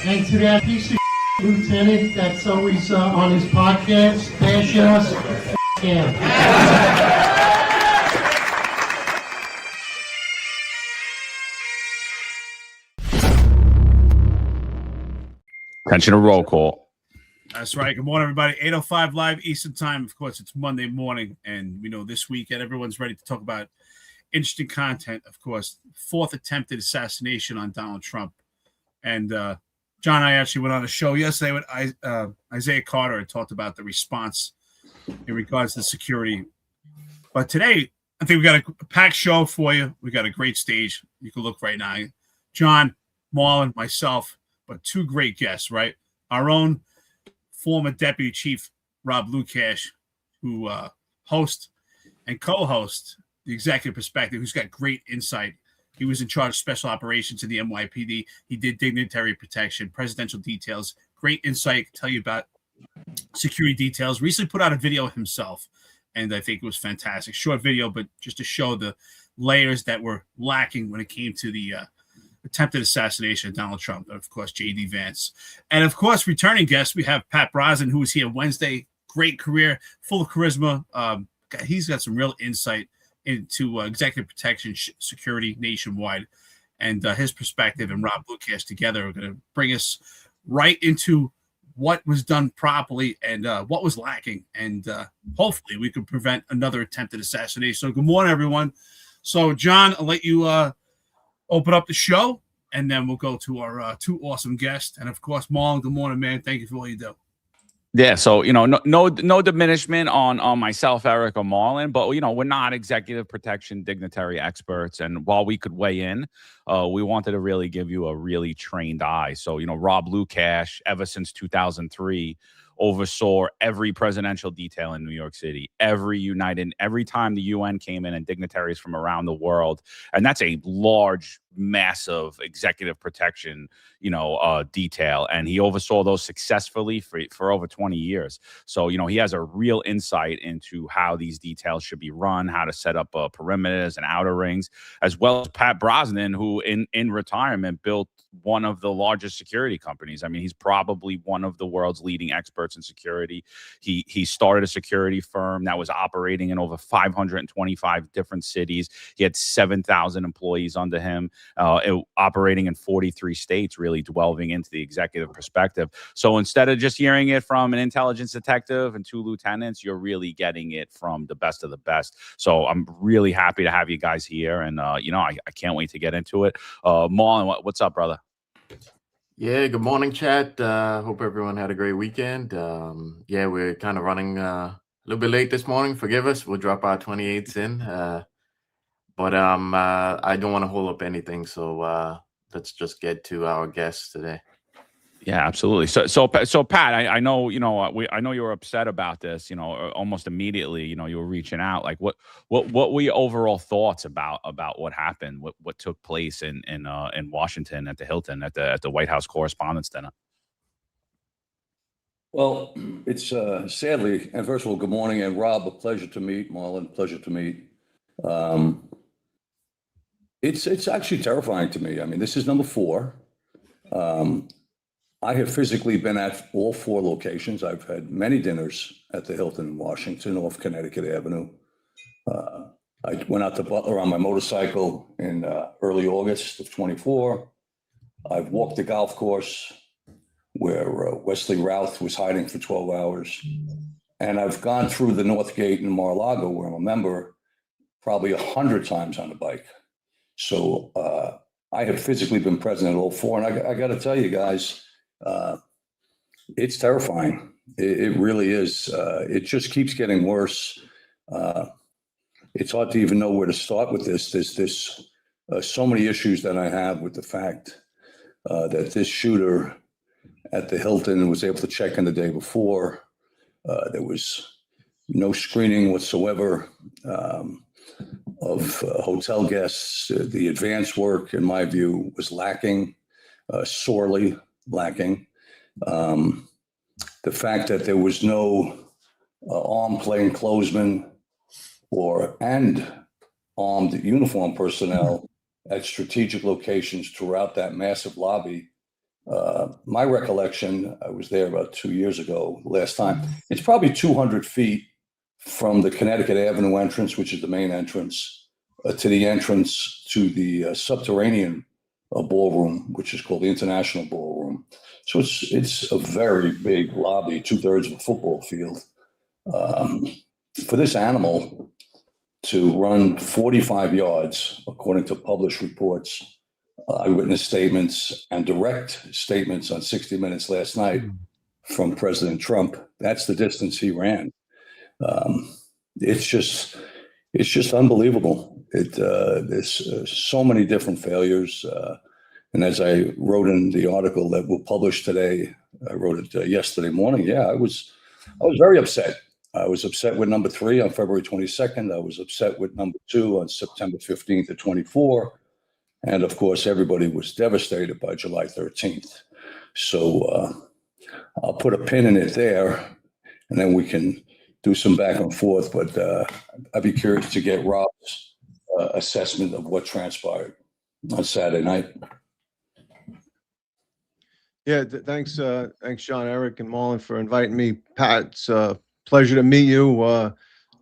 And to that piece of lieutenant that's always on his podcast, bashing us, him. Attention to roll call. That's right. Good morning, everybody. 8:05 live Eastern time. Of course, it's Monday morning, and we know this weekend everyone's ready to talk about interesting content. Of course, fourth attempted assassination on Donald Trump. And John and I actually went on a show yesterday with Isaiah Carter and talked about the response in regards to security. But today, I think we got a packed show for you. We got a great stage. You can look right now. John, Marlon, myself, but two great guests, right? Our own former Deputy Chief, Rob Lukach, who hosts and co-hosts the Executive Perspective, who's got great insight. He was in charge of special operations in the NYPD. He did dignitary protection, presidential details, great insight, tell you about security details. Recently put out a video himself, and I think it was fantastic. Short video, but just to show the layers that were lacking when it came to the attempted assassination of Donald Trump, and of course, J.D. Vance. And of course, returning guests, we have Pat Brosnan, who was here Wednesday. Great career, full of charisma. He's got some real insight into executive protection security nationwide, and his perspective and Rob Lukach together are going to bring us right into what was done properly and what was lacking, and hopefully we could prevent another attempted assassination. So good morning, everyone. So John, I'll let you open up the show, and then we'll go to our two awesome guests, and of course, Marlon, good morning, man. Thank you for all you do. Yeah, so no diminishment on myself, Eric, or Marlon, but we're not executive protection dignitary experts, and while we could weigh in, we wanted to really give you a really trained eye. So Rob Lukach, ever since 2003, oversaw every presidential detail in New York City, every time the UN came in and dignitaries from around the world, and that's a large, massive executive protection, detail, and he oversaw those successfully for over 20 years. So, he has a real insight into how these details should be run, how to set up perimeters and outer rings, as well as Pat Brosnan, who in retirement built one of the largest security companies. I mean, he's probably one of the world's leading experts in security. He started a security firm that was operating in over 525 different cities. He had 7,000 employees under him, operating in 43 states, really delving into the executive perspective. So instead of just hearing it from an intelligence detective and two lieutenants, you're really getting it from the best of the best. So I'm really happy to have you guys here, and I can't wait to get into it. Marlon, what's up, brother? Yeah, good morning, chat. Hope everyone had a great weekend. Yeah, we're kind of running a little bit late this morning. Forgive us. We'll drop our 28s in. But I don't want to hold up anything, so let's just get to our guests today. Yeah, absolutely. So Pat, I know I know you were upset about this. Almost immediately, you were reaching out. Like, what were your overall thoughts about what happened? What took place in Washington at the Hilton at the White House Correspondents Dinner? Well, it's sadly, and first of all, good morning, and Rob, a pleasure to meet. Marlon, pleasure to meet. It's actually terrifying to me. I mean, this is number 4. I have physically been at all 4 locations. I've had many dinners at the Hilton in Washington off Connecticut Avenue. I went out to Butler on my motorcycle in early August of 24. I've walked the golf course where Wesley Routh was hiding for 12 hours. And I've gone through the North Gate in Mar-a-Lago, where I'm a member, probably 100 times on the bike. So I have physically been present at all 4. And I got to tell you guys, it's terrifying. It really is. It just keeps getting worse. It's hard to even know where to start with this. There's so many issues that I have with the fact that this shooter at the Hilton was able to check in the day before. There was no screening whatsoever of hotel guests. The advance work, in my view, was lacking, sorely lacking. The fact that there was no armed plainclothesman and armed uniformed personnel at strategic locations throughout that massive lobby. My recollection, I was there about 2 years ago, last time, it's probably 200 feet from the Connecticut Avenue entrance, which is the main entrance, to the entrance to the subterranean ballroom, which is called the International Ballroom. So it's a very big lobby, 2/3 of a football field. For this animal to run 45 yards, according to published reports, eyewitness statements, and direct statements on 60 Minutes last night from President Trump, that's the distance he ran. It's just unbelievable. There's so many different failures. And as I wrote in the article that we'll publish today, I wrote it yesterday morning. Yeah, I was very upset. I was upset with number 3 on February 22nd. I was upset with number 2 on September 15th to 24. And of course, everybody was devastated by July 13th. So I'll put a pin in it there, and then we can do some back and forth. But I'd be curious to get Rob's assessment of what transpired on Saturday night. Yeah, thanks, John, Eric, and Marlon for inviting me. Pat, it's a pleasure to meet you.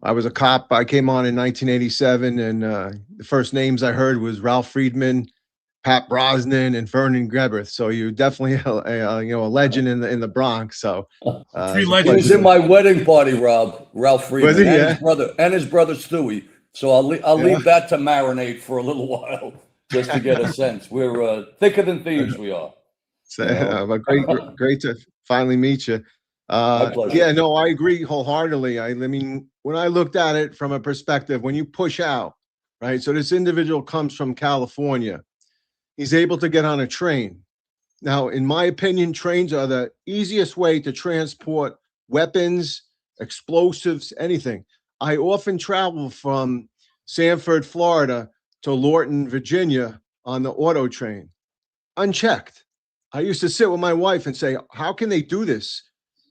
I was a cop. I came on in 1987, and the first names I heard was Ralph Friedman, Pat Brosnan, and Vernon Gebeth. So you're definitely a legend in the Bronx. So 3 He legends. was in my wedding party, Rob, Ralph Friedman, Was he? and Yeah. his brother Stewie. So I'll leave that to marinate for a little while just to get a sense. We're thicker than thieves, we are. So, but great to finally meet you. My pleasure. Yeah, no, I agree wholeheartedly. I mean, when I looked at it from a perspective, when you push out, right? So this individual comes from California. He's able to get on a train. Now, in my opinion, trains are the easiest way to transport weapons, explosives, anything. I often travel from Sanford, Florida to Lorton, Virginia on the auto train, unchecked. I used to sit with my wife and say, how can they do this?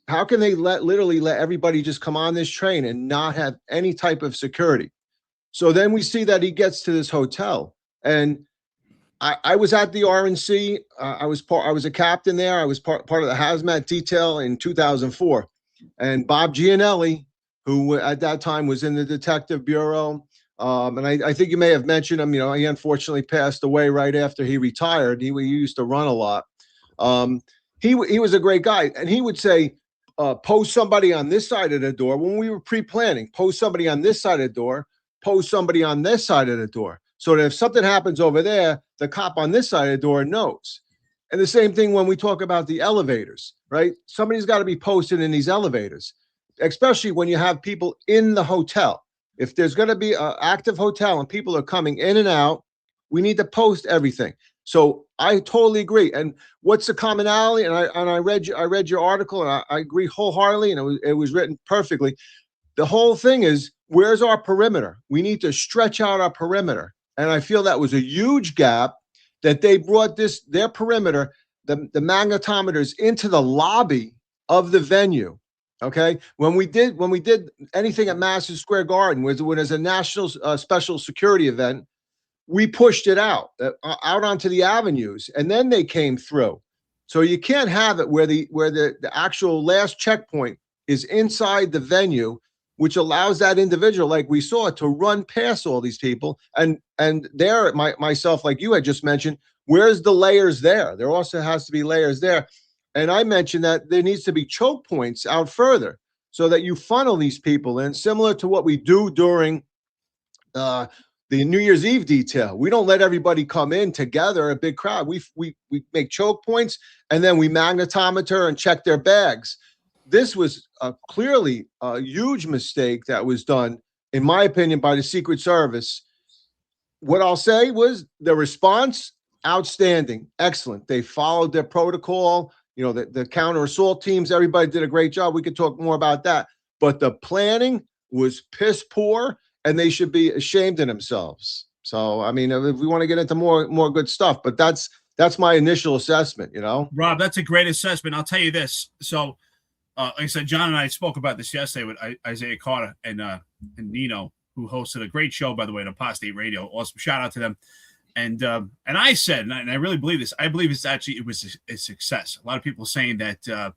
How can they literally let everybody just come on this train and not have any type of security? So then we see that he gets to this hotel, and I was at the RNC. I was a captain there. I was part of the hazmat detail in 2004, and Bob Gianelli, who at that time was in the Detective Bureau, and I think you may have mentioned him. You know, he unfortunately passed away right after he retired. He used to run a lot. He was a great guy, and he would say, post somebody on this side of the door. When we were pre-planning, post somebody on this side of the door, post somebody on this side of the door, so that if something happens over there, the cop on this side of the door knows. And the same thing when we talk about the elevators, right? Somebody's got to be posted in these elevators, especially when you have people in the hotel. If there's going to be an active hotel and people are coming in and out, we need to post everything. So I totally agree. And what's the commonality? And I read your article, and I agree wholeheartedly, and it was written perfectly. The whole thing is, where's our perimeter? We need to stretch out our perimeter. And I feel that was a huge gap that they brought their perimeter, the magnetometers into the lobby of the venue. Okay. When we did anything at Madison Square Garden, when there's a national special security event, we pushed it out onto the avenues, and then they came through. So you can't have it where the actual last checkpoint is inside the venue, which allows that individual, like we saw, to run past all these people. And there, myself, like you had just mentioned, where's the layers there? There also has to be layers there. And I mentioned that there needs to be choke points out further so that you funnel these people in, similar to what we do during the New Year's Eve detail. We don't let everybody come in together, a big crowd. We make choke points, and then we magnetometer and check their bags. This was clearly a huge mistake that was done, in my opinion, by the Secret Service. What I'll say was the response, outstanding, excellent. They followed their protocol. You know, the counter assault teams, everybody did a great job. We could talk more about that. But the planning was piss poor, and they should be ashamed of themselves. So, I mean, if we want to get into more good stuff, but that's my initial assessment, you know? Rob, that's a great assessment. I'll tell you this. So, like I said, John and I spoke about this yesterday with Isaiah Carter and Nino, who hosted a great show, by the way, on Apostate Radio. Awesome. Shout out to them. And I said, and I really believe this, I believe it was a success. A lot of people saying that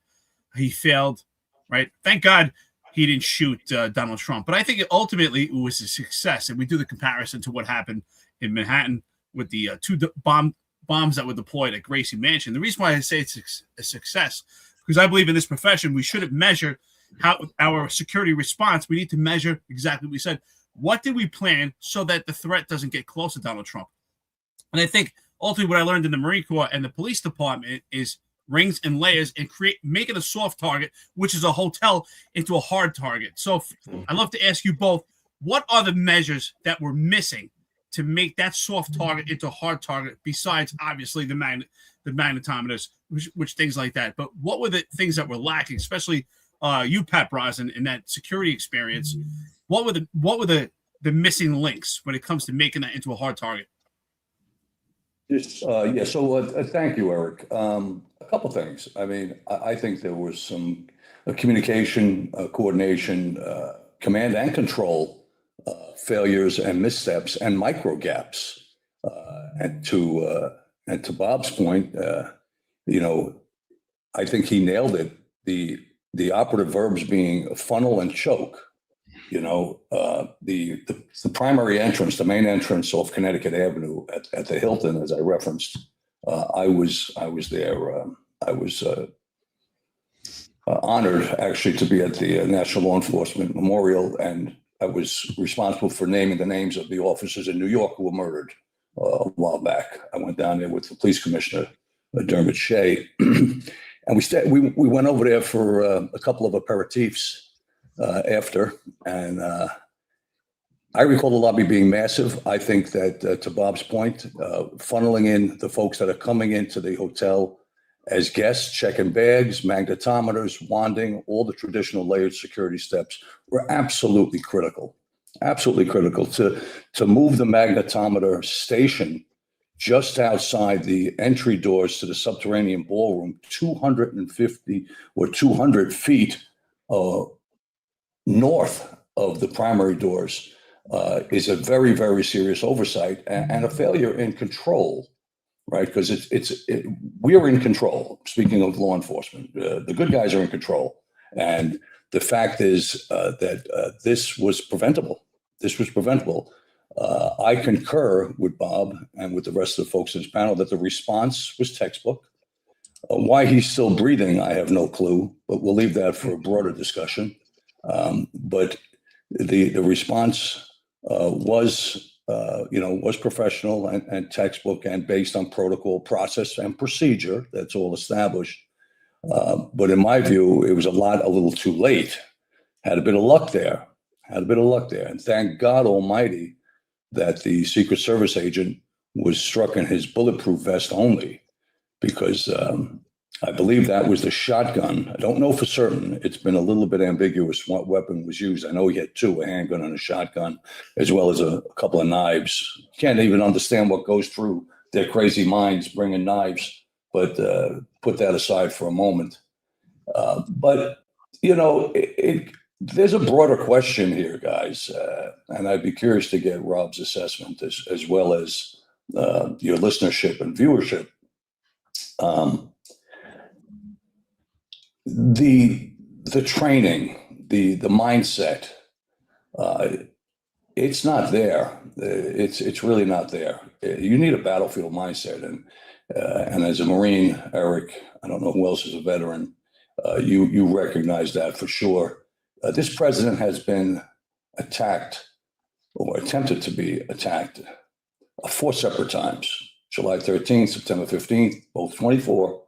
he failed, right? Thank God he didn't shoot Donald Trump. But I think ultimately it was a success. And we do the comparison to what happened in Manhattan with the two bombs that were deployed at Gracie Mansion. The reason why I say it's a success, because I believe in this profession, we shouldn't measure how our security response. We need to measure exactly what we said. What did we plan so that the threat doesn't get close to Donald Trump? And I think ultimately what I learned in the Marine Corps and the police department is rings and layers and making a soft target, which is a hotel, into a hard target. So I'd love to ask you both, what are the measures that we're missing to make that soft target into a hard target, besides obviously the magnetometers, which things like that? But what were the things that were lacking, especially you, Pat Brosnan, in that security experience? What were the missing links when it comes to making that into a hard target? So thank you, Eric. A couple things. I mean, I think there was some communication, coordination, command and control failures and missteps and micro gaps. And to Bob's point, I think he nailed it. The operative verbs being funnel and choke. The primary entrance, the main entrance off Connecticut Avenue at the Hilton, as I referenced, I was there. I was honored actually to be at the National Law Enforcement Memorial, and I was responsible for naming the names of the officers in New York who were murdered a while back. I went down there with the police commissioner, Dermot Shea, and we went over there for a couple of aperitifs after, and I recall the lobby being massive. I think that, to Bob's point, funneling in the folks that are coming into the hotel as guests, checking bags, magnetometers, wanding, all the traditional layered security steps were absolutely critical. Absolutely critical to move the magnetometer station just outside the entry doors to the subterranean ballroom, 250 or 200 feet north of the primary doors, is a very, very serious oversight and a failure in control, right? Because we are in control. Speaking of law enforcement, the good guys are in control, and the fact is that this was preventable. This was preventable. I concur with Bob and with the rest of the folks in this panel that the response was textbook. Why he's still breathing, I have no clue, but we'll leave that for a broader discussion. But the response was professional and textbook and based on protocol, process, and procedure. That's all established. But in my view, it was a little too late. Had a bit of luck there. And thank God Almighty that the Secret Service agent was struck in his bulletproof vest only, because I believe that was the shotgun. I don't know for certain. It's been a little bit ambiguous what weapon was used. I know he had two, a handgun and a shotgun, as well as a couple of knives. Can't even understand what goes through their crazy minds bringing knives, but put that aside for a moment. But there's a broader question here, guys, and I'd be curious to get Rob's assessment as well as your listenership and viewership. The training, the mindset, it's not there. It's really not there. You need a battlefield mindset, and as a Marine, Eric, I don't know who else is a veteran. You recognize that for sure. This president has been attacked or attempted to be attacked 4 separate times. July 13th, September 15th, both 24.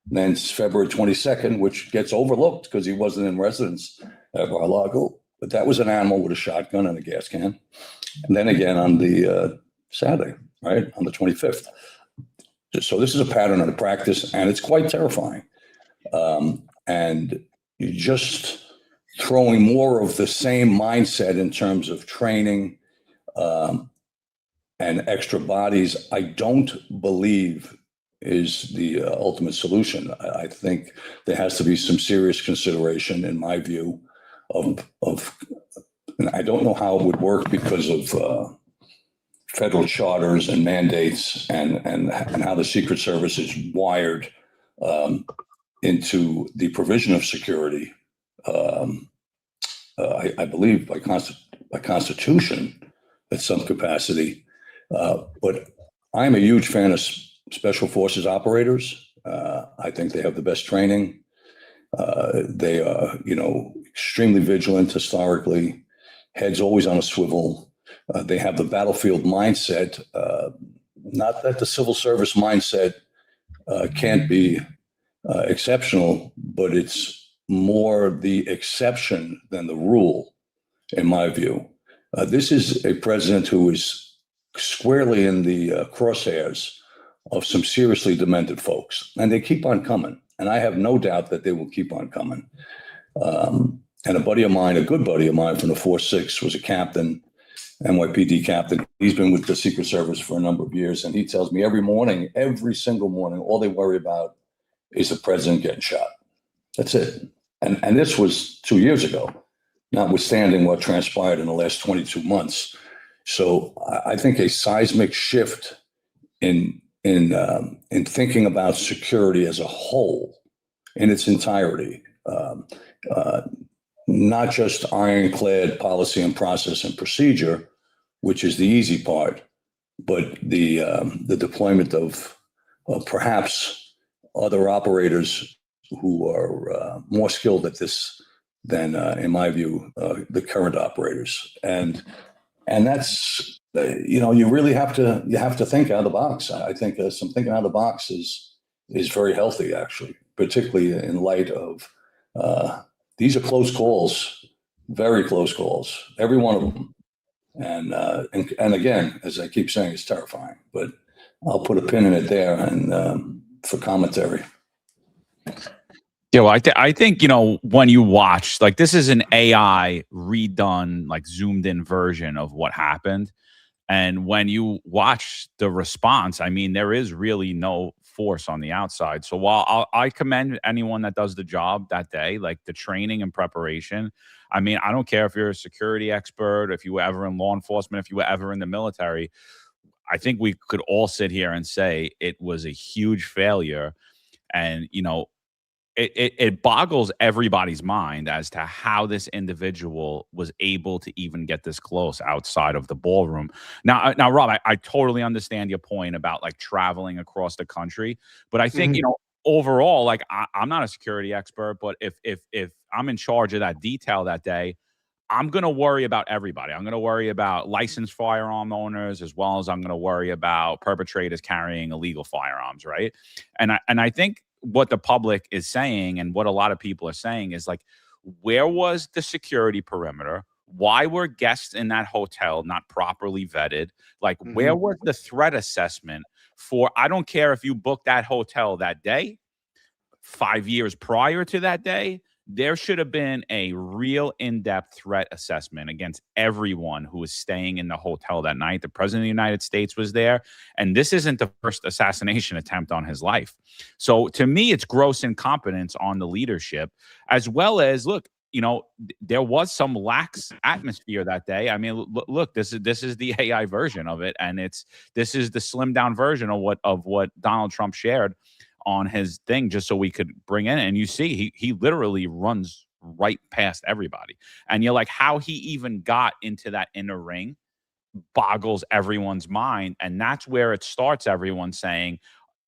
And then February 22nd, which gets overlooked because he wasn't in residence at Mar-a-Lago. But that was an animal with a shotgun and a gas can. And then again on the Saturday, right, on the 25th. So this is a pattern and a practice, and it's quite terrifying. And you just throwing more of the same mindset in terms of training and extra bodies, I don't believe is the ultimate solution. I think there has to be some serious consideration, in my view, of and I don't know how it would work because of federal charters and mandates and how the Secret Service is wired into the provision of security. I believe by Constitution at some capacity. But I'm a huge fan of Special Forces operators. I think they have the best training. They are, extremely vigilant historically, heads always on a swivel. They have the battlefield mindset. Not that the civil service mindset can't be exceptional, but it's more the exception than the rule, in my view. This is a president who is squarely in the crosshairs of some seriously demented folks, and they keep on coming. And I have no doubt that they will keep on coming. And a buddy of mine, a good buddy of mine from the 4-6, was a captain, NYPD captain. He's been with the Secret Service for a number of years, and he tells me every single morning, all they worry about is the president getting shot. That's it. And this was 2 years ago, notwithstanding what transpired in the last 22 months. So I think a seismic shift in thinking about security as a whole in its entirety, not just ironclad policy and process and procedure, which is the easy part, but the deployment of perhaps other operators who are more skilled at this than, in my view, the current operators. And that's, you really have to think out of the box. I think some thinking out of the box is very healthy, actually, particularly in light of these are close calls, very close calls, every one of them. And again, as I keep saying, it's terrifying, but I'll put a pin in it there and for commentary. Yeah, well, I think, when you watch, like, this is an AI redone, like, zoomed in version of what happened. And when you watch the response, I mean, there is really no force on the outside. So while I commend anyone that does the job that day, like the training and preparation, I mean, I don't care if you're a security expert, if you were ever in law enforcement, if you were ever in the military, I think we could all sit here and say it was a huge failure. And, it boggles everybody's mind as to how this individual was able to even get this close outside of the ballroom. Now, Rob, I totally understand your point about like traveling across the country, but I think, overall, like I'm not a security expert, but if I'm in charge of that detail that day, I'm going to worry about everybody. I'm going to worry about licensed firearm owners, as well as I'm going to worry about perpetrators carrying illegal firearms, right? And I think what the public is saying and what a lot of people are saying is like, where was the security perimeter? Why were guests in that hotel not properly vetted? Like, where was the threat assessment for, I don't care if you booked that hotel that day, 5 years prior to that day, there should have been a real in-depth threat assessment against everyone who was staying in the hotel that night. The president of the United States was there, and this isn't the first assassination attempt on his life. So to me, it's gross incompetence on the leadership, as well as, look, there was some lax atmosphere that day. I mean, look, this is the AI version of it, and this is the slimmed down version of what Donald Trump shared on his thing, just so we could bring in. And you see, he literally runs right past everybody. And you're like, how he even got into that inner ring boggles everyone's mind. And that's where it starts, everyone saying,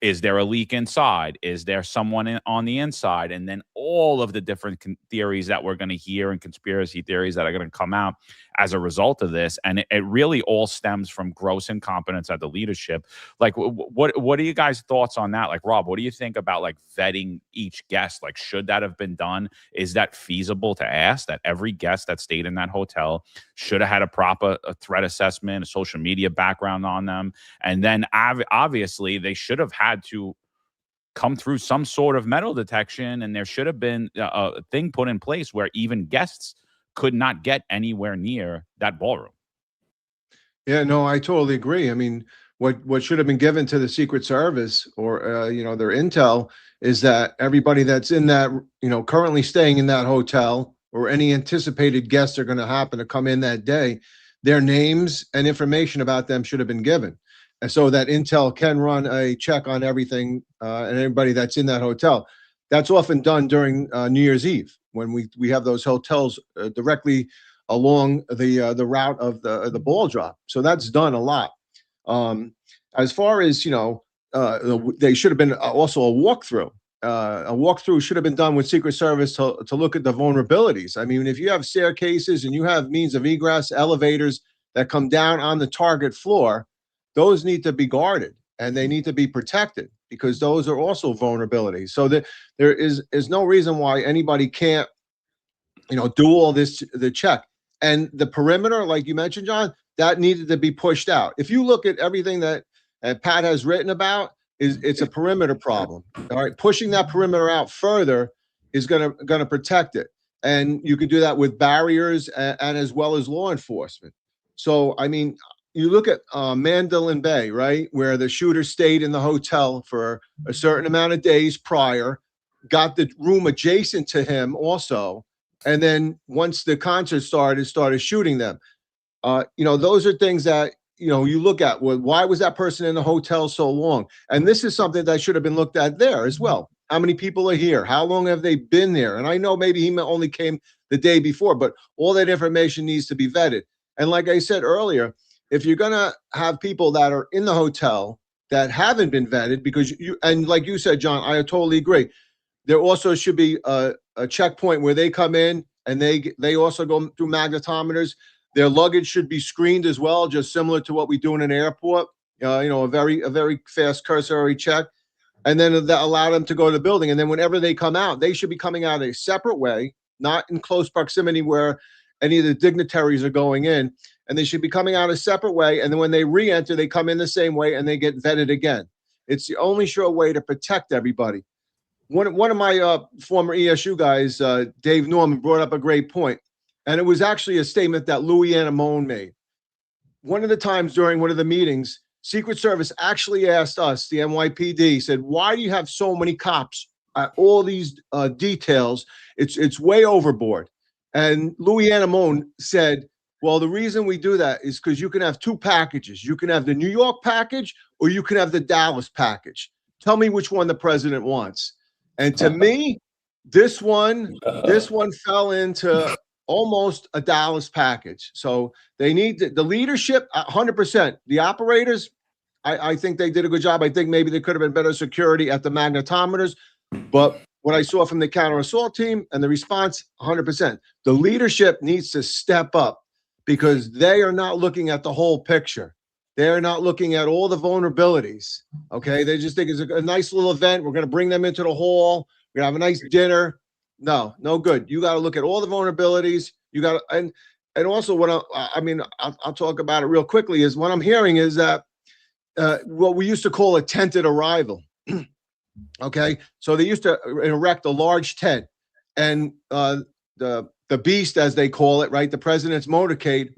is there a leak inside? Is there someone on the inside? And then all of the different theories that we're going to hear and conspiracy theories that are going to come out as a result of this. And it really all stems from gross incompetence at the leadership. Like, what are you guys' thoughts on that? Like, Rob, what do you think about like vetting each guest? Like, should that have been done? Is that feasible to ask that every guest that stayed in that hotel should have had a proper threat assessment, a social media background on them? And then obviously they should have had to come through some sort of metal detection, and there should have been a thing put in place where even guests could not get anywhere near that ballroom. Yeah, no, I totally agree. I mean, what should have been given to the Secret Service or their intel is that everybody that's in that, currently staying in that hotel or any anticipated guests are going to happen to come in that day, their names and information about them should have been given. And so that Intel can run a check on everything and everybody that's in that hotel. That's often done during New Year's Eve when we have those hotels directly along the route of the ball drop. So that's done a lot. As far as, they should have been also a walkthrough. A walkthrough should have been done with Secret Service to look at the vulnerabilities. I mean, if you have staircases and you have means of egress, elevators that come down on the target floor, those need to be guarded and they need to be protected because those are also vulnerabilities. So that there is no reason why anybody can't, do all this, the check. And the perimeter, like you mentioned, John, that needed to be pushed out. If you look at everything that Pat has written about, it's a perimeter problem. All right, pushing that perimeter out further is gonna protect it, and you can do that with barriers and as well as law enforcement. So, I mean, you look at Mandalay Bay, right, where the shooter stayed in the hotel for a certain amount of days prior, got the room adjacent to him also, and then once the concert started shooting them. Those are things that you look at. Well, why was that person in the hotel so long? And this is something that should have been looked at there as well. How many people are here? How long have they been there? And I know maybe he only came the day before, but all that information needs to be vetted. And like I said earlier, if you're going to have people that are in the hotel that haven't been vetted, because and like you said, John, I totally agree. There also should be a checkpoint where they come in and they also go through magnetometers. Their luggage should be screened as well, just similar to what we do in an airport. A very fast cursory check, and then that allow them to go to the building. And then whenever they come out, they should be coming out a separate way, not in close proximity where any of the dignitaries are going in. And they should be coming out a separate way. And then when they re-enter, they come in the same way and they get vetted again. It's the only sure way to protect everybody. One of my former ESU guys, Dave Norman, brought up a great point. And it was actually a statement that Louis Anamone made. One of the times during one of the meetings, Secret Service actually asked us, the NYPD, said, why do you have so many cops at all these details? It's way overboard. And Louis Anamone said, well, the reason we do that is because you can have two packages. You can have the New York package or you can have the Dallas package. Tell me which one the president wants. And to me, this one fell into almost a Dallas package. So they need the leadership 100%. The operators, I think they did a good job. I think maybe there could have been better security at the magnetometers, but what I saw from the counter assault team and the response, 100%. The leadership needs to step up because they are not looking at the whole picture. They're not looking at all the vulnerabilities. Okay, they just think it's a nice little event. We're going to bring them into the hall. We're going to have a nice dinner. No good. You got to look at all the vulnerabilities. You got to, and also what I'll talk about it real quickly is what I'm hearing is that what we used to call a tented arrival. Okay, so they used to erect a large tent, and the beast, as they call it, right, the president's motorcade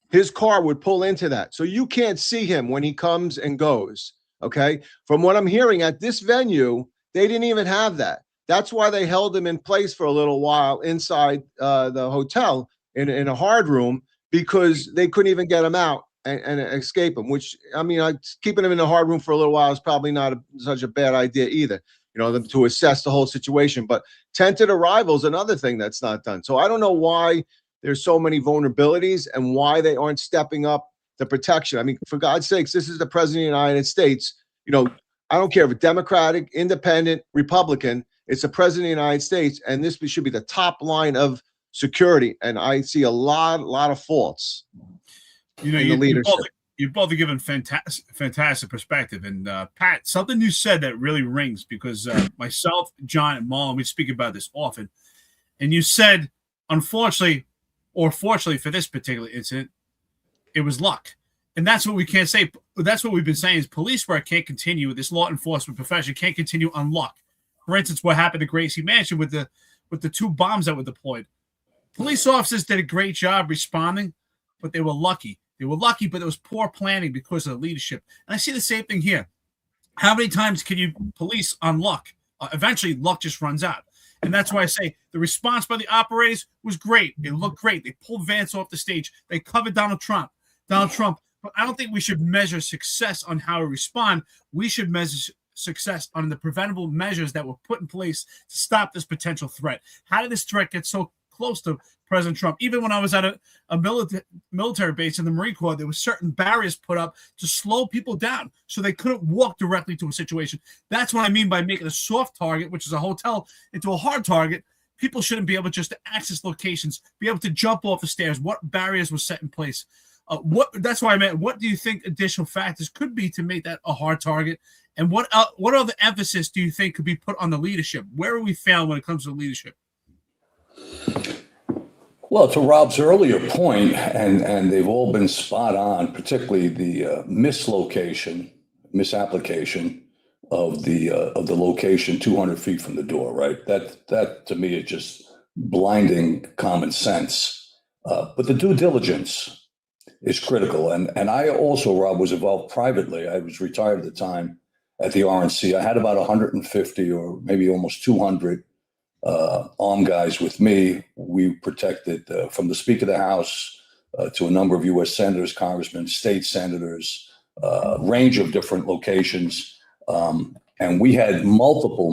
his car would pull into that, so you can't see him when he comes and goes. Okay, from what I'm hearing at this venue, they didn't even have that. That's why they held him in place for a little while inside the hotel in a hard room, because they couldn't even get him out and escape him, which, I mean, keeping him in the hard room for a little while is probably not such a bad idea either, to assess the whole situation. But tented arrival is another thing that's not done. So I don't know why there's so many vulnerabilities and why they aren't stepping up the protection. I mean, for God's sakes, this is the president of the United States. I don't care if it's Democratic, Independent, Republican, it's the president of the United States, and this should be the top line of security. And I see a lot of faults. You've both given fantastic perspective. And Pat, something you said that really rings, because myself, John, and Marlon, we speak about this often. And you said, unfortunately, or fortunately for this particular incident, it was luck. And that's what we can't say. That's what we've been saying is police work can't continue. This law enforcement profession can't continue on luck. For instance, what happened to Gracie Mansion with the two bombs that were deployed. Police officers did a great job responding, but they were lucky. They were lucky, but it was poor planning because of the leadership. And I see the same thing here. How many times can you police on luck? Eventually, luck just runs out. And that's why I say the response by the operators was great. It looked great. They pulled Vance off the stage. They covered Donald Trump. But I don't think we should measure success on how we respond. We should measure success on the preventable measures that were put in place to stop this potential threat. How did this threat get so close to President Trump? Even when I was at a military base in the Marine Corps, there were certain barriers put up to slow people down so they couldn't walk directly to a situation. That's what I mean by making a soft target, which is a hotel, into a hard target. People shouldn't be able just to access locations, be able to jump off the stairs. What barriers were set in place? That's why I meant, what do you think additional factors could be to make that a hard target? And what other emphasis do you think could be put on the leadership? Where are we failed when it comes to leadership? Well, to Rob's earlier point, and they've all been spot on, particularly the misapplication of the location 200 feet from the door, right? That to me is just blinding common sense. But the due diligence is critical. And I also, Rob, was involved privately. I was retired at the time at the RNC. I had about 150 or maybe almost 200 armed guys with me. We protected from the Speaker of the House to a number of U.S. senators, congressmen, state senators, range of different locations. And we had multiple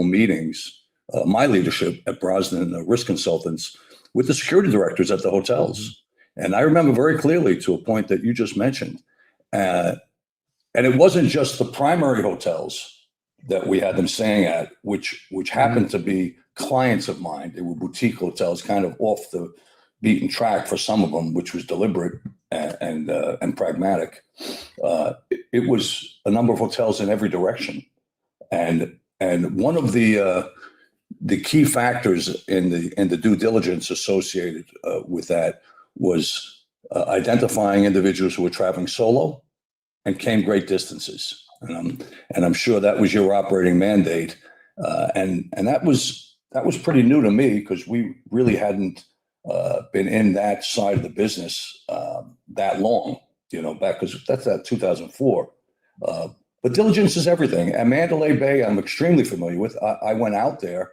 meetings, my leadership at Brosnan Risk Consultants, with the security directors at the hotels. And I remember very clearly, to a point that you just mentioned, and it wasn't just the primary hotels that we had them staying at, which happened to be clients of mine. They were boutique hotels, kind of off the beaten track for some of them, which was deliberate and pragmatic. It was a number of hotels in every direction, and one of the key factors in the due diligence associated with that was identifying individuals who were traveling solo and came great distances. And I'm sure that was your operating mandate. And that was pretty new to me, because we really hadn't been in that side of the business that long, back, because that's 2004. But diligence is everything. And Mandalay Bay, I'm extremely familiar with. I went out there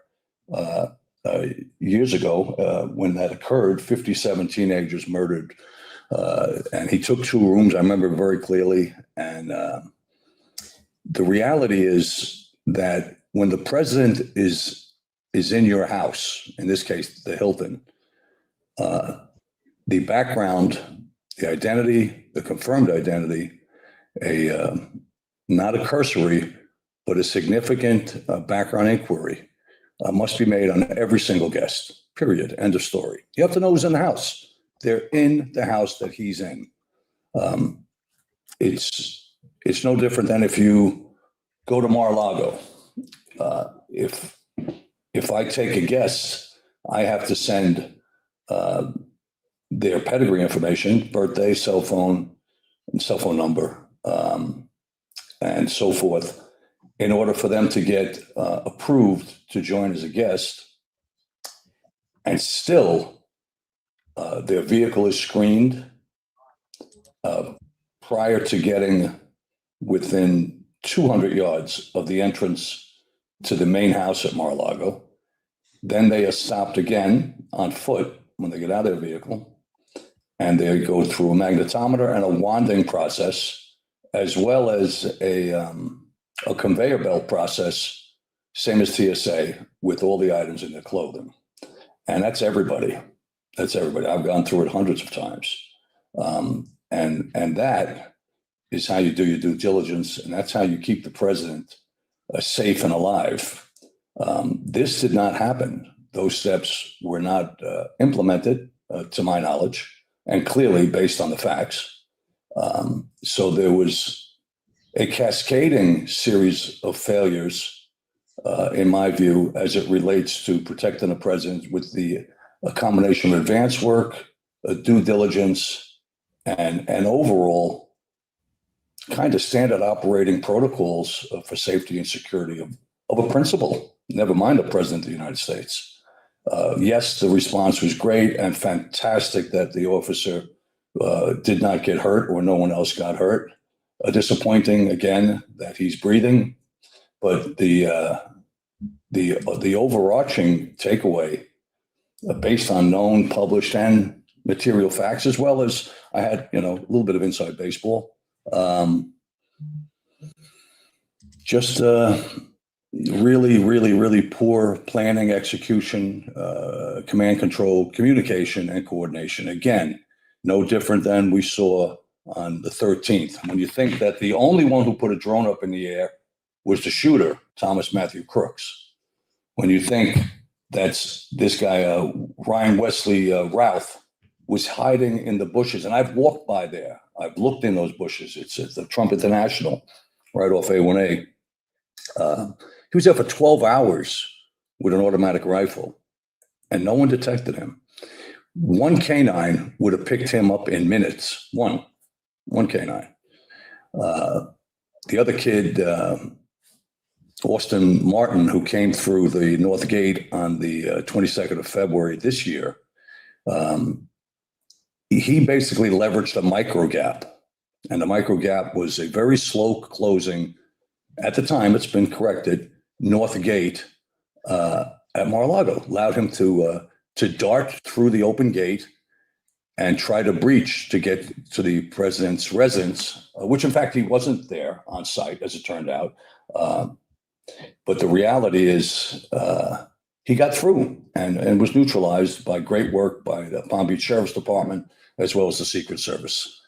years ago when that occurred, 57 teenagers murdered. And he took 2 rooms, I remember very clearly. And the reality is that when the president is in your house, in this case, the Hilton, the background, the identity, the confirmed identity, not a cursory, but a significant background inquiry must be made on every single guest, period, end of story. You have to know who's in the house. They're in the house that he's in. It's no different than if you go to Mar-a-Lago. If I take a guest, I have to send their pedigree information, birthday, cell phone number, and so forth, in order for them to get approved to join as a guest. And still, their vehicle is screened prior to getting within 200 yards of the entrance to the main house at Mar-a-Lago. Then they are stopped again on foot when they get out of their vehicle, and they go through a magnetometer and a wanding process, as well as a conveyor belt process, same as TSA, with all the items in their clothing. And that's everybody. That's everybody. I've gone through it hundreds of times. And that is how you do your due diligence, and that's how you keep the president safe and alive. This did not happen. Those steps were not implemented, to my knowledge, and clearly based on the facts. So there was a cascading series of failures, in my view, as it relates to protecting the president, with a combination of advance work, due diligence, and overall kind of standard operating protocols for safety and security of a principal, never mind the president of the United States. Yes, the response was great and fantastic that the officer did not get hurt, or no one else got hurt. Disappointing, again, that he's breathing, but the the overarching takeaway, based on known, published, and material facts, as well as I had, a little bit of inside baseball. Just really, really, really poor planning, execution, command control, communication, and coordination. Again, no different than we saw on the 13th. When you think that the only one who put a drone up in the air was the shooter, Thomas Matthew Crooks. When you think that's this guy, Ryan Wesley Routh, was hiding in the bushes. And I've walked by there. I've looked in those bushes. It's at the Trump International, right off A1A. He was there for 12 hours with an automatic rifle, and no one detected him. One canine would have picked him up in minutes. One canine. The other kid, Austin Martin, who came through the North Gate on the 22nd of February this year, he basically leveraged a micro gap. And the micro gap was a very slow closing. At the time, it's been corrected, North Gate at Mar-a-Lago, allowed him to dart through the open gate and try to breach to get to the president's residence, which in fact he wasn't there on site, as it turned out. But the reality is he got through and was neutralized by great work by the Palm Beach Sheriff's Department, as well as the Secret Service.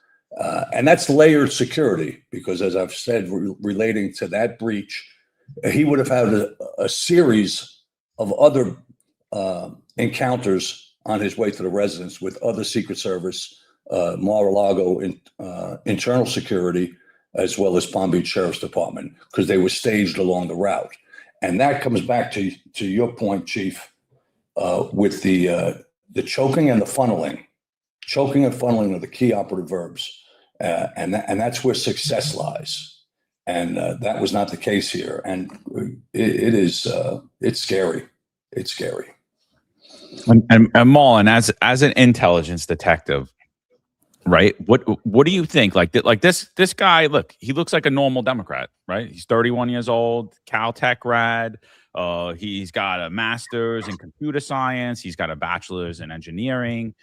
And that's layered security, because as I've said, relating to that breach, he would have had a series of other encounters on his way to the residence with other Secret Service, Mar-a-Lago internal security, as well as Palm Beach Sheriff's Department, because they were staged along the route. And that comes back to your point, Chief, with the choking and the funneling. Choking and funneling are the key operative verbs. And that's where success lies. And that was not the case here. And it's scary. It's scary. And Mullen, as an intelligence detective, right? What do you think? Like this guy, look, he looks like a normal Democrat, right? He's 31 years old, Caltech grad. He's got a master's in computer science. He's got a bachelor's in engineering.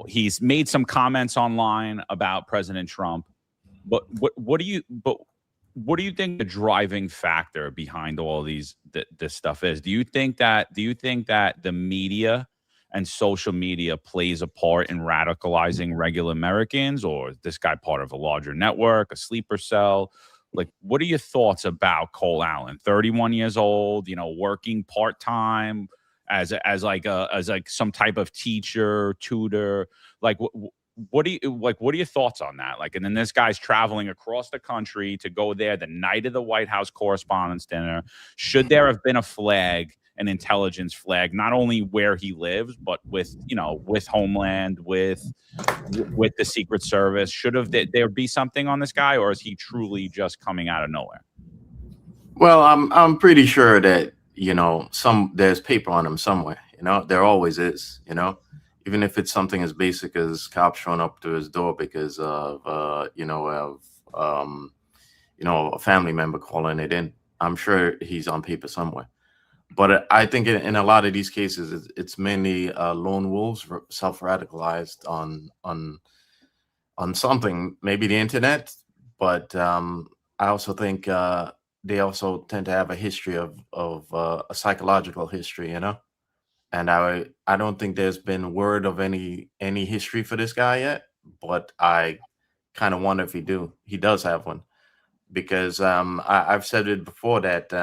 He's made some comments online about President Trump. But what do you think the driving factor behind all this stuff is? Do you think that the media and social media plays a part in radicalizing regular Americans, or is this guy part of a larger network, a sleeper cell? Like, what are your thoughts about Cole Allen, 31 years old, working part-time as some type of teacher, tutor? Like, what are your thoughts on that? Like, and then this guy's traveling across the country to go there the night of the White House Correspondents Dinner. Should there have been a flag, an intelligence flag, not only where he lives, but with Homeland, with the Secret Service? Should have there be something on this guy, or is he truly just coming out of nowhere? Well, I'm pretty sure that there's paper on him somewhere. There always is. Even if it's something as basic as cops showing up to his door because of a family member calling it in. I'm sure he's on paper somewhere. But I think in a lot of these cases, it's mainly lone wolves, self-radicalized on something, maybe the internet. But I also think they also tend to have a history of a psychological history, And I don't think there's been word of any history for this guy yet. But I kind of wonder if he does have one, because I've said it before that.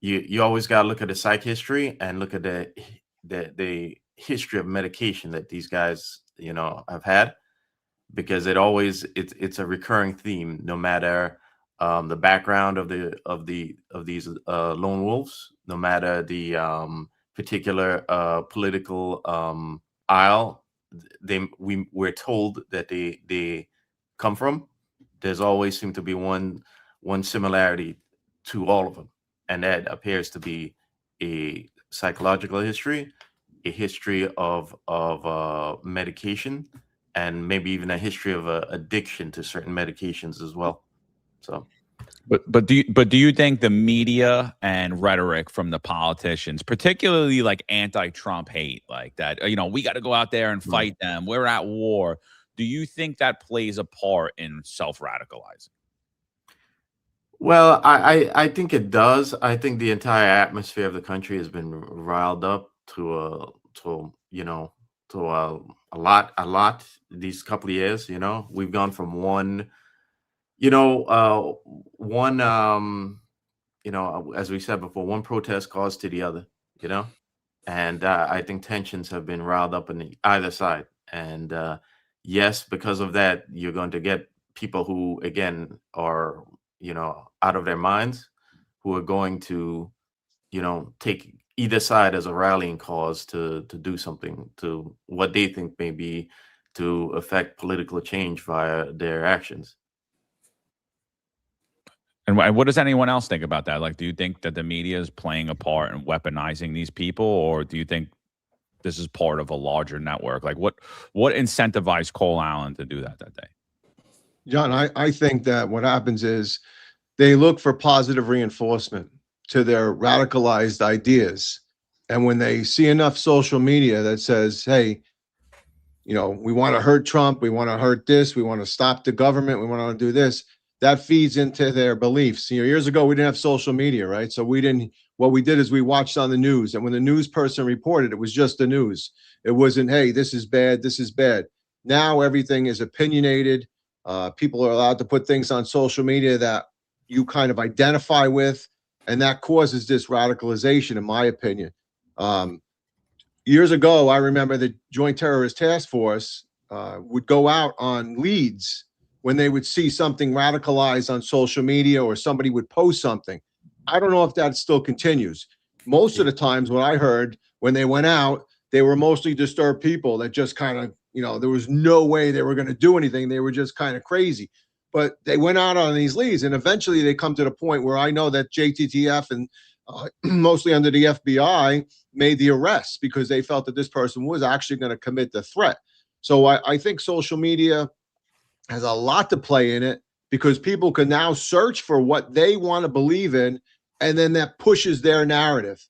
You always got to look at the psych history and look at the history of medication that these guys, have had, because it's a recurring theme, no matter the background of these lone wolves, no matter the particular political aisle we're told that they come from. There's always seemed to be one similarity to all of them. And that appears to be a psychological history, a history of medication, and maybe even a history of addiction to certain medications as well. So But do you think the media and rhetoric from the politicians, particularly like anti-Trump hate, like that, we got to go out there and fight them, we're at war. Do you think that plays a part in self-radicalizing? Well, I think it does. I think the entire atmosphere of the country has been riled up to a lot these couple of years. We've gone from one as we said before, one protest caused to the other. You know, and I think tensions have been riled up on either side. And yes, because of that, you're going to get people who, again, are out of their minds, who are going to take either side as a rallying cause to do something to what they think may be to affect political change via their actions. And what does anyone else think about that? Like, do you think that the media is playing a part in weaponizing these people, or do you think this is part of a larger network? Like, what incentivized Cole Allen to do that day? John, I think that what happens is they look for positive reinforcement to their radicalized ideas. And when they see enough social media that says, hey, we want to hurt Trump, we want to hurt this, we want to stop the government, we want to do this, that feeds into their beliefs. Years ago, we didn't have social media, right? So what we did is we watched on the news. And when the news person reported, it was just the news. It wasn't, hey, this is bad, this is bad. Now everything is opinionated. People are allowed to put things on social media that you kind of identify with, and that causes this radicalization, in my opinion. Years ago, I remember the Joint Terrorist Task Force would go out on leads when they would see something radicalized on social media or somebody would post something. I don't know if that still continues. Most of the times what I heard when they went out, they were mostly disturbed people that just kind of, there was no way they were going to do anything. They were just kind of crazy. But they went out on these leads, and eventually they come to the point where I know that JTTF and mostly under the FBI made the arrests because they felt that this person was actually going to commit the threat. So I think social media has a lot to play in it because people can now search for what they want to believe in, and then that pushes their narrative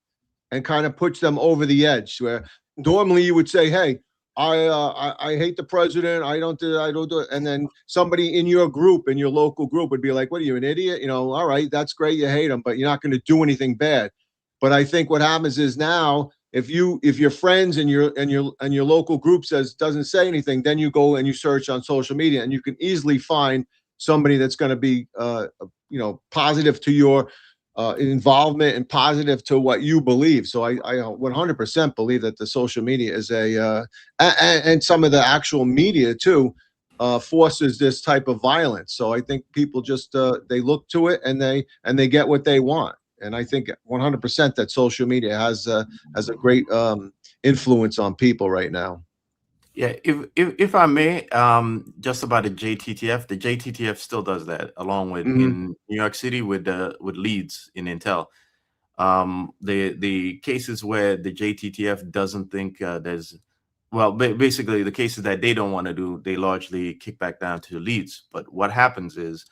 and kind of puts them over the edge. Where normally you would say, "Hey, I hate the president. I don't do it," and then somebody in your group, in your local group, would be like, "What are you, an idiot?" All right, that's great, you hate him, but you're not going to do anything bad. But I think what happens is now, if your friends and your local group doesn't say anything, then you go and you search on social media, and you can easily find somebody that's going to be positive to your involvement and positive to what you believe. So I 100% believe that the social media is and some of the actual media too forces this type of violence. So I think people just they look to it and they get what they want. And I think 100% that social media has a great influence on people right now. Yeah, if I may, just about the JTTF still does that, along with in New York City with leads in Intel. The cases where the JTTF doesn't think basically the cases that they don't want to do, they largely kick back down to leads. But what happens is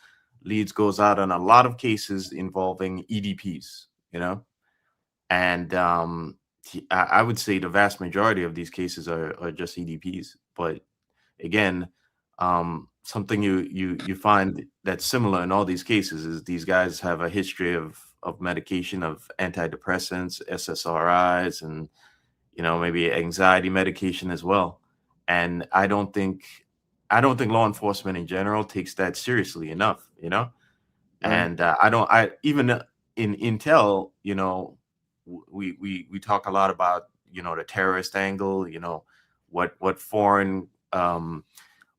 leads goes out on a lot of cases involving EDPs, and I would say the vast majority of these cases are just EDPs. But again, something you find that's similar in all these cases is these guys have a history of medication, of antidepressants, SSRIs, and maybe anxiety medication as well. And I don't think law enforcement in general takes that seriously enough, And I even in Intel, we talk a lot about the terrorist angle, what foreign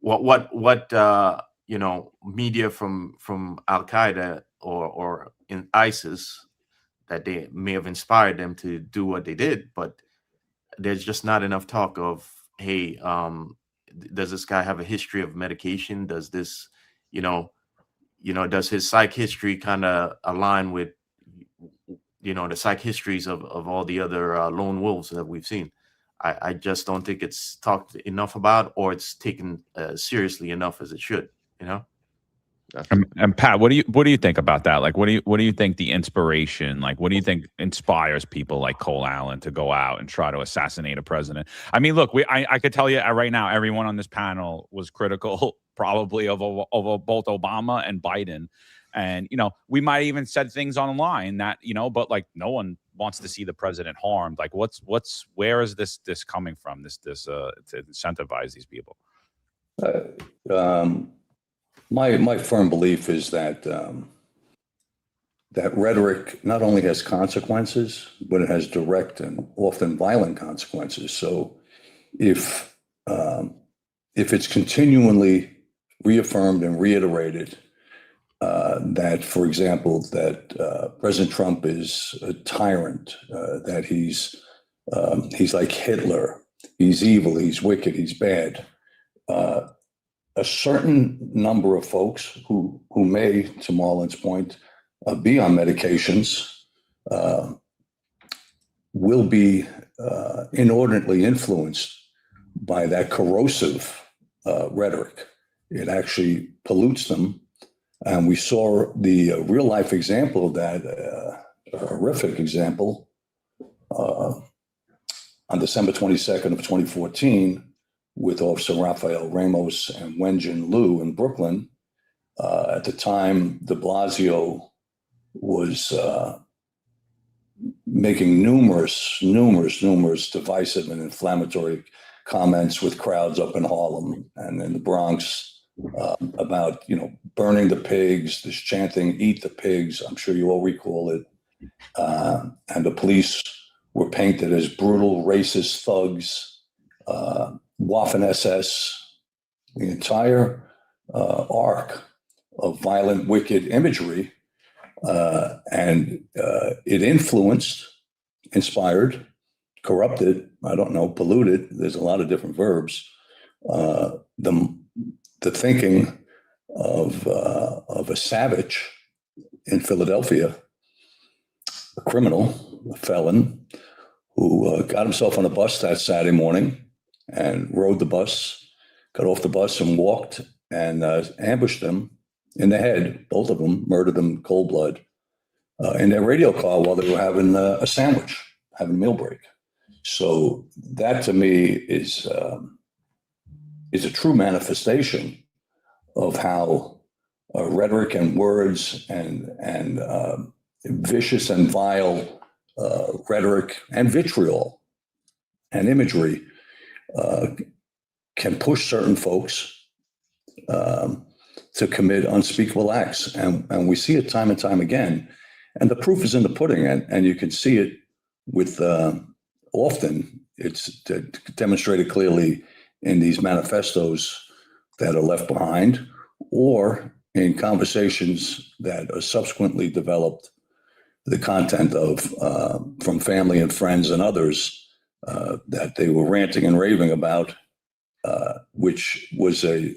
what media from Al Qaeda or in ISIS that they may have inspired them to do what they did, but there's just not enough talk of, hey, does this guy have a history of medication? Does this does his psych history kind of align with the psych histories of all the other lone wolves that we've seen? I just don't think it's talked enough about, or it's taken seriously enough as it should. And Pat, what do you think about that? Like, what do you think the inspiration? Like, what do you think inspires people like Cole Allen to go out and try to assassinate a president? I mean, look, I could tell you right now, everyone on this panel was critical, probably of both Obama and Biden, and we might even said things online that but like no one wants to see the president harmed. Like, where is this coming from? This to incentivize these people. My firm belief is that that rhetoric not only has consequences, but it has direct and often violent consequences. So if it's continually reaffirmed and reiterated that, for example, that President Trump is a tyrant, that he's like Hitler, he's evil, he's wicked, he's bad. A certain number of folks who may, to Marlon's point, be on medications will be inordinately influenced by that corrosive rhetoric. It actually pollutes them. And we saw the real life example of that, a horrific example, on December 22nd of 2014, with Officer Rafael Ramos and Wenjin Liu in Brooklyn. At the time, de Blasio was making numerous divisive and inflammatory comments with crowds up in Harlem and in the Bronx about, burning the pigs, this chanting, "Eat the pigs." I'm sure you all recall it. And the police were painted as brutal, racist thugs, Waffen SS, the entire arc of violent, wicked imagery. And it influenced, inspired, corrupted, I don't know, polluted, there's a lot of different verbs, the thinking of a savage in Philadelphia, a criminal, a felon, who got himself on a bus that Saturday morning and rode the bus, got off the bus and walked and ambushed them in the head, both of them, murdered them in cold blood, in their radio car while they were having a sandwich, having a meal break. So that to me is a true manifestation of how rhetoric and words and vicious and vile rhetoric and vitriol and imagery can push certain folks to commit unspeakable acts. And we see it time and time again. And the proof is in the pudding. And you can see it with often it's demonstrated clearly in these manifestos that are left behind, or in conversations that are subsequently developed, the content of from family and friends and others that they were ranting and raving about, which was an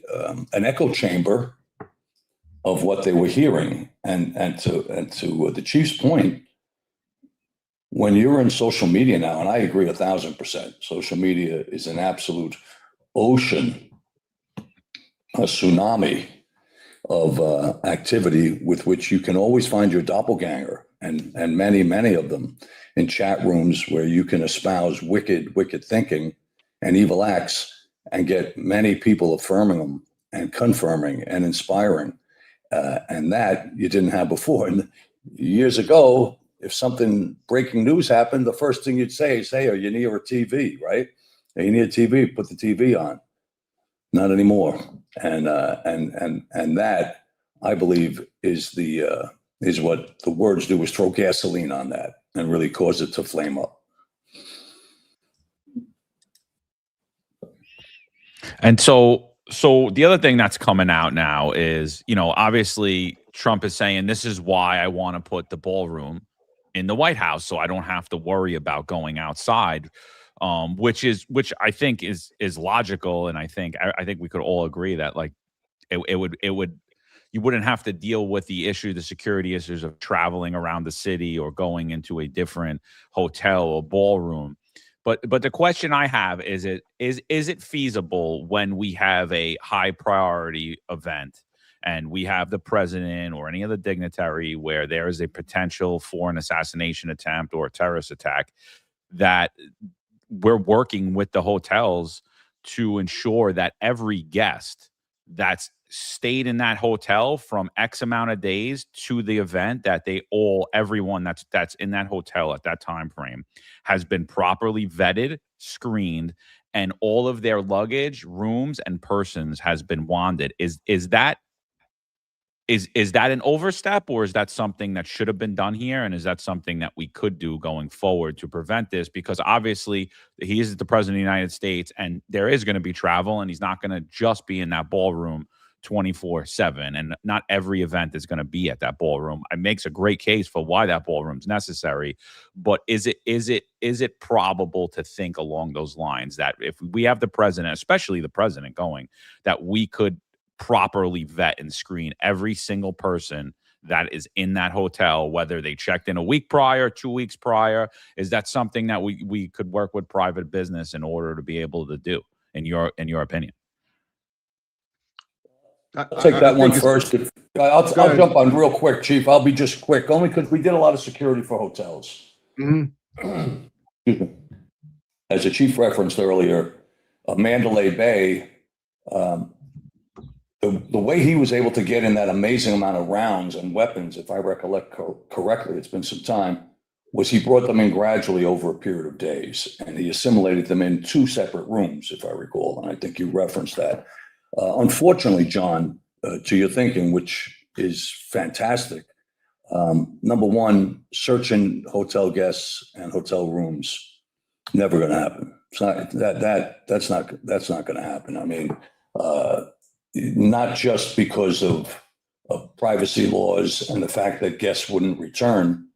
echo chamber of what they were hearing. And to the chief's point, when you're in social media now, and I agree 1,000%, social media is an absolute ocean, a tsunami of activity with which you can always find your doppelganger, and many of them in chat rooms where you can espouse wicked thinking and evil acts and get many people affirming them and confirming and inspiring. And that you didn't have before. And years ago, if something breaking news happened, the first thing you'd say is, "Hey, are you near a TV?" Right? "Hey, you need a TV? Put the TV on." Not anymore. And that, I believe, is what the words do, is throw gasoline on that and really cause it to flame up. And so the other thing that's coming out now is, obviously Trump is saying, this is why I want to put the ballroom in the White House, so I don't have to worry about going outside, which I think is logical. And I think we could all agree that, like, it would you wouldn't have to deal with the security issues of traveling around the city or going into a different hotel or ballroom. But the question I have is it feasible when we have a high priority event and we have the president or any other dignitary where there is a potential for an assassination attempt or a terrorist attack, that we're working with the hotels to ensure that every guest that's stayed in that hotel from X amount of days to the event, that everyone that's in that hotel at that time frame has been properly vetted, screened, and all of their luggage, rooms, and persons has been wanded. Is that an overstep, or is that something that should have been done here? And is that something that we could do going forward to prevent this? Because obviously he is the president of the United States, and there is going to be travel, and he's not going to just be in that ballroom 24/7. And not every event is going to be at that ballroom. It makes a great case for why that ballroom is necessary. But is it probable to think along those lines that if we have the president, especially the president, going, that we could properly vet and screen every single person that is in that hotel, whether they checked in a week prior, 2 weeks prior? Is that something that we could work with private business in order to be able to do, in your opinion? I'll take that one first. I'll jump on real quick, Chief. I'll be just quick, only because we did a lot of security for hotels. Mhm. As the chief referenced earlier, Mandalay Bay, the way he was able to get in that amazing amount of rounds and weapons, if I recollect correctly, it's been some time, was he brought them in gradually over a period of days, and he assimilated them in 2 separate rooms, if I recall, and I think you referenced that. Unfortunately, John, to your thinking, which is fantastic, number one, searching hotel guests and hotel rooms, never going to happen. It's not that's not going to happen. I mean, not just because of privacy laws and the fact that guests wouldn't return,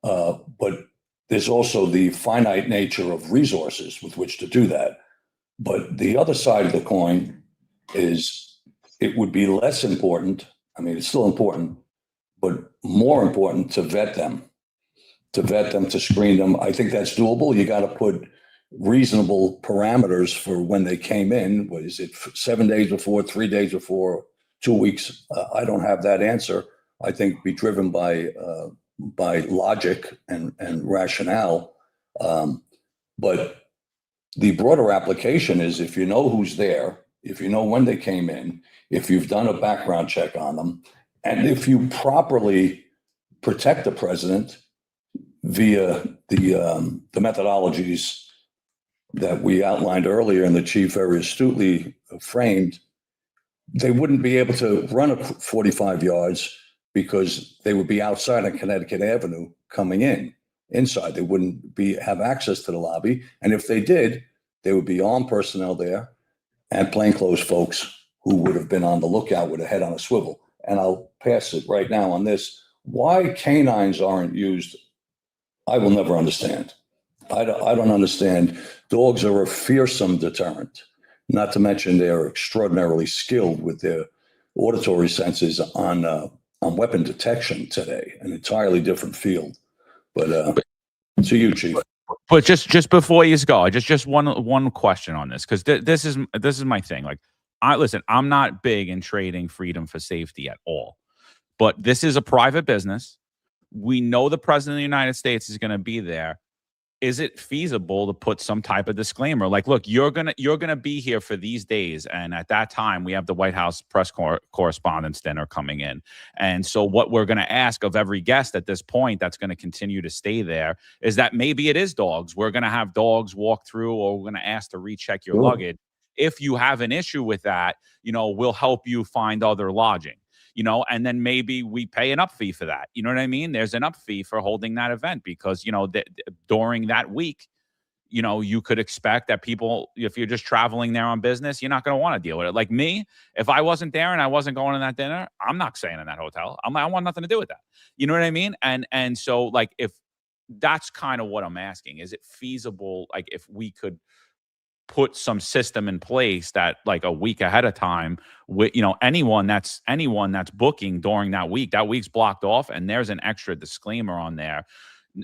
but there's also the finite nature of resources with which to do that. But the other side of the coin is it would be less important. I mean, it's still important, but more important to vet them, to screen them. I think that's doable. You got to put reasonable parameters for when they came in. What is it, 7 days before, 3 days before, 2 weeks? I don't have that answer. I think be driven by logic and rationale. But the broader application is, if you know who's there, if you know when they came in, if you've done a background check on them, and if you properly protect the president via the methodologies that we outlined earlier and the chief very astutely framed, they wouldn't be able to run 45 yards because they would be outside on Connecticut Avenue coming inside. They wouldn't have access to the lobby. And if they did, there would be armed personnel there and plainclothes folks who would have been on the lookout with a head on a swivel. And I'll pass it right now on this. Why canines aren't used, I will never understand. I don't understand. Dogs are a fearsome deterrent, not to mention they're extraordinarily skilled with their auditory senses on weapon detection today, an entirely different field. But to you, Chief. But just before you go, just one question on this, because this is my thing. Like, I'm not big in trading freedom for safety at all, but this is a private business. We know the president of the United States is going to be there. Is it feasible to put some type of disclaimer, like, look, you're gonna be here for these days, and at that time we have the White House Correspondents Dinner coming in, and so what we're gonna ask of every guest at this point that's gonna continue to stay there is that maybe it is dogs. We're gonna have dogs walk through, or we're gonna ask to recheck your luggage. If you have an issue with that, we'll help you find other lodging. And then maybe we pay an up fee for that. You know what I mean? There's an up fee for holding that event because, during that week, you could expect that people, if you're just traveling there on business, you're not going to want to deal with it. Like me, if I wasn't there and I wasn't going to that dinner, I'm not staying in that hotel. I want nothing to do with that. You know what I mean? And so, like, if that's kind of what I'm asking, is it feasible? Like, if we could put some system in place that, like, a week ahead of time, with anyone that's booking during that week's blocked off, and there's an extra disclaimer on there,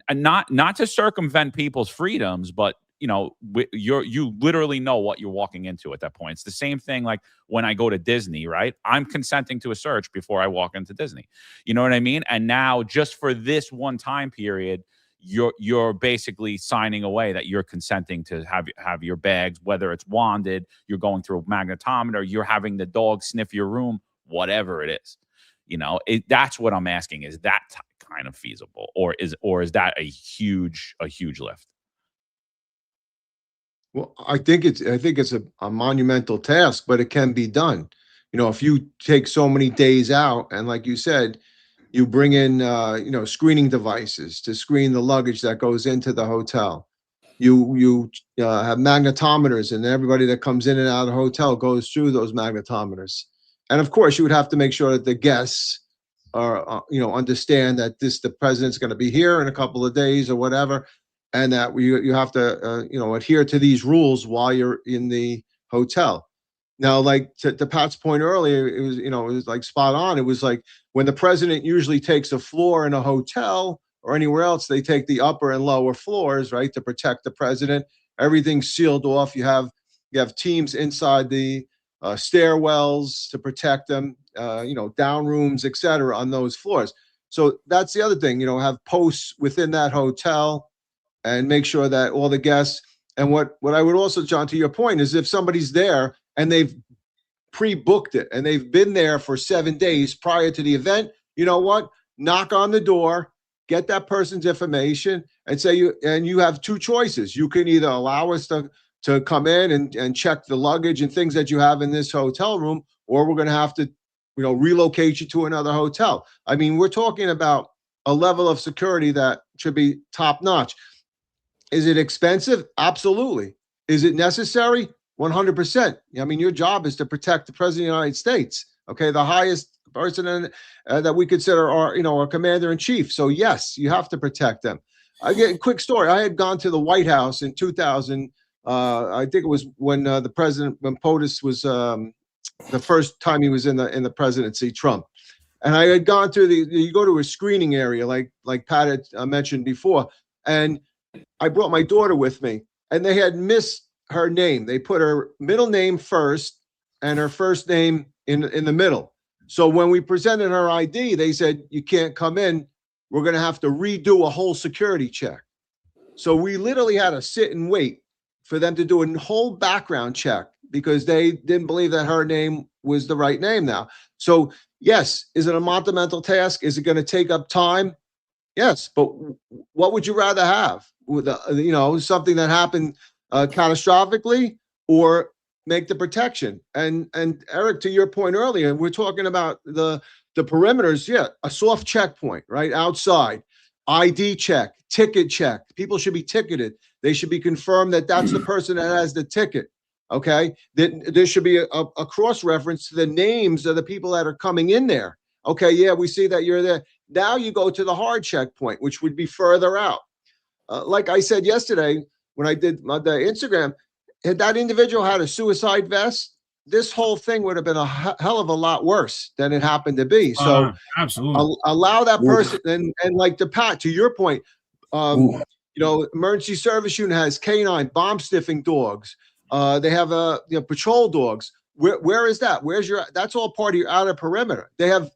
and not to circumvent people's freedoms, but you literally know what you're walking into at that point. It's the same thing like when I go to Disney, right? I'm consenting to a search before I walk into Disney. You know what I mean? And now just for this one time period, you're basically signing away that you're consenting to have your bags, whether it's wanded, you're going through a magnetometer, you're having the dog sniff your room, whatever it is. That's what I'm asking. Is that kind of feasible, or is that a huge lift? Well, I think it's a monumental task, but it can be done. If you take so many days out, and like you said, you bring in screening devices to screen the luggage that goes into the hotel. You have magnetometers, and everybody that comes in and out of the hotel goes through those magnetometers. And of course, you would have to make sure that the guests are understand that the president's going to be here in a couple of days or whatever, and that you have to adhere to these rules while you're in the hotel. Now, like to Pat's point earlier, it was like spot on. It was like when the president usually takes a floor in a hotel or anywhere else, they take the upper and lower floors, right, to protect the president. Everything's sealed off. You have teams inside the stairwells to protect them, down rooms, et cetera, on those floors. So that's the other thing, have posts within that hotel and make sure that all the guests. And what I would also, John, to your point, is if somebody's there and they've pre-booked it and they've been there for 7 days prior to the event, you know what? Knock on the door, get that person's information, and say you have two choices. You can either allow us to come in and check the luggage and things that you have in this hotel room, or we're going to have to, relocate you to another hotel. I mean, we're talking about a level of security that should be top notch. Is it expensive? Absolutely. Is it necessary? 100%. I mean, your job is to protect the president of the United States. Okay. The highest person that we consider our commander in chief. So yes, you have to protect them. I get a quick story. I had gone to the White House in 2000. I think it was when when POTUS was the first time he was in the presidency, Trump. And I had gone to you go to a screening area like Pat had mentioned before. And I brought my daughter with me, and they had missed her name. They put her middle name first and her first name in the middle. So when we presented her ID, they said, you can't come in. We're going to have to redo a whole security check. So we literally had to sit and wait for them to do a whole background check because they didn't believe that her name was the right name now. So yes, is it a monumental task? Is it going to take up time? Yes, but what would you rather have? With something that happened catastrophically, or make the protection? And Eric, to your point earlier, we're talking about the perimeters. Yeah, a soft checkpoint, right outside, ID check, ticket check. People should be ticketed. They should be confirmed that that's the person that has the ticket. Okay, there should be a cross reference to the names of the people that are coming in there. Okay, yeah, we see that you're there. Now you go to the hard checkpoint, which would be further out. Like I said yesterday when I did the Instagram, had that individual had a suicide vest, this whole thing would have been a hell of a lot worse than it happened to be. So absolutely allow that person, and like Pat, to your point, emergency service unit has canine bomb sniffing dogs. They have patrol dogs. Where is that? That's all part of your outer perimeter. They have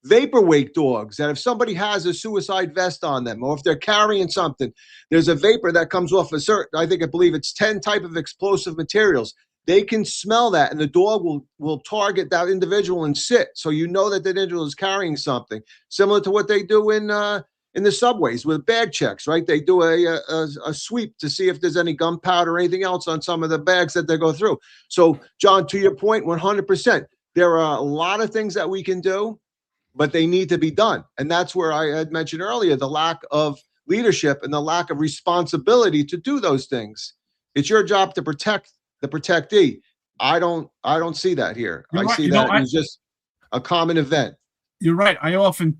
vapor wake dogs that if somebody has a suicide vest on them, or if they're carrying something, there's a vapor that comes off I believe it's 10 type of explosive materials. They can smell that, and the dog will target that individual and sit. So you know that the individual is carrying something, similar to what they do in the subways with bag checks, right? They do a sweep to see if there's any gunpowder or anything else on some of the bags that they go through. So, John, to your point, 100%. There are a lot of things that we can do, but they need to be done. And that's where I had mentioned earlier, the lack of leadership and the lack of responsibility to do those things. It's your job to protect the protectee. I don't see that here. I see that as just a common event. You're right. I often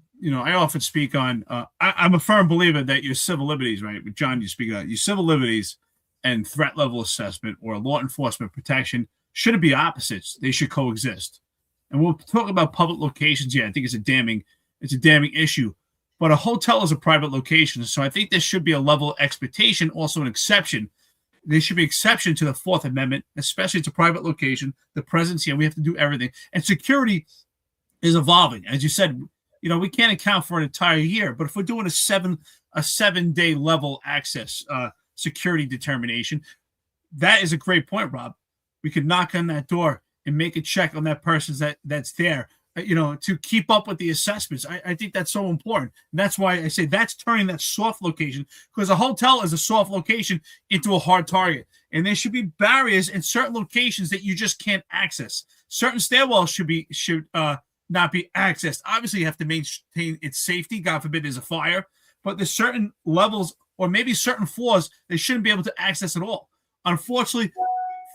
speak on, I'm a firm believer that your civil liberties, right? With John, you speak about your civil liberties and threat level assessment or law enforcement protection shouldn't be opposites. They should coexist. And we'll talk about public locations. Yeah, I think it's a damning issue. But a hotel is a private location. So I think there should be a level of expectation, also an exception there should be exception to the Fourth Amendment, especially it's a private location, the presence here. We have to do everything. And security is evolving. As you said, we can't account for an entire year, but if we're doing a 7-day level access security determination, that is a great point, Rob. We could knock on that door and make a check on that person that's there, to keep up with the assessments. I think that's so important. And that's why I say that's turning that soft location, because a hotel is a soft location, into a hard target. And there should be barriers in certain locations that you just can't access. Certain stairwells should not be accessed. Obviously, you have to maintain its safety. God forbid there's a fire. But there's certain levels or maybe certain floors they shouldn't be able to access at all. Unfortunately,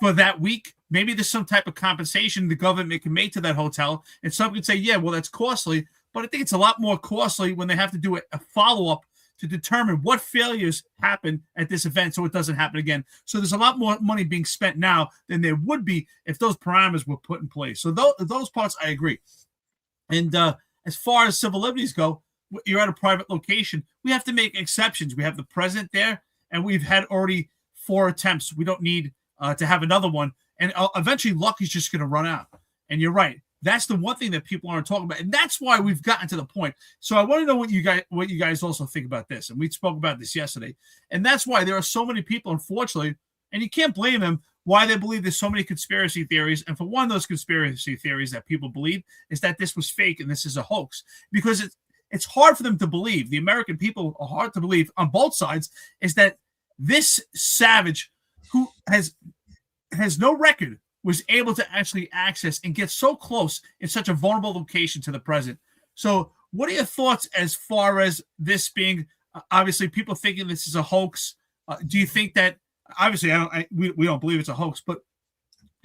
for that week, maybe there's some type of compensation the government can make to that hotel. And some could say, yeah, well, that's costly. But I think it's a lot more costly when they have to do a follow-up to determine what failures happen at this event so it doesn't happen again. So there's a lot more money being spent now than there would be if those parameters were put in place. So those parts, I agree. And as far as civil liberties go, you're at a private location. We have to make exceptions. We have the president there, and we've had already 4 attempts. We don't need to have another one. And eventually luck is just going to run out. And you're right. That's the one thing that people aren't talking about. And that's why we've gotten to the point. So I want to know what you guys also think about this. And we spoke about this yesterday. And that's why there are so many people, unfortunately, and you can't blame them, why they believe there's so many conspiracy theories. And for one of those conspiracy theories that people believe is that this was fake and this is a hoax. Because it's hard for them to believe. The American people are hard to believe on both sides is that this savage who has no record was able to actually access and get so close in such a vulnerable location to the president. So what are your thoughts as far as this being, obviously people thinking this is a hoax? Do you think that, obviously we don't believe it's a hoax, but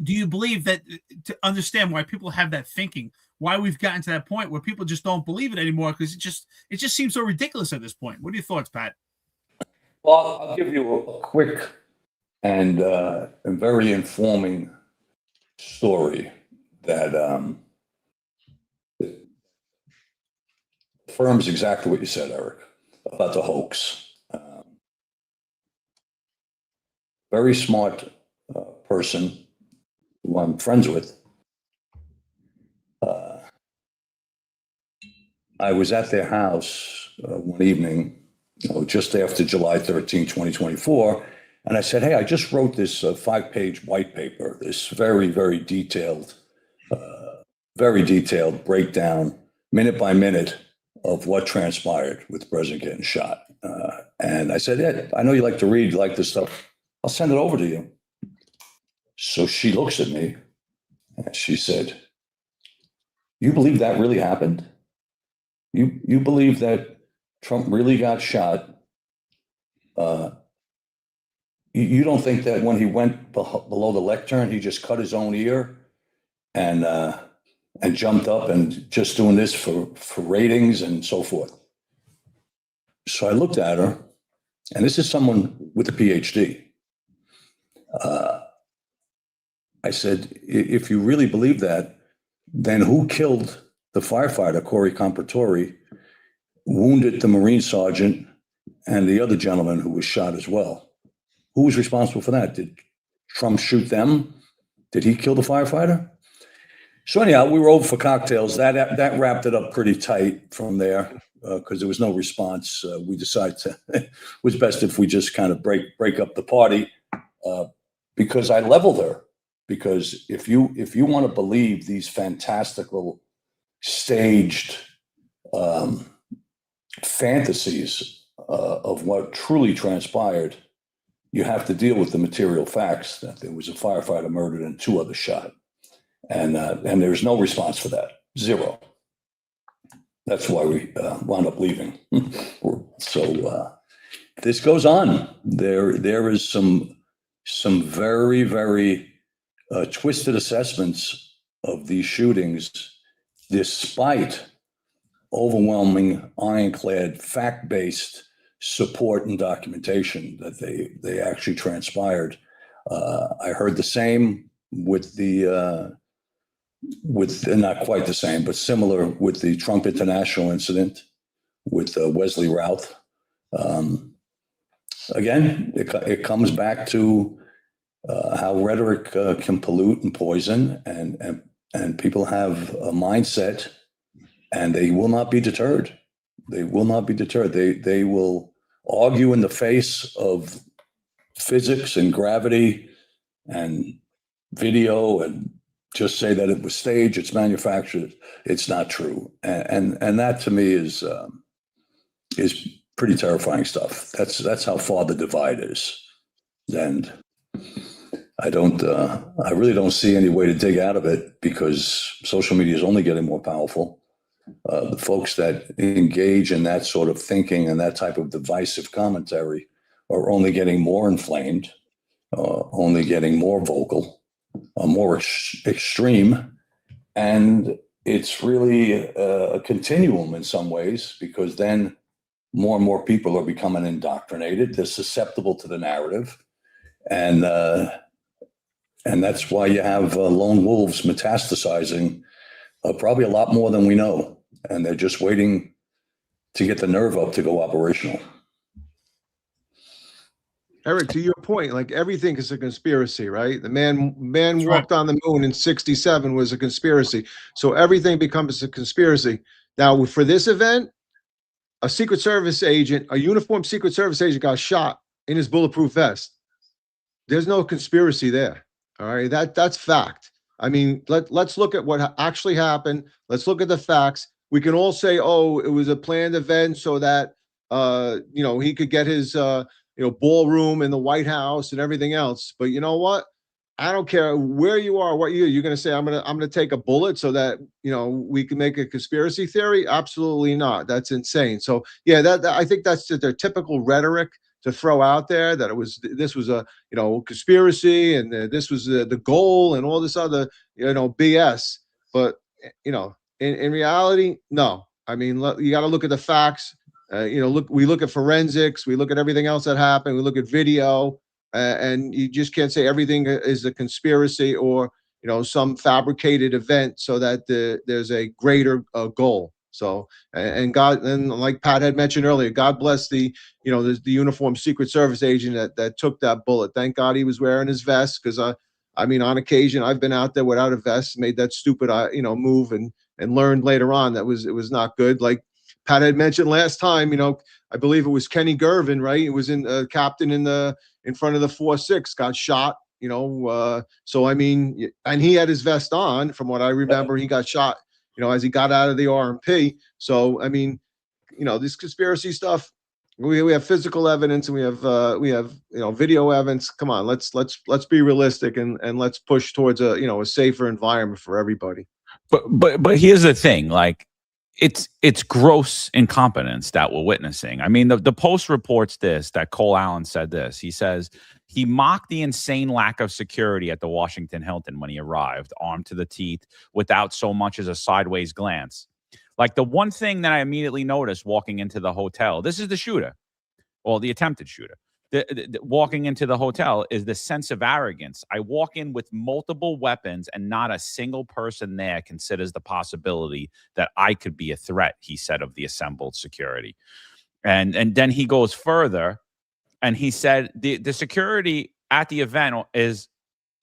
do you believe that to understand why people have that thinking, why we've gotten to that point where people just don't believe it anymore? Because it just seems so ridiculous at this point. What are your thoughts, Pat? Well, I'll give you a quick and very informing story that affirms exactly what you said, Eric, about the hoax. Very smart person who I'm friends with. I was at their house one evening, just after July 13, 2024, and I said, hey, I just wrote this 5-page white paper, this very, very detailed breakdown, minute by minute, of what transpired with the president getting shot. And I said, yeah, I know you like to read, you like this stuff. I'll send it over to you. So she looks at me and she said, you believe that really happened? You believe that Trump really got shot? You don't think that when he went below the lectern, he just cut his own ear and jumped up and just doing this for ratings and so forth? So I looked at her, and this is someone with a PhD. I said, if you really believe that, then who killed the firefighter, Corey Comparatori, wounded the Marine sergeant and the other gentleman who was shot as well? Who was responsible for that? Did Trump shoot them? Did he kill the firefighter? So anyhow, we were over for cocktails. That wrapped it up pretty tight from there because there was no response. We decided it was best if we just kind of break up the party because I leveled her. Because if you want to believe these fantastical staged fantasies of what truly transpired, you have to deal with the material facts that there was a firefighter murdered and 2 others shot. And there's no response for that. 0. That's why we wound up leaving. So this goes on. There is some very, very twisted assessments of these shootings, despite overwhelming, ironclad, fact-based support and documentation that they actually transpired. I heard the same with not quite the same, but similar with the Trump International incident with Wesley Routh. again, it comes back to how rhetoric can pollute and poison, and people have a mindset, and they will not be deterred. They will not be deterred. They will argue in the face of physics and gravity and video and just say that it was staged, it's manufactured, it's not true. And that to me is pretty terrifying stuff. That's how far the divide is. And I really don't see any way to dig out of it, because social media is only getting more powerful. The folks that engage in that sort of thinking and that type of divisive commentary are only getting more inflamed, only getting more vocal, more extreme. And it's really a continuum in some ways, because then more and more people are becoming indoctrinated. They're susceptible to the narrative. And that's why you have lone wolves metastasizing probably a lot more than we know. And they're just waiting to get the nerve up to go operational. Eric, to your point, like everything is a conspiracy, right? The man That's walked on the moon in '67 was a conspiracy. So everything becomes a conspiracy. Now, for this event, a Secret Service agent, a uniformed Secret Service agent got shot in his bulletproof vest. There's no conspiracy there. All right. That's fact. I mean, let's look at what actually happened. Let's look at the facts. We can all say, oh, it was a planned event so that he could get his ballroom in the White House and everything else. But you know what? I don't care where you are, what you're going to say, I'm going to take a bullet so that, we can make a conspiracy theory. Absolutely not. That's insane. So yeah, I think that's their typical rhetoric to throw out there, that this was a, conspiracy, and this was the goal, and all this other, BS. But, in reality, no. I mean, you got to look at the facts. We look at forensics, we look at everything else that happened, we look at video, and you just can't say everything is a conspiracy or some fabricated event so that there's a greater goal. So, and God, and like Pat had mentioned earlier, God bless the uniformed Secret Service agent that took that bullet. Thank God he was wearing his vest, because on occasion I've been out there without a vest, made that stupid move, and learned later on it was not good. Like Pat had mentioned last time, I believe it was Kenny Gervin, right? It was captain in front of the 4-6, got shot, so and he had his vest on. From what I remember, he got shot, as he got out of the RMP. So, this conspiracy stuff, we have physical evidence, and we have video evidence. Come on, let's be realistic, and let's push towards a safer environment for everybody. But here's the thing, like, it's gross incompetence that we're witnessing. I mean, the Post reports that Cole Allen said this. He says he mocked the insane lack of security at the Washington Hilton when he arrived, armed to the teeth, without so much as a sideways glance. Like, the one thing that I immediately noticed walking into the hotel, this is the shooter, or the attempted shooter, walking into the hotel, is the sense of arrogance. I walk in with multiple weapons, and not a single person there considers the possibility that I could be a threat, he said of the assembled security. And then he goes further, and he said the security at the event is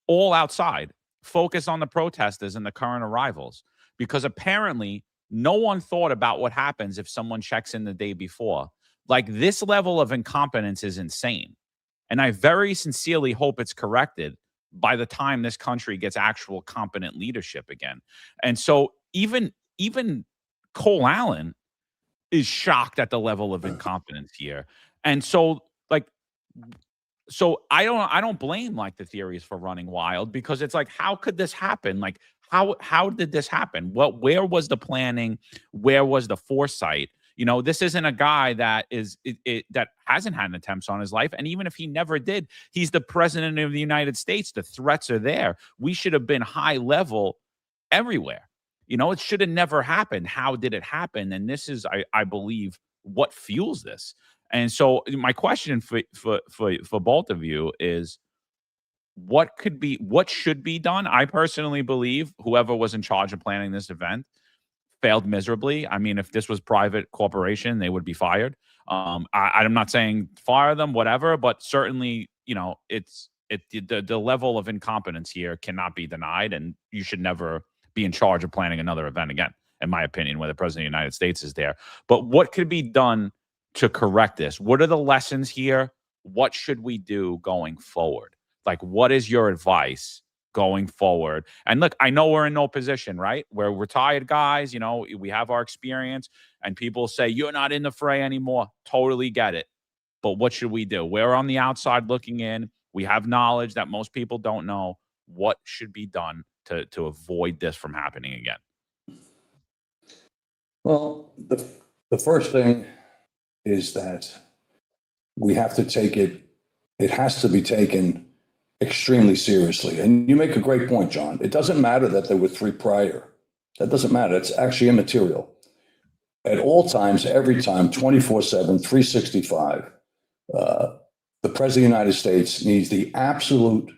all outside, focus on the protesters and the current arrivals, because apparently no one thought about what happens if someone checks in the day before. Like, this level of incompetence is insane. And I very sincerely hope it's corrected by the time this country gets actual competent leadership again. And so even Cole Allen is shocked at the level of incompetence here. And so, like, I don't blame, like, the theories for running wild, because it's like, how could this happen? Like, how did this happen? Where was the planning? Where was the foresight? This isn't a guy that that hasn't had attempts on his life. And even if he never did, he's the president of the United States. The threats are there. We should have been high level everywhere. It should have never happened. How did it happen? And this is, I believe, what fuels this. And so my question for both of you is, what should be done? I personally believe whoever was in charge of planning this event failed miserably. I mean, if this was private corporation, they would be fired. I'm not saying fire them, whatever, but certainly, the level of incompetence here cannot be denied, and you should never be in charge of planning another event again, in my opinion, where the president of the United States is there. But what could be done to correct this? What are the lessons here? What should we do going forward? Like, what is your advice going forward? And look, I know we're in no position, right? We're retired guys, we have our experience, and people say, you're not in the fray anymore. Totally get it. But what should we do? We're on the outside looking in. We have knowledge that most people don't know. What should be done to avoid this from happening again? Well, the first thing is that we have to take it has to be taken extremely seriously. And you make a great point, John. It doesn't matter that there were 3 prior. That doesn't matter. It's actually immaterial. At all times, every time, 24/7, 365, the President of the United States needs the absolute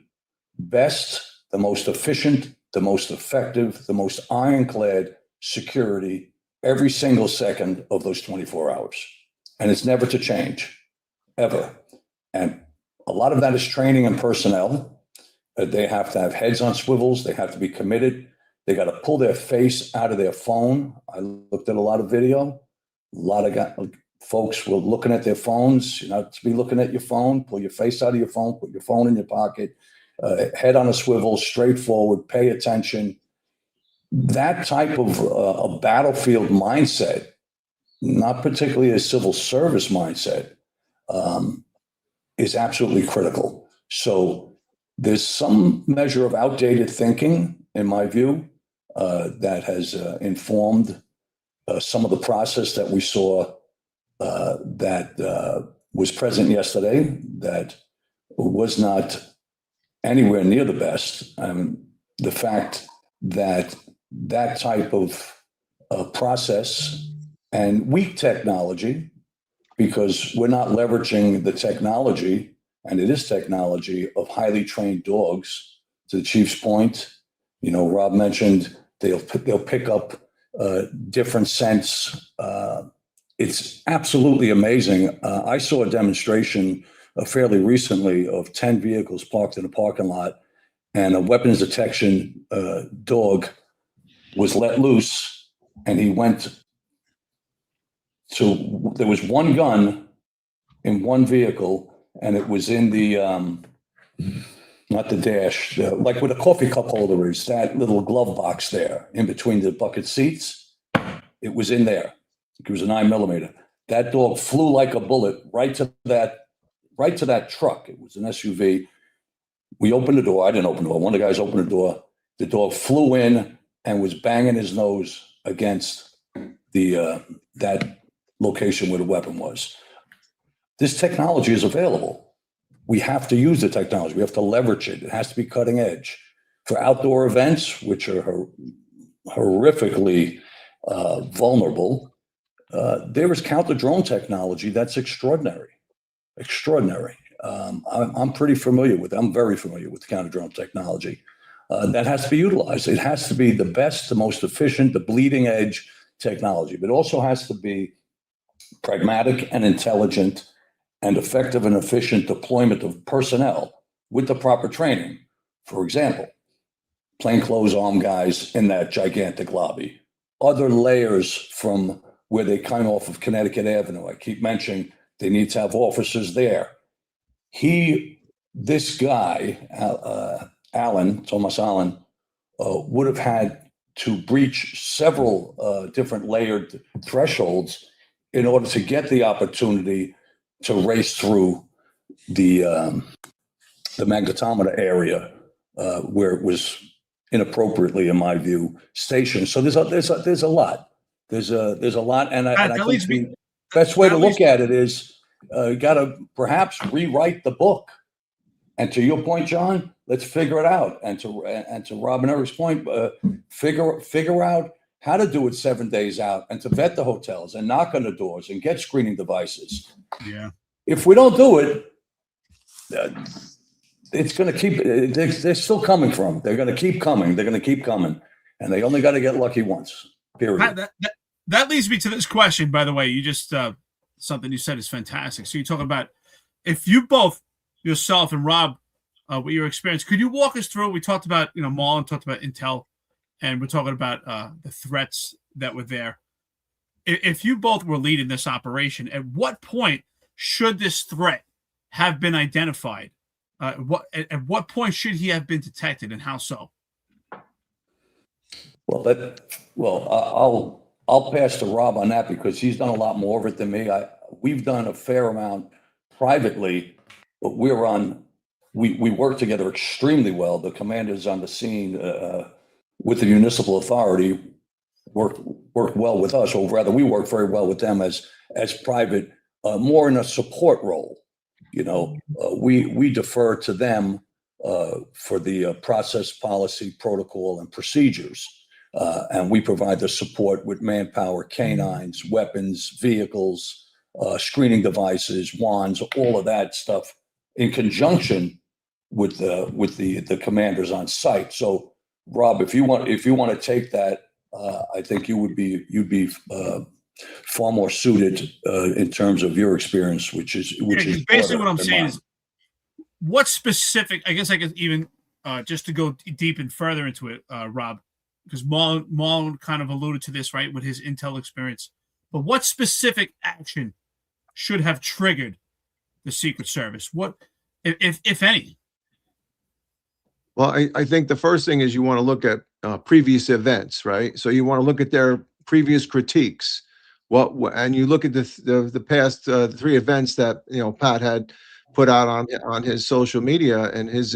best, the most efficient, the most effective, the most ironclad security every single second of those 24 hours. And it's never to change, ever. And a lot of that is training and personnel. They have to have heads on swivels. They have to be committed. They got to pull their face out of their phone. I looked at a lot of video. A lot of folks were looking at their phones. You're not to be looking at your phone. Pull your face out of your phone. Put your phone in your pocket. Head on a swivel, straightforward. Pay attention. That type of a battlefield mindset, not particularly a civil service mindset, is absolutely critical. So there's some measure of outdated thinking, in my view, that has informed some of the process that we saw that was present yesterday, that was not anywhere near the best. The fact that that type of process and weak technology, because we're not leveraging the technology, and it is technology, of highly trained dogs. To the chief's point, Rob mentioned they'll pick up different scents. It's absolutely amazing. I saw a demonstration fairly recently of 10 vehicles parked in a parking lot, and a weapons detection dog was let loose, and he went to, there was one gun in one vehicle, and it was in the, not the dash, like where the coffee cup holder is, that little glove box there in between the bucket seats. It was in there. It was a 9mm. That dog flew like a bullet right to that truck. It was an SUV. We opened the door. I didn't open the door. One of the guys opened the door. The dog flew in and was banging his nose against that location where the weapon was. This technology is available. We have to use the technology. We have to leverage it. It has to be cutting edge. For outdoor events, which are horrifically vulnerable, there is counter-drone technology that's extraordinary. Extraordinary. I'm very familiar with counter-drone technology. That has to be utilized. It has to be the best, the most efficient, the bleeding edge technology, but it also has to be pragmatic and intelligent and effective and efficient deployment of personnel with the proper training. For example, plainclothes armed guys in that gigantic lobby, other layers from where they come off of Connecticut Avenue. I keep mentioning they need to have officers there. This guy, Thomas Allen, would have had to breach several different layered thresholds in order to get the opportunity to race through the magnetometer area where it was inappropriately, in my view, stationed. So there's a lot. There's a lot, and I think the best way to look at it is you got to perhaps rewrite the book. And to your point, John, let's figure it out. And to Rob and Eric's point, figure out how to do it 7 days out, and to vet the hotels and knock on the doors and get screening devices. Yeah. If we don't do it, it's going to keep. They're still coming from. They're going to keep coming. They're going to keep coming, and they only got to get lucky once. period. Pat, that leads me to this question, by the way. You just something you said is fantastic. So you're talking about if you both, yourself and Rob, what your experience, could you walk us through? We talked about, Marlon talked about intel, and we're talking about the threats that were there. If you both were leading this operation, at what point should this threat have been identified? At what point should he have been detected, and how so? I'll pass to Rob on that because he's done a lot more of it than me. We've done a fair amount privately, but we work together extremely well. The commanders on the scene with the municipal authority worked well with us, or rather, we work very well with them as private, more in a support role. We defer to them for the process, policy, protocol, and procedures. And we provide the support with manpower, canines, weapons, vehicles, screening devices, wands, all of that stuff in conjunction with the commanders on site. So, Rob, if you want to take that, I think you'd be far more suited in terms of your experience, which is basically what I'm saying is, what specific? I guess I could even just to go deep and further into it, Rob, because Marlon kind of alluded to this, right, with his intel experience. But what specific action should have triggered the Secret Service? What, if any? Well, I think the first thing is you want to look at previous events, right? So you want to look at their previous critiques. And you look at the past 3 events that Pat had put out on his social media and his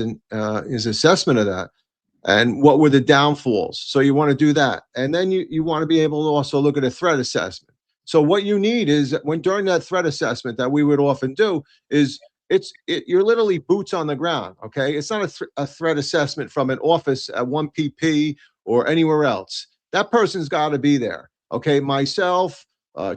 assessment of that, and what were the downfalls. So you want to do that, and then you want to be able to also look at a threat assessment. So what you need is during that threat assessment that we would often do is you're literally boots on the ground. Okay, it's not a threat assessment from an office at 1PP or anywhere else. That person's got to be there. Okay, myself,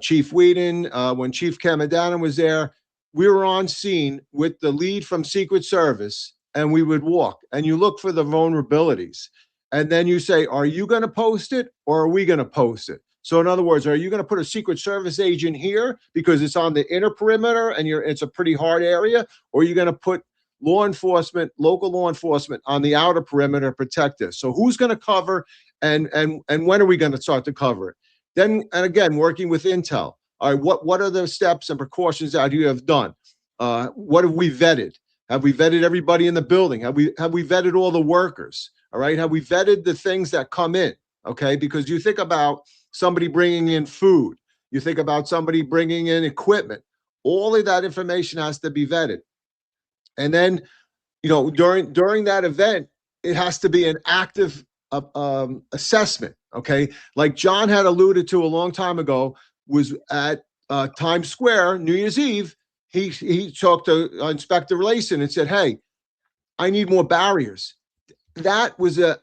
Chief Whedon, when Chief Kamadana was there, we were on scene with the lead from Secret Service, and we would walk and you look for the vulnerabilities, and then you say, are you going to post it or are we going to post it? So in other words, are you going to put a Secret Service agent here because it's on the inner perimeter and it's a pretty hard area, or are you going to put law enforcement, local law enforcement on the outer perimeter to protect this? So who's going to cover, and when are we going to start to cover it? Then, and again, working with intel. All right, what are the steps and precautions that you have done? What have we vetted? Have we vetted everybody in the building? Have we vetted all the workers? All right, have we vetted the things that come in? Okay, because you think about somebody bringing in food, you think about somebody bringing in equipment. All of that information has to be vetted, and then during that event, it has to be an active assessment. Okay, like John had alluded to a long time ago, was at Times Square New Year's Eve. He talked to Inspector Layson and said, "Hey, I need more barriers." That was a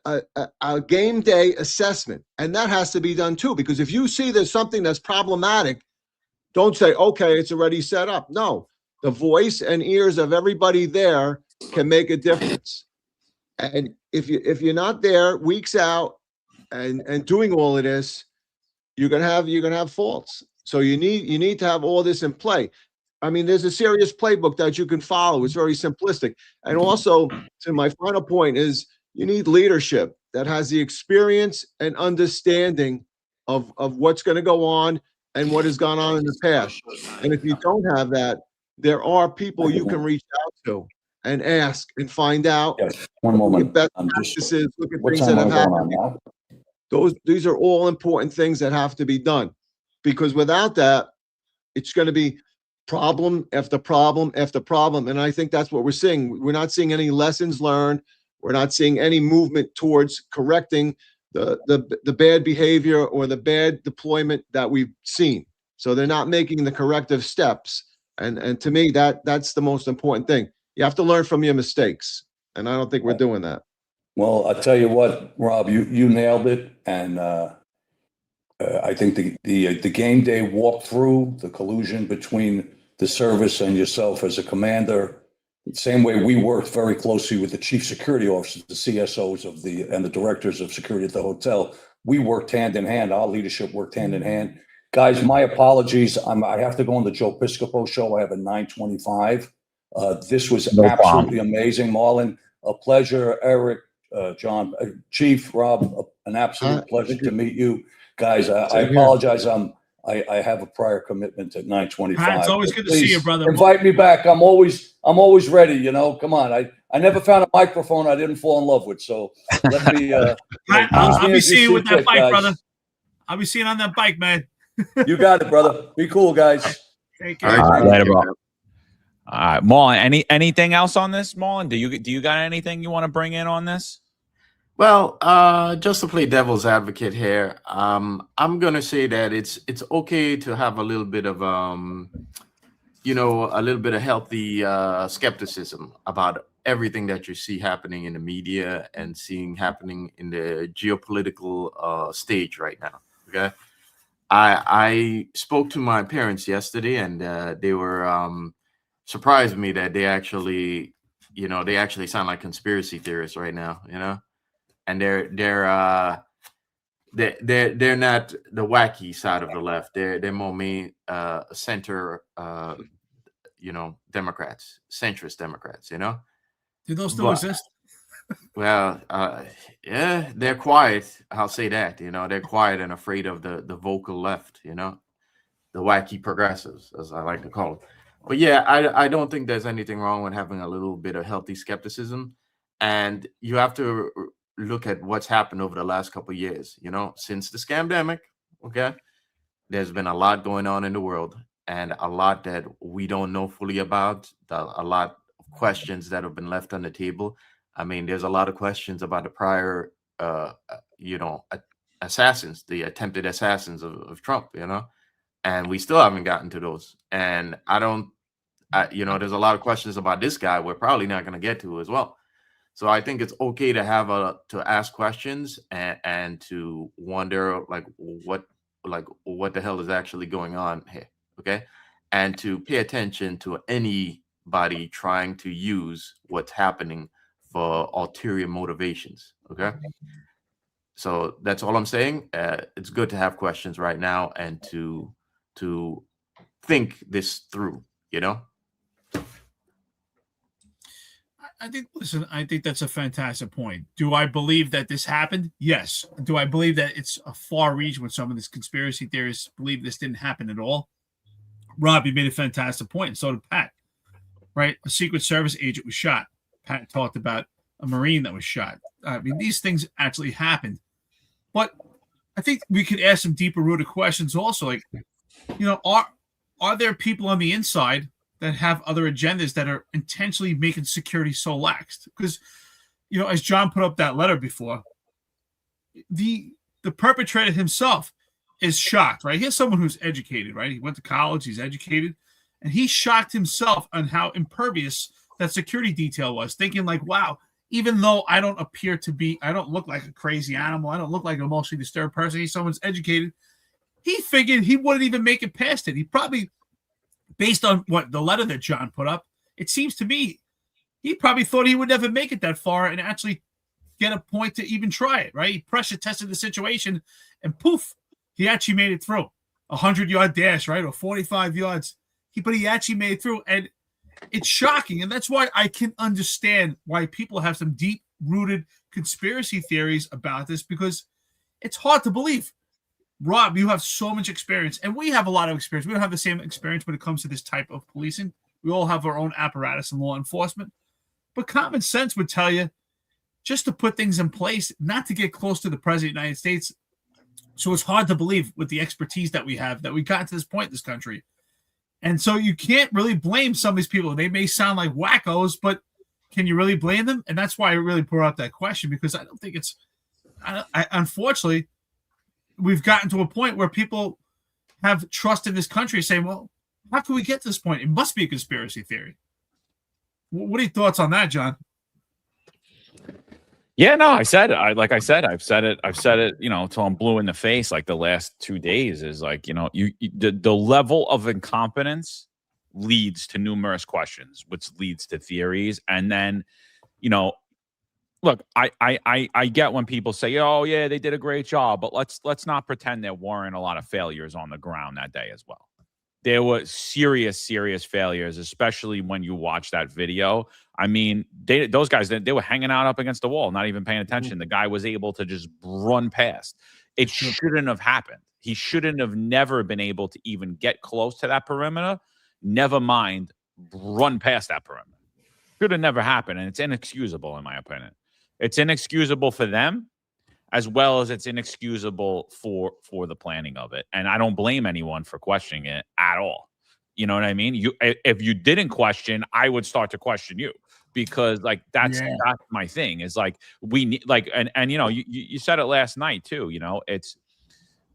game day assessment, and that has to be done too. Because if you see there's something that's problematic, don't say, "Okay, it's already set up." No, the voice and ears of everybody there can make a difference. And if you're not there weeks out and doing all of this, you're gonna have faults. So you need to have all this in play. I mean, there's a serious playbook that you can follow. It's very simplistic. And also, to my final point is, you need leadership that has the experience and understanding of what's going to go on and what has gone on in the past. And if you don't have that, there are people you can reach out to and ask and find out. Yes, one moment. Best practices, look at things that have happened. These are all important things that have to be done, because without that, it's going to be problem after problem after problem. And I think that's what we're seeing. We're not seeing any lessons learned. We're not seeing any movement towards correcting the bad behavior or the bad deployment that we've seen. So they're not making the corrective steps. And to me, that's the most important thing. You have to learn from your mistakes. And I don't think we're doing that. Well, I'll tell you what, Rob, you nailed it. And I think the game day walkthrough, the collusion between the service and yourself as a commander, the same way we worked very closely with the chief security officers, the CSOs and the directors of security at the hotel. we worked hand in hand. Our leadership worked hand in hand. Guys, my apologies. I have to go on the Joe Piscopo show. I have a 9:25. This was No absolutely problem. amazing, Marlon. A pleasure, Eric, John, Chief, Rob, an absolute pleasure to meet you. Guys, I Same here. apologize. I have a prior commitment at 9:25. Pat, it's always good to see you, brother. Invite me back. I'm always ready, you know. Come on. I never found a microphone I didn't fall in love with. So let me Pat, I'll be seeing you with that bike, brother. I'll be seeing you on that bike, man. You got it, brother. Be cool, guys. Take care. All right, Later, bro. All right, Marlon. Anything else on this, Marlon? Do you got anything you want to bring in on this? Well, just to play devil's advocate here, I'm gonna say that it's okay to have a little bit of a little bit of healthy skepticism about everything that you see happening in the media and seeing happening in the geopolitical stage right now. Okay, I spoke to my parents yesterday, and they were surprised me that they actually sound like conspiracy theorists right now. And they're not the wacky side of the left. They're more main center Democrats, centrist Democrats. Do those still exist? Well, yeah, they're quiet. I'll say that. They're quiet and afraid of the vocal left. The wacky progressives, as I like to call it. But yeah, I don't think there's anything wrong with having a little bit of healthy skepticism, and you have to look at what's happened over the last couple of years. Since the scamdemic, okay, there's been a lot going on in the world, and a lot that we don't know fully about. A lot of questions that have been left on the table. I mean, there's a lot of questions about the prior, assassins, the attempted assassins of Trump. And we still haven't gotten to those. And there's a lot of questions about this guy we're probably not going to get to as well. So I think it's okay to have to ask questions and to wonder what the hell is actually going on here, okay? And to pay attention to anybody trying to use what's happening for ulterior motivations, okay? So that's all I'm saying. It's good to have questions right now and to think this through, I think that's a fantastic point. Do I believe that this happened? Yes. Do I believe that it's a far reach when some of these conspiracy theorists believe this didn't happen at all? Rob, you made a fantastic point, and so did Pat. Right? A Secret Service agent was shot. Pat talked about a Marine that was shot. I mean, these things actually happened. But I think we could ask some deeper rooted questions also. Like, are there people on the inside that have other agendas that are intentionally making security so lax? Because, as John put up that letter before, the perpetrator himself is shocked, right? Here's someone who's educated, right? He went to college, he's educated, and he shocked himself on how impervious that security detail was, thinking like, wow, even though I don't look like a crazy animal, I don't look like an emotionally disturbed person, someone's educated, he figured he wouldn't even make it past it. He probably, based on what the letter that John put up, it seems to me he probably thought he would never make it that far and actually get a point to even try it, right? He pressure tested the situation and poof, he actually made it through. 100-yard dash, right? Or 45 yards. But he actually made it through. And it's shocking. And that's why I can understand why people have some deep-rooted conspiracy theories about this, because it's hard to believe. Rob, you have so much experience, and we have a lot of experience. We don't have the same experience when it comes to this type of policing. We all have our own apparatus in law enforcement. But common sense would tell you just to put things in place, not to get close to the President of the United States. So it's hard to believe with the expertise that we have that we got to this point in this country. And so you can't really blame some of these people. They may sound like wackos, but can you really blame them? And that's why I really brought up that question, because I don't think it's unfortunately, we've gotten to a point where people have trust in this country saying, well, how can we get to this point? It must be a conspiracy theory. What are your thoughts on that, John? Yeah, no, I've said it, till I'm blue in the face. Like the last 2 days is like, the level of incompetence leads to numerous questions, which leads to theories. And then, look, I get when people say, "Oh yeah, they did a great job," but let's not pretend there weren't a lot of failures on the ground that day as well. There were serious failures, especially when you watch that video. I mean, those guys they were hanging out up against the wall, not even paying attention. The guy was able to just run past. It shouldn't have happened. He shouldn't have never been able to even get close to that perimeter. Never mind run past that perimeter. Should have never happened, and it's inexcusable in my opinion. It's inexcusable for them as well as it's inexcusable for the planning of it. And I don't blame anyone for questioning it at all. You know what I mean? If you didn't question, I would start to question you because like that's my thing. Is like we need like and you know you said it last night too. You know it's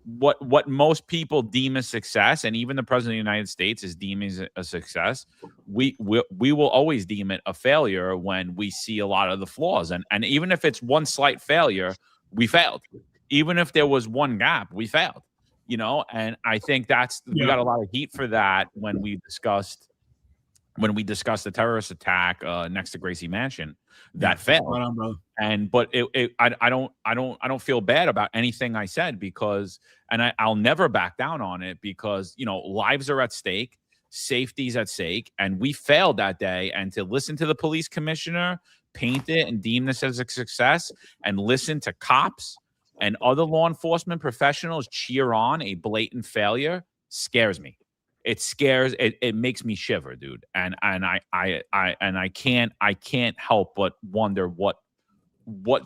what most people deem a success, and even the president of the United States is deeming a success. We will always deem it a failure when we see a lot of the flaws, and even if it's one slight failure, we failed. Even if there was one gap, we failed. You know, and I think we got a lot of heat for that when we discussed the terrorist attack next to Gracie Mansion that failed. Right on, brother. And but I don't feel bad about anything I said because I'll never back down on it because you know lives are at stake, safety's at stake, and we failed that day. And to listen to the police commissioner paint it and deem this as a success, and listen to cops and other law enforcement professionals cheer on a blatant failure scares me. It makes me shiver, dude. And I can't help but wonder what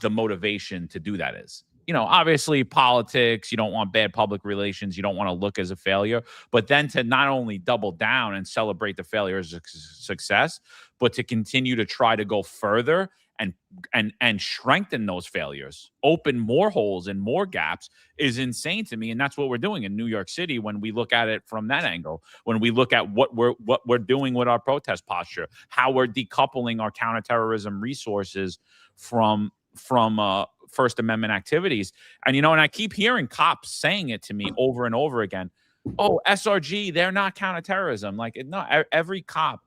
the motivation to do that is. You know, obviously politics, you don't want bad public relations, you don't want to look as a failure, but then to not only double down and celebrate the failure as a success, but to continue to try to go further and strengthen those failures, open more holes and more gaps is insane to me. And that's what we're doing in New York City when we look at it from that angle, when we look at what we're doing with our protest posture, how we're decoupling our counterterrorism resources from First Amendment activities. And, you know, and I keep hearing cops saying it to me over and over again. Oh, SRG, they're not counterterrorism. Like, no, every cop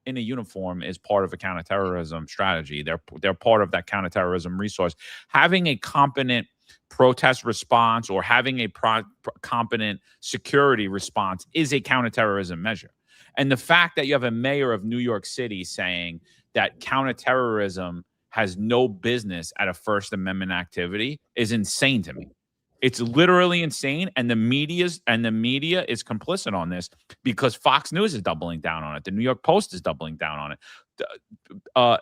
in a uniform is part of a counterterrorism strategy. They're part of that counterterrorism resource. Having a competent protest response or having a competent security response is a counterterrorism measure. And the fact that you have a mayor of New York City saying that counterterrorism has no business at a First Amendment activity is insane to me. It's literally insane, and the media is complicit on this because Fox News is doubling down on it. The New York Post is doubling down on it.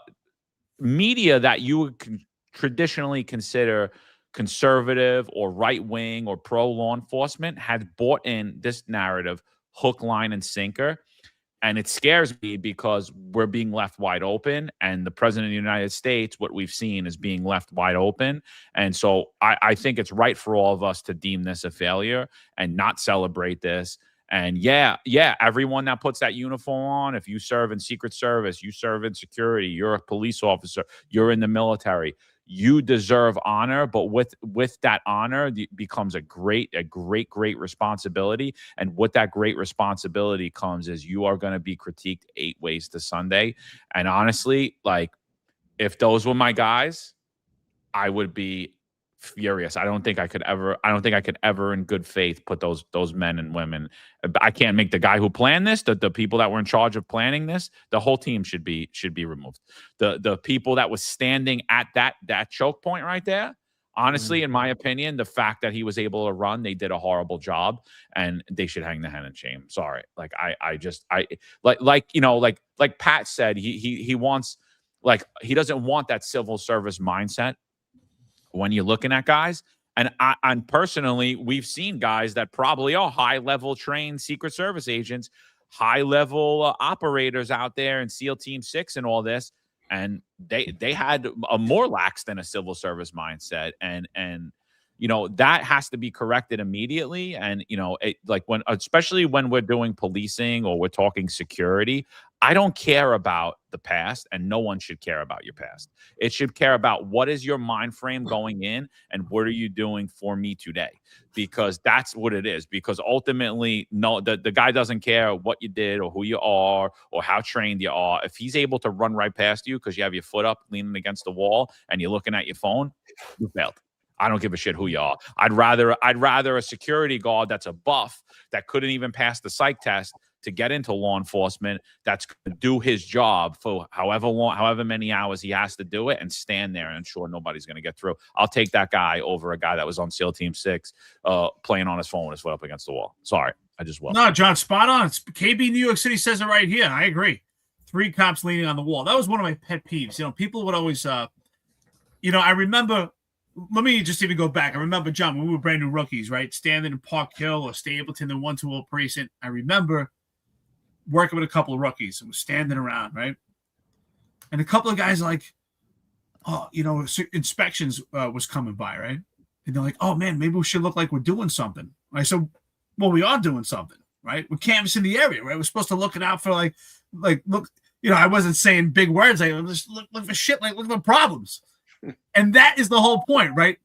Media that you would traditionally consider conservative or right-wing or pro-law enforcement has bought in this narrative hook, line, and sinker. And it scares me because we're being left wide open, and the president of the United States, what we've seen is being left wide open. And so I think it's right for all of us to deem this a failure and not celebrate this. And yeah, everyone that puts that uniform on, if you serve in Secret Service, you serve in security, you're a police officer, you're in the military, you deserve honor, but with that honor becomes a great responsibility. And with that great responsibility comes is you are going to be critiqued 8 ways to Sunday. And honestly, like if those were my guys, I would be furious. I don't think I could ever in good faith put those men and women. I can't make the guy who planned this, the people that were in charge of planning this, the whole team should be removed. The people that was standing at that choke point right there, honestly, in my opinion, the fact that he was able to run, they did a horrible job and they should hang their head in shame. Sorry. Like like Pat said, he wants, like, he doesn't want that civil service mindset when you're looking at guys. And personally, we've seen guys that probably are high-level trained Secret Service agents, high-level operators out there in SEAL Team 6 and all this, and they had a more lax than a civil service mindset. And you know, that has to be corrected immediately. And, you know, especially when we're doing policing or we're talking security, I don't care about the past, and no one should care about your past. It should care about what is your mind frame going in and what are you doing for me today? Because that's what it is. Because ultimately, no, the guy doesn't care what you did or who you are or how trained you are. If he's able to run right past you because you have your foot up leaning against the wall and you're looking at your phone, you failed. I don't give a shit who you are. I'd rather a security guard that's a buff that couldn't even pass the psych test to get into law enforcement, that's going to do his job for however many hours he has to do it, and stand there and ensure nobody's going to get through. I'll take that guy over a guy that was on SEAL Team 6 playing on his phone with his foot up against the wall. Sorry, I just will. No, John, spot on. It's KB New York City says it right here. I agree. 3 cops leaning on the wall. That was one of my pet peeves. People would always, I remember. Let me just even go back. I remember, John, when we were brand new rookies, right? Standing in Park Hill or Stapleton in 120 precinct. I remember working with a couple of rookies and was standing around, right? And a couple of guys like, inspections was coming by, right? And they're like, oh man, maybe we should look like we're doing something. I said, well, we are doing something, right? We're canvassing the area, right? We're supposed to looking out for like look, I wasn't saying big words. Like, just look for shit, like look for problems. And that is the whole point, right?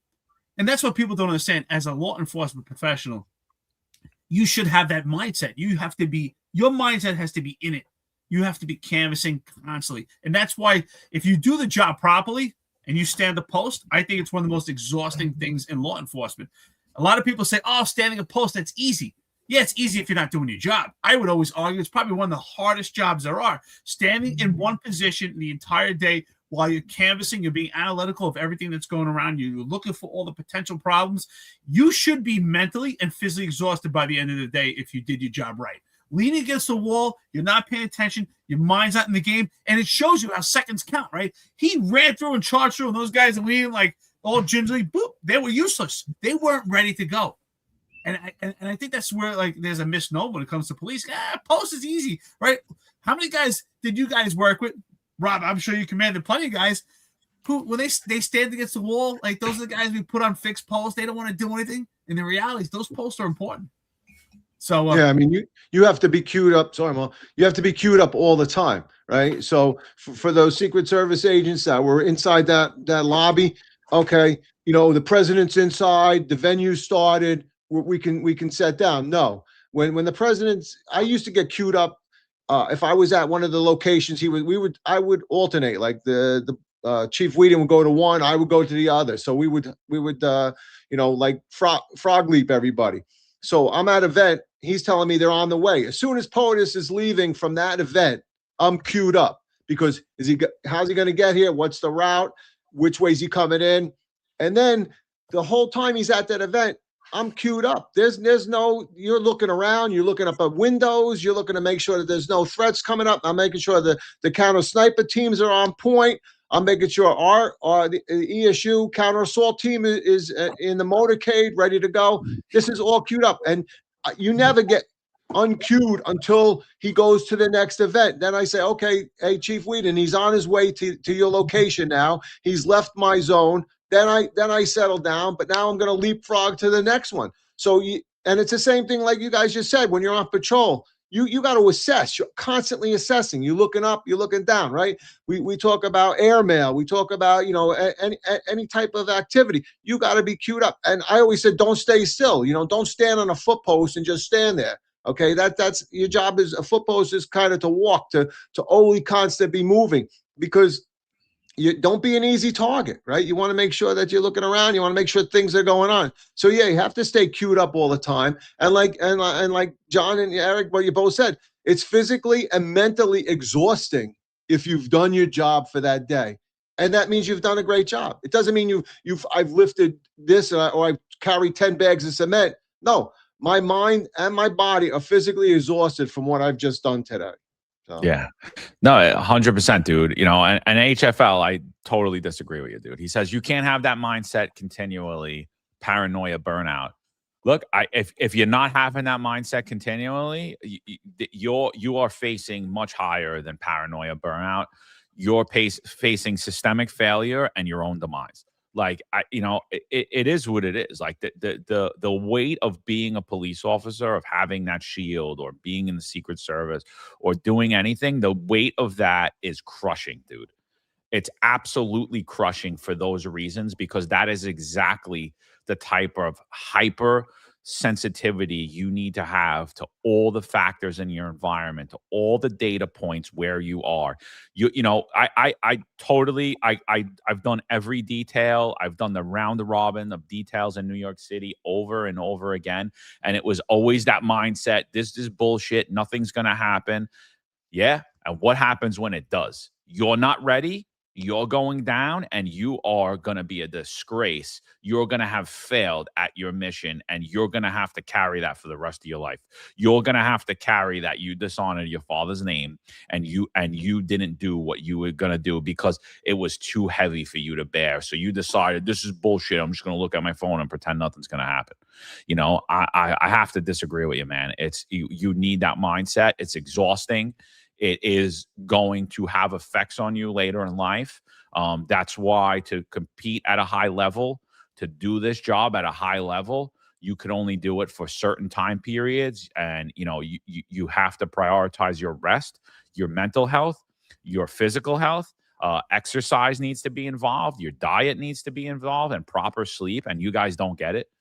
And that's what people don't understand. As a law enforcement professional, you should have that mindset. Your mindset has to be in it. You have to be canvassing constantly. And that's why if you do the job properly and you stand a post, I think it's one of the most exhausting things in law enforcement. A lot of people say, oh, standing a post, that's easy. Yeah, it's easy if you're not doing your job. I would always argue it's probably one of the hardest jobs there are. Standing in one position the entire day while you're canvassing, you're being analytical of everything that's going around you. You're looking for all the potential problems. You should be mentally and physically exhausted by the end of the day if you did your job right. Leaning against the wall, you're not paying attention, your mind's not in the game, and it shows you how seconds count, right? He ran through and charged through, and those guys are leaning like all gingerly, boop, they were useless. They weren't ready to go. And I think that's where like there's a misnomer when it comes to police. Post is easy, right? How many guys did you guys work with? Rob, I'm sure you commanded plenty of guys who, when they stand against the wall, like those are the guys we put on fixed posts. They don't want to do anything. And the reality is those posts are important. So yeah, I mean, you have to be queued up. Sorry, Mo. You have to be queued up all the time, right? So for those Secret Service agents that were inside that lobby, okay, the president's inside, the venue started, we can set down. No, when the president's, I used to get queued up. If I was at one of the locations, I would alternate. Like the Chief Whedon would go to one, I would go to the other. So we would like frog leap everybody. So I'm at an event. He's telling me they're on the way. As soon as POTUS is leaving from that event, I'm queued up because how's he going to get here? What's the route? Which way is he coming in? And then the whole time he's at that event, I'm queued up. There's no, you're looking around, you're looking up at windows, you're looking to make sure that there's no threats coming up. I'm making sure the counter sniper teams are on point. I'm making sure the ESU counter assault team is in the motorcade, ready to go. This is all queued up, and you never get unqueued until he goes to the next event. Then I say, okay, hey, Chief Whedon, he's on his way to your location now. He's left my zone. Then I settle down, but now I'm going to leapfrog to the next one. So and it's the same thing like you guys just said. When you're on patrol, you got to assess. You're constantly assessing. You're looking up, you're looking down, right? We talk about airmail. We talk about, any type of activity. You got to be queued up. And I always said, don't stay still. Don't stand on a foot post and just stand there. Okay, that's your job. Is a foot post is kind of to walk, to always constantly be moving, because you don't be an easy target, right? You want to make sure that you're looking around. You want to make sure things are going on. So yeah, you have to stay queued up all the time. And like John and Eric, what you both said, it's physically and mentally exhausting if you've done your job for that day. And that means you've done a great job. It doesn't mean I've lifted this or I've carried 10 bags of cement. No, my mind and my body are physically exhausted from what I've just done today. So. Yeah, no, 100%, dude. And HFL, I totally disagree with you, dude. He says you can't have that mindset continually, paranoia, burnout. Look, if you're not having that mindset continually, you are facing much higher than paranoia, burnout. You're facing systemic failure and your own demise. like, it is what it is. Like the weight of being a police officer, of having that shield, or being in the Secret Service, or doing anything, the weight of that is crushing, dude. It's absolutely crushing for those reasons, because that is exactly the type of hyper sensitivity you need to have to all the factors in your environment, to all the data points where you are. I totally, I've done every detail. I've done the round robin of details in New York City over and over again. And it was always that mindset. This is bullshit. Nothing's going to happen. Yeah. And what happens when it does? You're not ready. You're going down, and you are going to be a disgrace. You're going to have failed at your mission, and you're going to have to carry that for the rest of your life. You're going to have to carry that you dishonored your father's name, and you didn't do what you were going to do because it was too heavy for you to bear. So you decided, this is bullshit. I'm just going to look at my phone and pretend nothing's going to happen. I have to disagree with you, man. It's you need that mindset. It's exhausting. It is going to have effects on you later in life. That's why, to compete at a high level, to do this job at a high level, you can only do it for certain time periods. And, you have to prioritize your rest, your mental health, your physical health. Exercise needs to be involved. Your diet needs to be involved, and proper sleep. And you guys don't get it.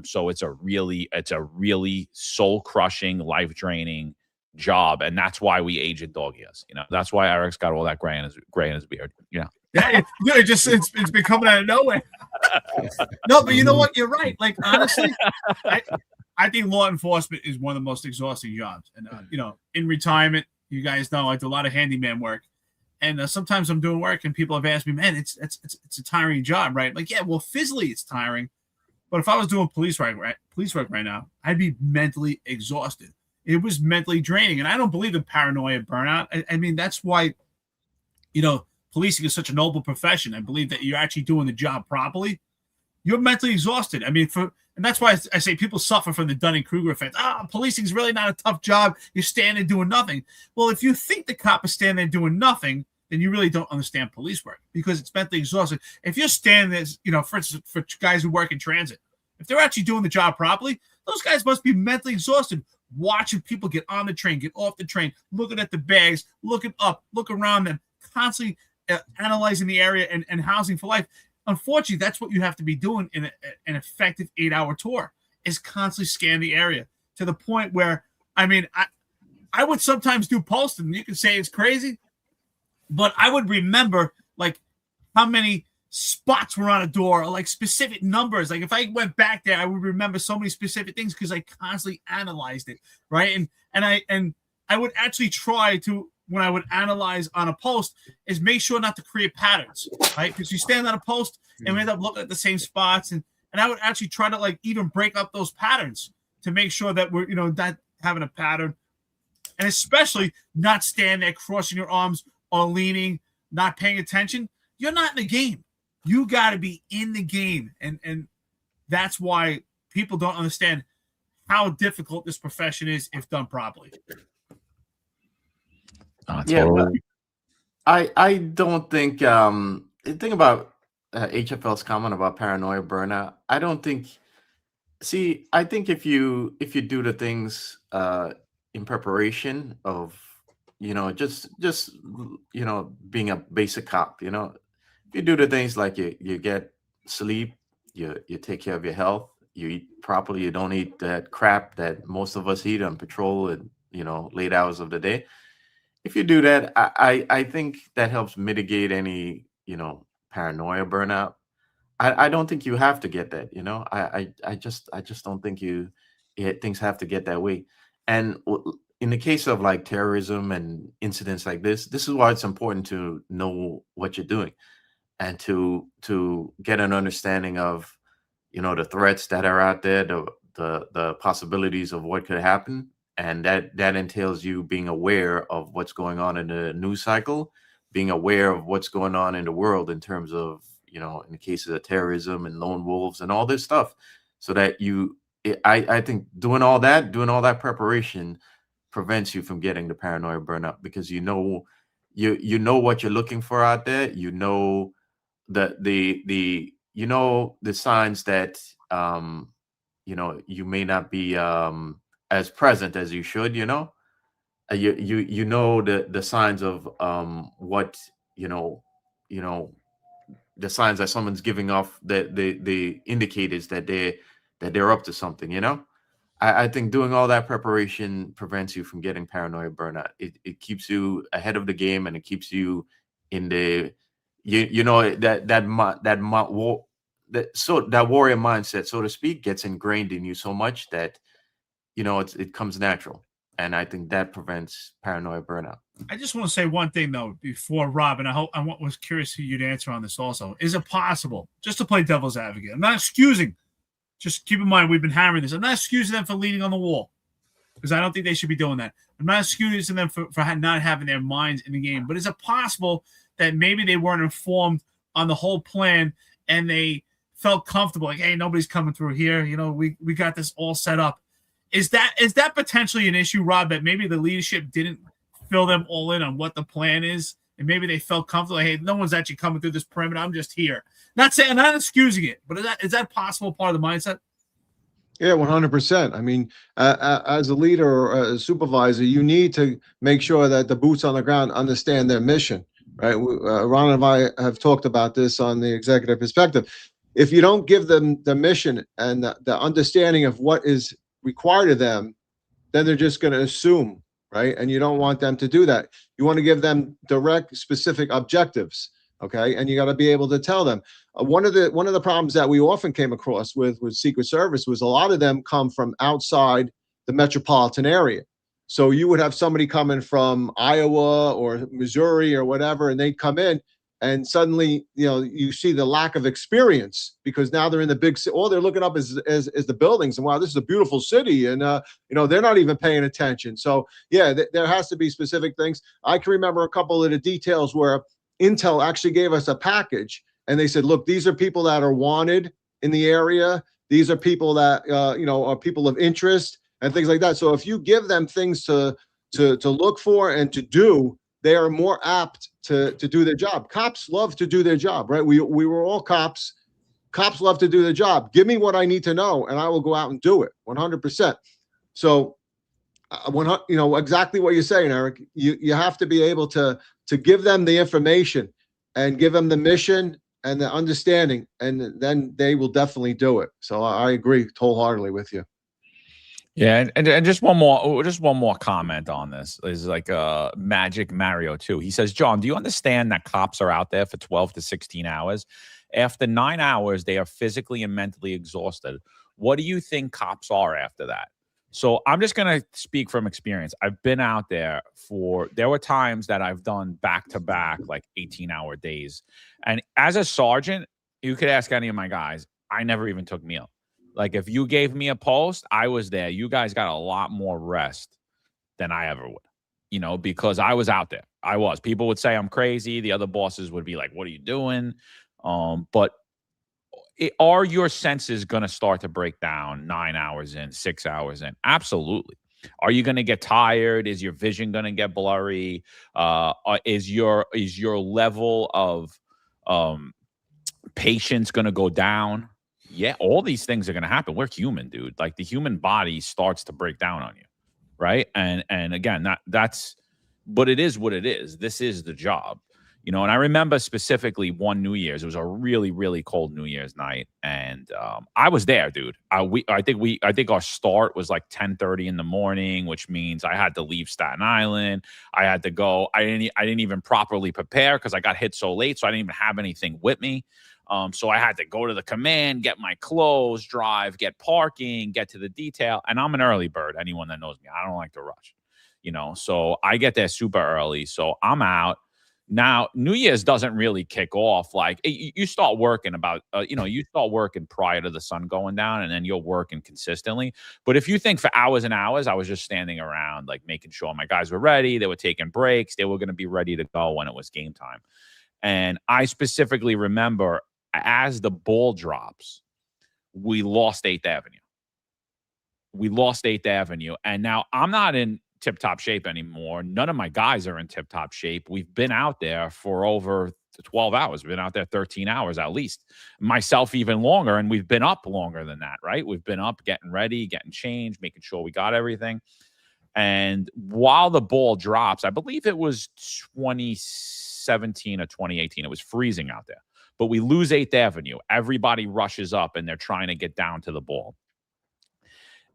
So it's a really soul crushing, life draining job, and that's why we age in dog years. That's why Eric's got all that gray in his beard. Yeah, it's been coming out of nowhere. No, but you know what? You're right. Like, honestly, I think law enforcement is one of the most exhausting jobs. And in retirement, you guys know I do a lot of handyman work, and sometimes I'm doing work, and people have asked me, "Man, it's a tiring job, right?" Like, yeah, well, physically it's tiring, but if I was doing police work right now, I'd be mentally exhausted. It was mentally draining. And I don't believe in paranoia burnout. I mean, that's why, policing is such a noble profession. I believe that you're actually doing the job properly. You're mentally exhausted. I mean, and that's why I say people suffer from the Dunning-Kruger effect. Policing is really not a tough job. You're standing there doing nothing. Well, if you think the cop is standing there doing nothing, then you really don't understand police work, because it's mentally exhausting. If you're standing there, for instance, for guys who work in transit, if they're actually doing the job properly, those guys must be mentally exhausted, watching people get on the train, get off the train, looking at the bags, looking up, look around them, constantly analyzing the area and housing for life. Unfortunately, that's what you have to be doing in an effective 8-hour tour, is constantly scan the area, to the point where, I mean, I would sometimes do posting, and you can say it's crazy, but I would remember, like, how many spots were on a door, or like specific numbers. Like, if I went back there, I would remember so many specific things, because I constantly analyzed it, right? And I would actually try to, when I would analyze on a post, is make sure not to create patterns, right? Because you stand on a post and we end up looking at the same spots, and I would actually try to, like, even break up those patterns to make sure that we're not having a pattern, and especially not stand there crossing your arms or leaning, not paying attention. You're not in the game. You got to be in the game. And that's why people don't understand how difficult this profession is if done properly. Totally. I don't think the thing about HFL's comment about paranoia burnout, I think if you do the things in preparation of just being a basic cop, if you do the things like you get sleep, you take care of your health, you eat properly, you don't eat that crap that most of us eat on patrol and late hours of the day. If you do that, I think that helps mitigate any paranoia burnout. I don't think you have to get that. I just don't think things have to get that way. And in the case of like terrorism and incidents like this is why it's important to know what you're doing, and to get an understanding of the threats that are out there, the possibilities of what could happen. And that entails you being aware of what's going on in the news cycle, being aware of what's going on in the world in terms of, in the cases of terrorism and lone wolves and all this stuff, so that I think doing all that preparation prevents you from getting the paranoia burnout, because you know what you're looking for out there. The you know the signs that you may not be as present as you should. You know the signs of what you know the signs that someone's giving off, the indicators that they're up to something. I think doing all that preparation prevents you from getting paranoid burnout. It keeps you ahead of the game, and it keeps you in the that warrior mindset, so to speak, gets ingrained in you so much that it comes natural. And I think that prevents paranoid burnout. I just want to say one thing though before Rob, and was curious for you to answer on this also. Is it possible, just to play devil's advocate? I'm not excusing. Just keep in mind we've been hammering this. I'm not excusing them for leaning on the wall, because I don't think they should be doing that. I'm not excusing them for not having their minds in the game. But is it possible that maybe they weren't informed on the whole plan and they felt comfortable, like, hey, nobody's coming through here. We got this all set up. Is that potentially an issue, Rob, that maybe the leadership didn't fill them all in on what the plan is, and maybe they felt comfortable, like, hey, no one's actually coming through this perimeter. I'm just here. Not excusing it, but is that possible part of the mindset? Yeah, 100%. I mean, as a leader or a supervisor, you need to make sure that the boots on the ground understand their mission, right? Ron and I have talked about this on the executive perspective. If you don't give them the mission and the understanding of what is required of them, then they're just going to assume, right? And you don't want them to do that. You want to give them direct, specific objectives, okay? And you got to be able to tell them. One of the problems that we often came across with Secret Service was a lot of them come from outside the metropolitan area. So you would have somebody coming from Iowa or Missouri or whatever, and they come in, and suddenly, you see the lack of experience, because now they're in the big city. All they're looking up is the buildings, and wow, this is a beautiful city, and they're not even paying attention. So yeah, there has to be specific things. I can remember a couple of the details where Intel actually gave us a package, and they said, look, these are people that are wanted in the area. These are people that are people of interest and things like that. So if you give them things to look for and to do, they are more apt to do their job. Cops love to do their job, right? We were all cops. Cops love to do their job. Give me what I need to know, and I will go out and do it 100%. So, exactly what you're saying, Eric. You have to be able to give them the information and give them the mission and the understanding, and then they will definitely do it. So I agree wholeheartedly with you. Yeah, and just one more comment on this is like Magic Mario 2. He says, John, do you understand that cops are out there for 12 to 16 hours? After 9 hours, they are physically and mentally exhausted. What do you think cops are after that? So I'm just going to speak from experience. I've been out there there were times that I've done back-to-back, like 18-hour days. And as a sergeant, you could ask any of my guys, I never even took meal. Like, if you gave me a post, I was there. You guys got a lot more rest than I ever would, because I was out there. I was. People would say I'm crazy. The other bosses would be like, what are you doing? But are your senses going to start to break down 9 hours in, 6 hours in? Absolutely. Are you going to get tired? Is your vision going to get blurry? Is your level of patience going to go down? Yeah, all these things are going to happen. We're human, dude. Like, the human body starts to break down on you, right? And again, but it is what it is. This is the job, And I remember specifically one New Year's. It was a really, really cold New Year's night, and I was there, dude. I think our start was like 10:30 in the morning, which means I had to leave Staten Island. I had to go. I didn't even properly prepare because I got hit so late, so I didn't even have anything with me. So I had to go to the command, get my clothes, drive, get parking, get to the detail. And I'm an early bird. Anyone that knows me, I don't like to rush, So I get there super early. So I'm out. Now, New Year's doesn't really kick off. Like, you start working you start working prior to the sun going down, and then you're working consistently. But if you think for hours and hours, I was just standing around, like, making sure my guys were ready. They were taking breaks. They were going to be ready to go when it was game time. And I specifically remember, as the ball drops, we lost 8th Avenue. And now I'm not in tip-top shape anymore. None of my guys are in tip-top shape. We've been out there for over to 12 hours. We've been out there 13 hours at least. Myself even longer, and we've been up longer than that, right? We've been up getting ready, getting changed, making sure we got everything. And while the ball drops, I believe it was 2017 or 2018. It was freezing out there. But we lose 8th Avenue. Everybody rushes up, and they're trying to get down to the ball.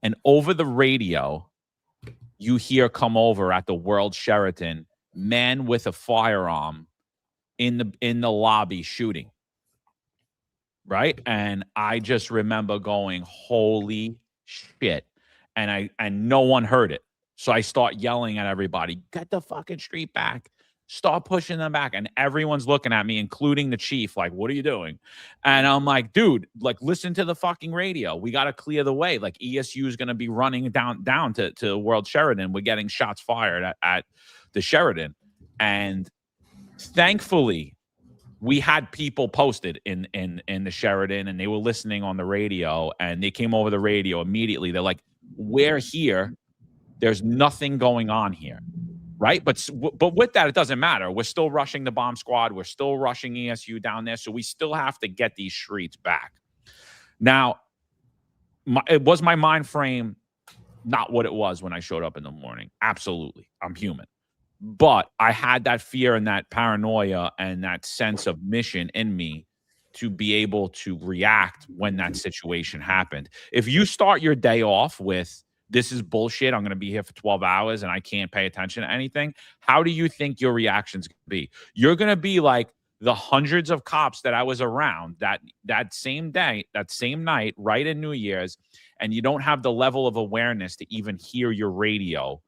And over the radio, you hear come over at the World Sheraton, man with a firearm in the lobby shooting. Right? And I just remember going, holy shit. And no one heard it. So I start yelling at everybody, get the fucking street back. Start pushing them back. And everyone's looking at me, including the chief, like, what are you doing? And I'm like, dude, like, listen to the fucking radio. We got to clear the way. Like, ESU is going to be running down to World Sheraton. We're getting shots fired at the Sheraton. And thankfully, we had people posted in the Sheraton, and they were listening on the radio, and they came over the radio immediately. They're like, we're here. There's nothing going on here. Right. But with that, it doesn't matter. We're still rushing the bomb squad. We're still rushing ESU down there. So we still have to get these streets back. Now, it was my mind frame, not what it was when I showed up in the morning. Absolutely. I'm human. But I had that fear and that paranoia and that sense of mission in me to be able to react when that situation happened. If you start your day off with, this is bullshit, I'm going to be here for 12 hours and I can't pay attention to anything, how do you think your reaction's going to be? You're going to be like the hundreds of cops that I was around that same day, that same night, right in New Year's, and you don't have the level of awareness to even hear your radio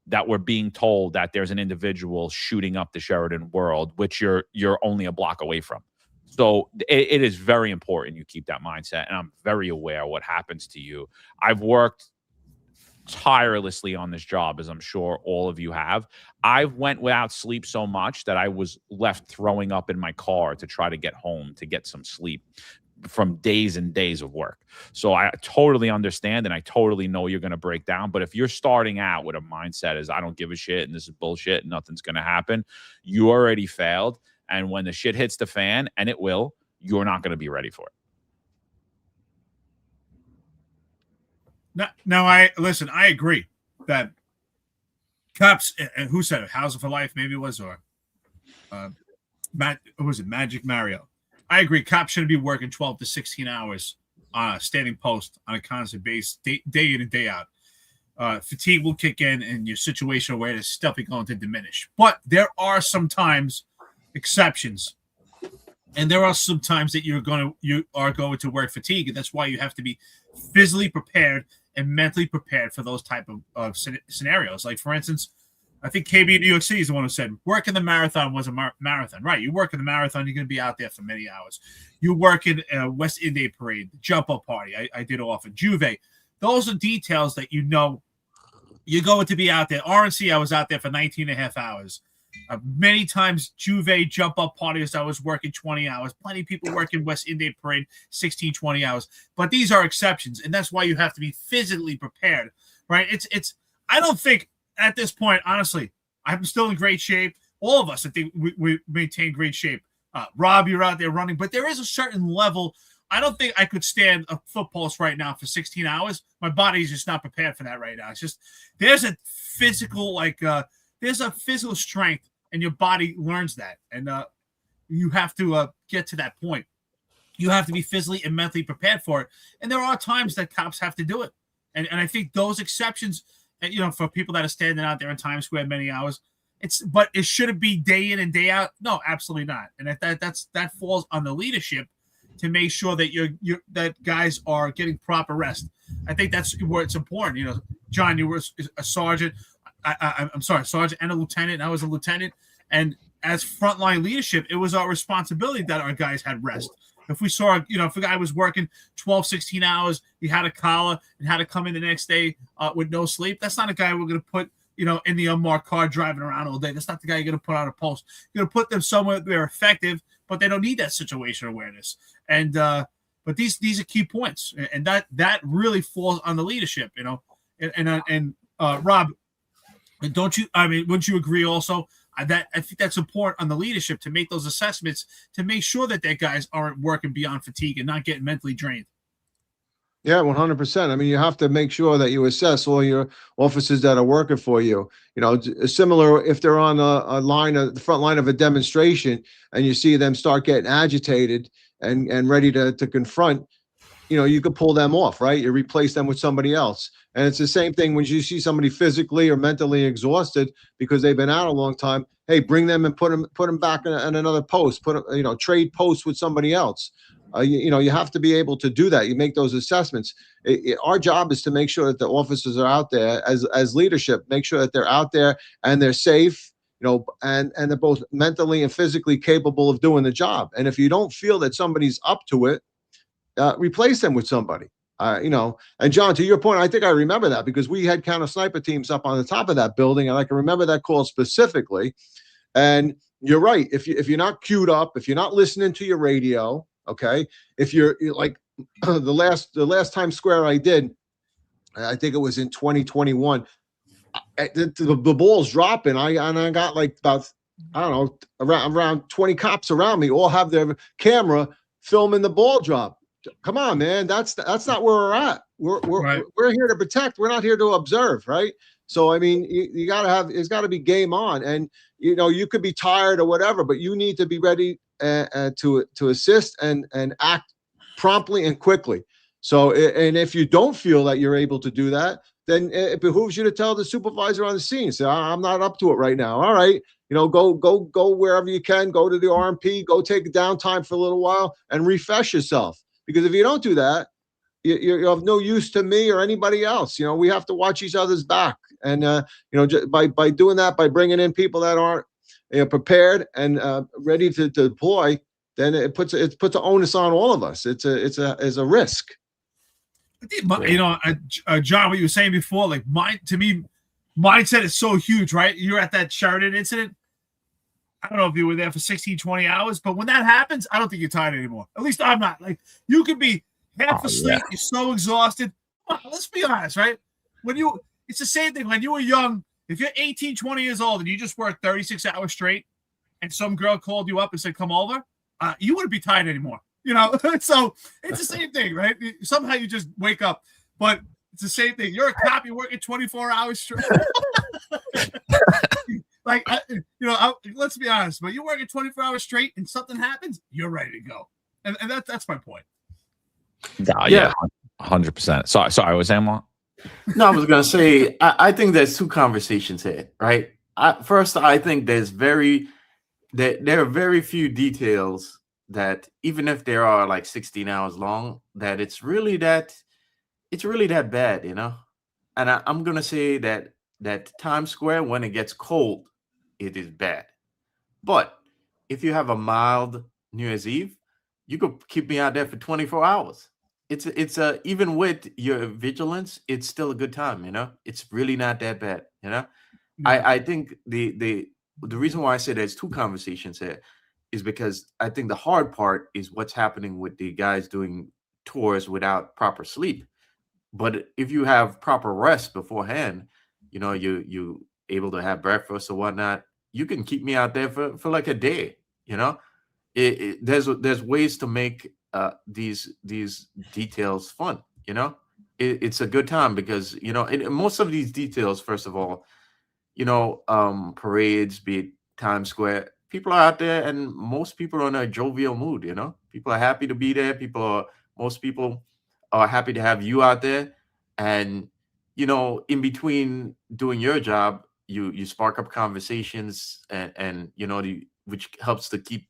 that we're being told that there's an individual shooting up the Sheraton World, which you're only a block away from. So it is very important you keep that mindset, and I'm very aware what happens to you. I've worked tirelessly on this job, as I'm sure all of you have. I went without sleep so much that I was left throwing up in my car to try to get home to get some sleep from days and days of work. So I totally understand, and I totally know you're going to break down. But if you're starting out with a mindset as I don't give a shit and this is bullshit and nothing's going to happen, you already failed. And when the shit hits the fan, and it will, you're not going to be ready for it. Now, I agree that cops, who said it? House for Life, maybe it was, or was it Magic Mario? I agree. Cops shouldn't be working 12 to 16 hours on a standing post on a constant basis, day in and day out. Fatigue will kick in, and your situational awareness is definitely going to diminish. But there are sometimes exceptions, and there are some times that you are going to work fatigue, and that's why you have to be physically prepared and mentally prepared for those type of scenarios. Like, for instance, I think KB in New York City is the one who said working the marathon was a marathon. Right. You work in the marathon, you're going to be out there for many hours. You work in a West Indian Parade, jump up party. I did often. Juve. Those are details that you know you're going to be out there. RNC, I was out there for 19 and a half hours. Many times, Juve jump up parties, I was working 20 hours. Plenty of people working West Indian Parade 16, 20 hours. But these are exceptions, and that's why you have to be physically prepared, right? It's. I don't think at this point, honestly, I'm still in great shape. All of us, I think we maintain great shape. Rob, you're out there running, but there is a certain level. I don't think I could stand a foot pulse right now for 16 hours. My body's just not prepared for that right now. It's just there's a physical there's a physical strength, and your body learns that. And you have to get to that point. You have to be physically and mentally prepared for it. And there are times that cops have to do it. And I think those exceptions, for people that are standing out there in Times Square many hours, but it shouldn't be day in and day out. No, absolutely not. And that falls on the leadership to make sure that that guys are getting proper rest. I think that's where it's important. John, you were a sergeant. I'm sorry, sergeant and a lieutenant. I was a lieutenant. And as frontline leadership, it was our responsibility that our guys had rest. If we saw, if a guy was working 12, 16 hours, he had a collar and had to come in the next day with no sleep, that's not a guy we're going to put, in the unmarked car driving around all day. That's not the guy you're going to put on a post. You're going to put them somewhere they're effective, but they don't need that situational awareness. And but these are key points, and that really falls on the leadership, And Rob, wouldn't you agree also? I think that's important on the leadership to make those assessments to make sure that their guys aren't working beyond fatigue and not getting mentally drained. Yeah, 100%. I mean, you have to make sure that you assess all your officers that are working for you. You know, similar if they're on the front line of a demonstration, and you see them start getting agitated and ready to confront. You know, you could pull them off, right? You replace them with somebody else. And it's the same thing when you see somebody physically or mentally exhausted because they've been out a long time. Hey, bring them and put them back in another post. Trade posts with somebody else. You have to be able to do that. You make those assessments. Our job is to make sure that the officers are out there as leadership, make sure that they're out there and they're safe, and they're both mentally and physically capable of doing the job. And if you don't feel that somebody's up to it, replace them with somebody. And John, to your point, I think I remember that because we had counter sniper teams up on the top of that building, and I can remember that call specifically. And you're right. If you're not queued up, if you're not listening to your radio, okay. If you're like the last Times Square I did, I think it was in 2021. The ball's dropping. I got like about, I don't know, around 20 cops around me, all have their camera filming the ball drop. Come on, man. That's not where we're at. We're here to protect. We're not here to observe, right? So I mean, you gotta have, it's got to be game on, and you could be tired or whatever, but you need to be ready to assist and act promptly and quickly. So, and if you don't feel that you're able to do that, then it behooves you to tell the supervisor on the scene, say, I'm not up to it right now. All right. Go wherever you can, go to the RMP, go take a downtime for a little while and refresh yourself. Because if you don't do that, you're of no use to me or anybody else. We have to watch each other's back. And, by doing that, by bringing in people that aren't prepared and ready to deploy, then it puts an onus on all of us. It's a risk. John, what you were saying before, like mindset is so huge, right? You're at that Sheridan incident. I don't know if you were there for 16, 20 hours, but when that happens, I don't think you're tired anymore. At least I'm not. Like, you could be half asleep. You're so exhausted. Let's be honest, right? It's the same thing when you were young. If you're 18, 20 years old and you just worked 36 hours straight and some girl called you up and said, come over, you wouldn't be tired anymore. So it's the same thing, right? Somehow you just wake up, but it's the same thing. You're a cop, you're working 24 hours straight. Let's be honest, but you're working 24 hours straight and something happens, you're ready to go. And that's my point. Yeah, 100%. Sorry, was that more? No, I was going to say, I think there's two conversations here, right? First, I think there are very few details that, even if there are like 16 hours long, that it's really that bad, And I'm going to say that Times Square, when it gets cold, it is bad. But if you have a mild New Year's Eve, you could keep me out there for 24 hours. It's even with your vigilance, it's still a good time, It's really not that bad, I think the reason why I say there's two conversations here is because I think the hard part is what's happening with the guys doing tours without proper sleep. But if you have proper rest beforehand, you able to have breakfast or whatnot, you can keep me out there for like a day, There's ways to make these details fun, It's a good time because, in most of these details, first of all, parades, be it Times Square, people are out there and most people are in a jovial mood, People are happy to be there. Most people are happy to have you out there. And, in between doing your job, you spark up conversations and which helps to keep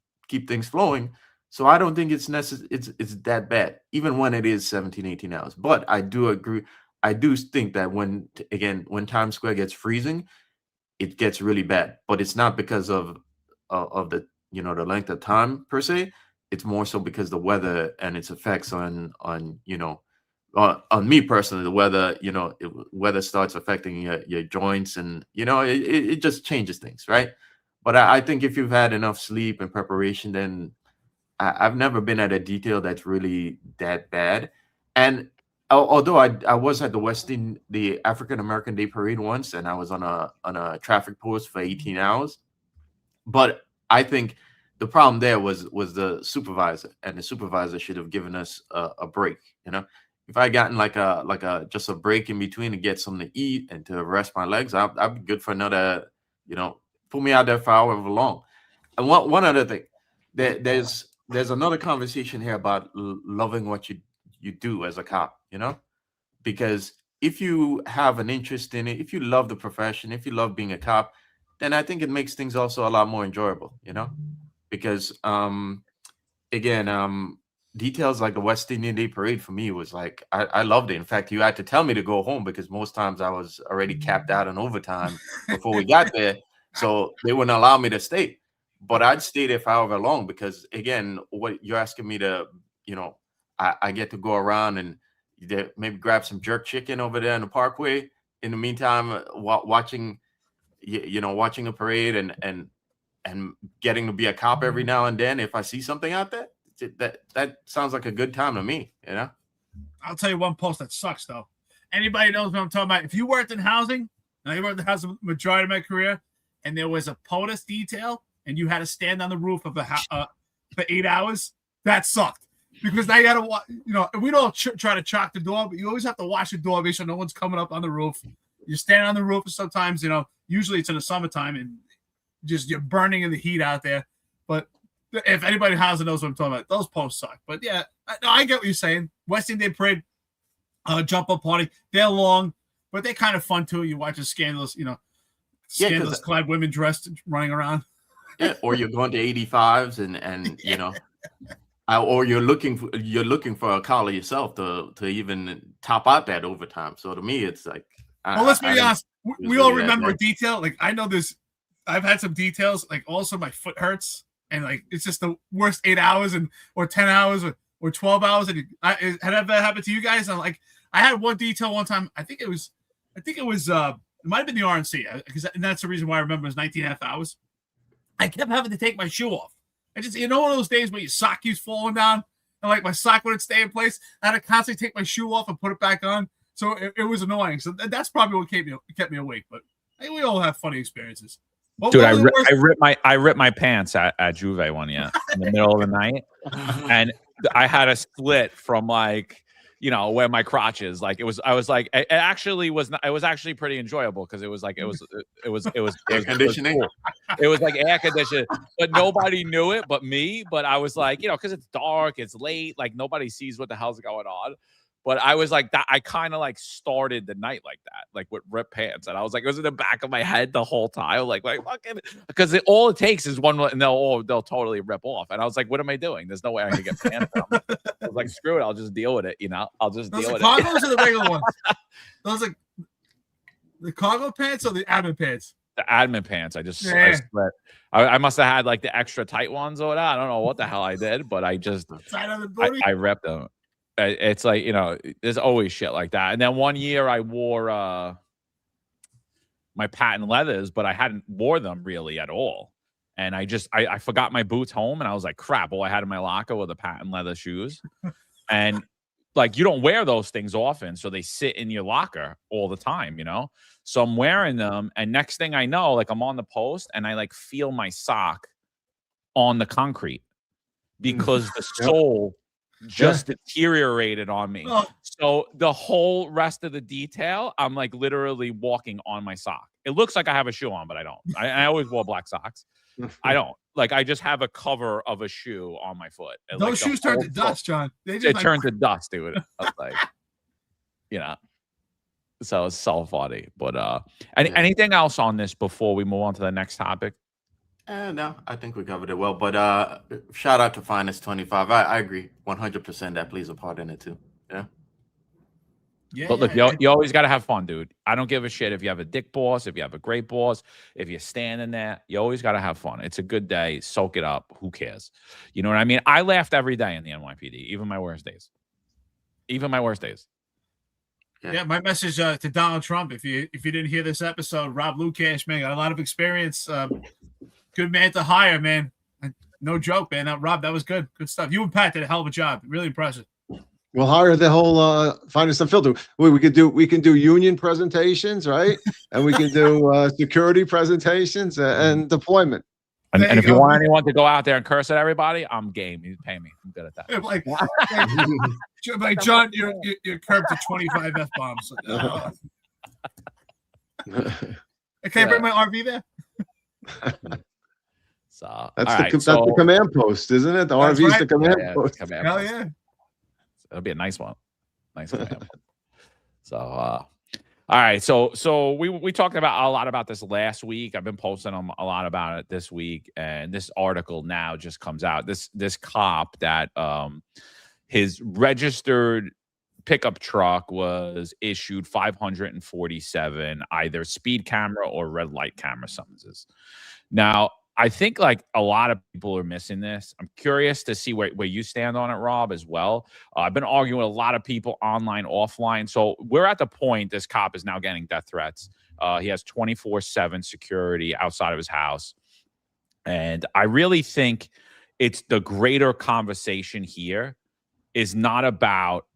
things flowing. So I don't think it's necessary. It's that bad, even when it is 17, 18 hours. But I do agree. I do think that when Times Square gets freezing, it gets really bad. But it's not because of the the length of time per se. It's more so because the weather and its effects on me personally. The weather, weather starts affecting your joints, and it just changes things, right? But I think if you've had enough sleep and preparation, then I've never been at a detail that's really that bad. And although I was at the African American Day Parade once, and I was on a traffic post for 18 hours, But I think the problem there was the supervisor, and the supervisor should have given us a break. You know, if I gotten like a just a break in between to get something to eat and to rest my legs, I'd be good for another. You know, put me out there for however long. And one other thing, there's another conversation here about loving what you do as a cop. You know, because if you have an interest in it, if you love the profession, if you love being a cop, then I think it makes things also a lot more enjoyable, you know, because again, details like the West Indian Day Parade for me was like, I loved it. In fact, you had to tell me to go home because most times I was already capped out on overtime before we got there. So they wouldn't allow me to stay. But I'd stay there for however long because, again, what you're asking me to, you know, I get to go around and maybe grab some jerk chicken over there in the Parkway. In the meantime, watching, you know, watching a parade and getting to be a cop every now and then. If I see something out there, that sounds like a good time to me, you know. I'll tell you one post that sucks though. Anybody knows what I'm talking about? If you worked in housing, and I worked in housing the majority of my career, and there was a POTUS detail, and you had to stand on the roof of a for 8 hours, that sucked. Because now you got to, you know, we don't try to chalk the door, but you always have to watch the door, make sure no one's coming up on the roof. You're standing on the roof, and sometimes, you know, usually it's in the summertime, and just you're burning in the heat out there. But if anybody in housing knows what I'm talking about, those posts suck. But yeah, I get what you're saying. West Indian Day Parade, jump up party, they're long, but they're kind of fun too. You watch a scandalous, you know, scandalous clad women dressed running around. Yeah, or you're going to 85s and you know. Or you're looking for a collar yourself to even top out that overtime. So to me, it's like. Well, let's be honest. We all remember a detail. Like I know this. I've had some details. Like also my foot hurts, and like it's just the worst 8 hours or 10 hours or 12 hours. And had that happened to you guys? And like I had one detail one time. I think it was. It might have been the RNC because that's the reason why I remember it was 19.5 hours. I kept having to take my shoe off. I just, you know, one of those days where your sock keeps falling down and like my sock wouldn't stay in place. I had to constantly take my shoe off and put it back on. So it was annoying. So that's probably what kept me awake. But I think we all have funny experiences. Dude, I ripped my pants at Juve one year in the middle of the night. And I had a split from like, you know, where my crotch is. Like it was actually pretty enjoyable because it was air conditioning. It was like air conditioning, but nobody knew it but me. But I was like, you know, because it's dark, it's late, like nobody sees what the hell's going on. But I was like that. I kind of like started the night like that, like with ripped pants, and I was like, it was in the back of my head the whole time, like fucking, because all it takes is one, and they'll totally rip off. And I was like, what am I doing? There's no way I can get pants. I was like, screw it, I'll just deal with it. You know, I'll just deal with it. Cargos or the regular ones? Those like the cargo pants or the admin pants? The admin pants. I split. I must have had like the extra tight ones or whatever. I don't know what the hell I did, but I just I ripped them. It's like, you know, there's always shit like that. And then one year I wore my patent leathers, but I hadn't wore them really at all. And I forgot my boots home, and I was like, crap, all I had in my locker were the patent leather shoes. And like, you don't wear those things often, so they sit in your locker all the time, you know? So I'm wearing them, and next thing I know, like I'm on the post, and I like feel my sock on the concrete because the sole just deteriorated on me. So the whole rest of the detail, I'm like literally walking on my sock. It looks like I have a shoe on, but I don't. I always wore black socks. I don't. Like I just have a cover of a shoe on my foot. And those shoes turn to dust, John. It turned to dust, dude. I was like, you know. So it's so funny. But anything else on this before we move on to the next topic? No, I think we covered it well. But shout out to Finest 25. I agree 100% that plays a part in it too. Yeah. Yeah. But look, you always got to have fun, dude. I don't give a shit if you have a dick boss, if you have a great boss, if you're standing there. You always got to have fun. It's a good day. Soak it up. Who cares? You know what I mean? I laughed every day in the NYPD, even my worst days. Even my worst days. Yeah, my message to Donald Trump, if you didn't hear this episode, Rob Lukach, man, got a lot of experience. Good man to hire, man. No joke, man. Rob, that was good. Good stuff. You and Pat did a hell of a job. Really impressive. We'll hire the whole Finest Unfiltered. We can do union presentations, right? And we can do security presentations and deployment. And, There and you if you go. want anyone to go out there and curse at everybody, I'm game. You pay me. I'm good at that. Like John, you're curbed to 25 F bombs. Can I bring my RV there? So That's the command post, isn't it? The That's RV's right. the command Yeah, post. command Hell post. yeah. It'll be a nice one. Nice command. So all right. So we talked about a lot about this last week. I've been posting a lot about it this week, and this article now just comes out. This cop that his registered pickup truck was issued 547 either speed camera or red light camera summonses. Now, I think like a lot of people are missing this. I'm curious to see where you stand on it, Rob, as well. I've been arguing with a lot of people online, offline. So we're at the point this cop is now getting death threats. He has 24/7 security outside of his house. And I really think it's the greater conversation here is not about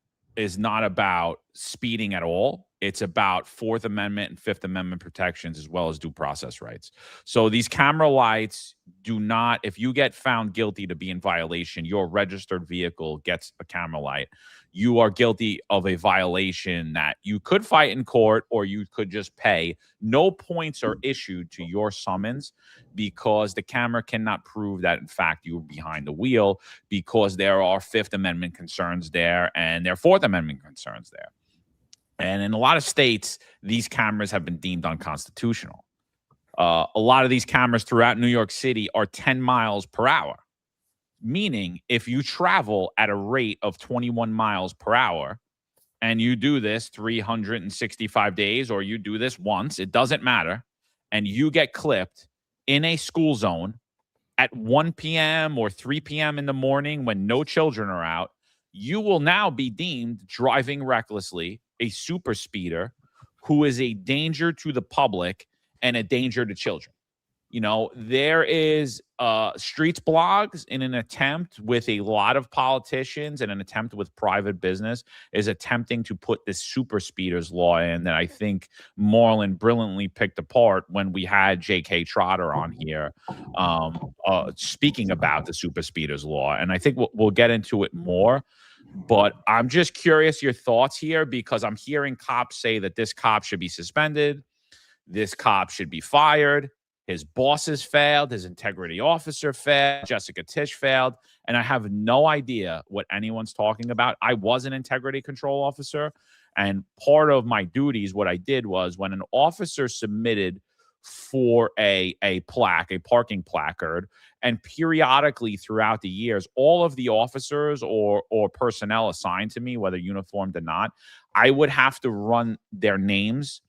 speeding at all. It's about Fourth Amendment and Fifth Amendment protections as well as due process rights. So these camera lights do not, if you get found guilty to be in violation, your registered vehicle gets a camera light. You are guilty of a violation that you could fight in court or you could just pay. No points are issued to your summons because the camera cannot prove that, in fact, you were behind the wheel because there are Fifth Amendment concerns there and there are Fourth Amendment concerns there. And in a lot of states, these cameras have been deemed unconstitutional. A lot of these cameras throughout New York City are 10 miles per hour, meaning if you travel at a rate of 21 miles per hour and you do this 365 days or you do this once, it doesn't matter, and you get clipped in a school zone at 1 p.m. or 3 p.m. in the morning when no children are out, you will now be deemed driving recklessly, a super speeder who is a danger to the public and a danger to children. You know, there is Streets blogs in an attempt with a lot of politicians and an attempt with private business is attempting to put this super speeders law in that I think Marlon brilliantly picked apart when we had J.K. Trotter on here speaking about the super speeders law. And I think we'll get into it more. But I'm just curious your thoughts here because I'm hearing cops say that this cop should be suspended. This cop should be fired. His bosses failed. His integrity officer failed. Jessica Tisch failed. And I have no idea what anyone's talking about. I was an integrity control officer. And part of my duties, what I did was when an officer submitted for a plaque, a parking placard, and periodically throughout the years, all of the officers or personnel assigned to me, whether uniformed or not, I would have to run their names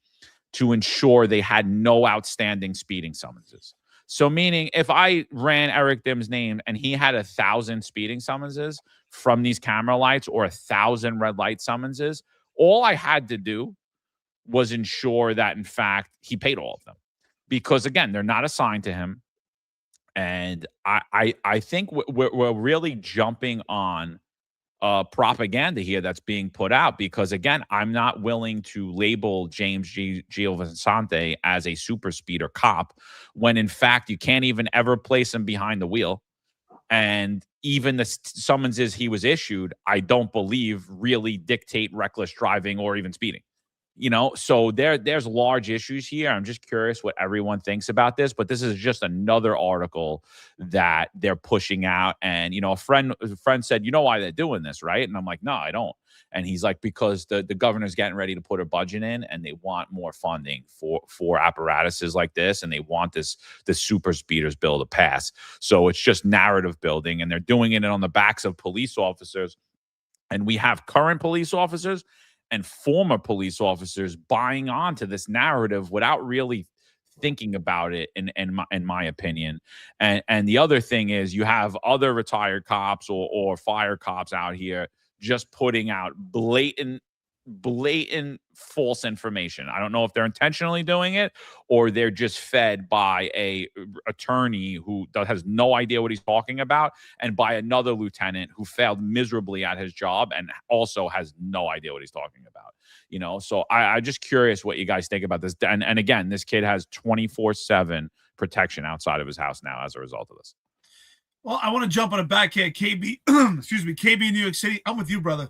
to ensure they had no outstanding speeding summonses. So meaning if I ran Eric Dim's name and he had 1,000 speeding summonses from these camera lights or 1,000 red light summonses, all I had to do was ensure that, in fact, he paid all of them. Because, again, they're not assigned to him. And I think we're really jumping on propaganda here that's being put out because, again, I'm not willing to label James Giovansante as a super speeder cop when, in fact, you can't even ever place him behind the wheel. And even the summonses he was issued, I don't believe really dictate reckless driving or even speeding. You know, so there's large issues here. I'm just curious what everyone thinks about this, but this is just another article that they're pushing out. And, you know, a friend said, you know why they're doing this, right? And I'm like, no, I don't. And he's like, because the governor's getting ready to put a budget in and they want more funding for apparatuses like this. And they want this super speeders bill to pass. So it's just narrative building and they're doing it on the backs of police officers. And we have current police officers and former police officers buying onto this narrative without really thinking about it, in my opinion. And the other thing is you have other retired cops or fire cops out here just putting out blatant false information. I don't know if they're intentionally doing it or they're just fed by a attorney who has no idea what he's talking about and by another lieutenant who failed miserably at his job and also has no idea what he's talking about. You know, so I'm just curious what you guys think about this. And again, this kid has 24/7 protection outside of his house now as a result of this. Well, I want to jump on a back here. KB, excuse me, KB in New York City. I'm with you, brother.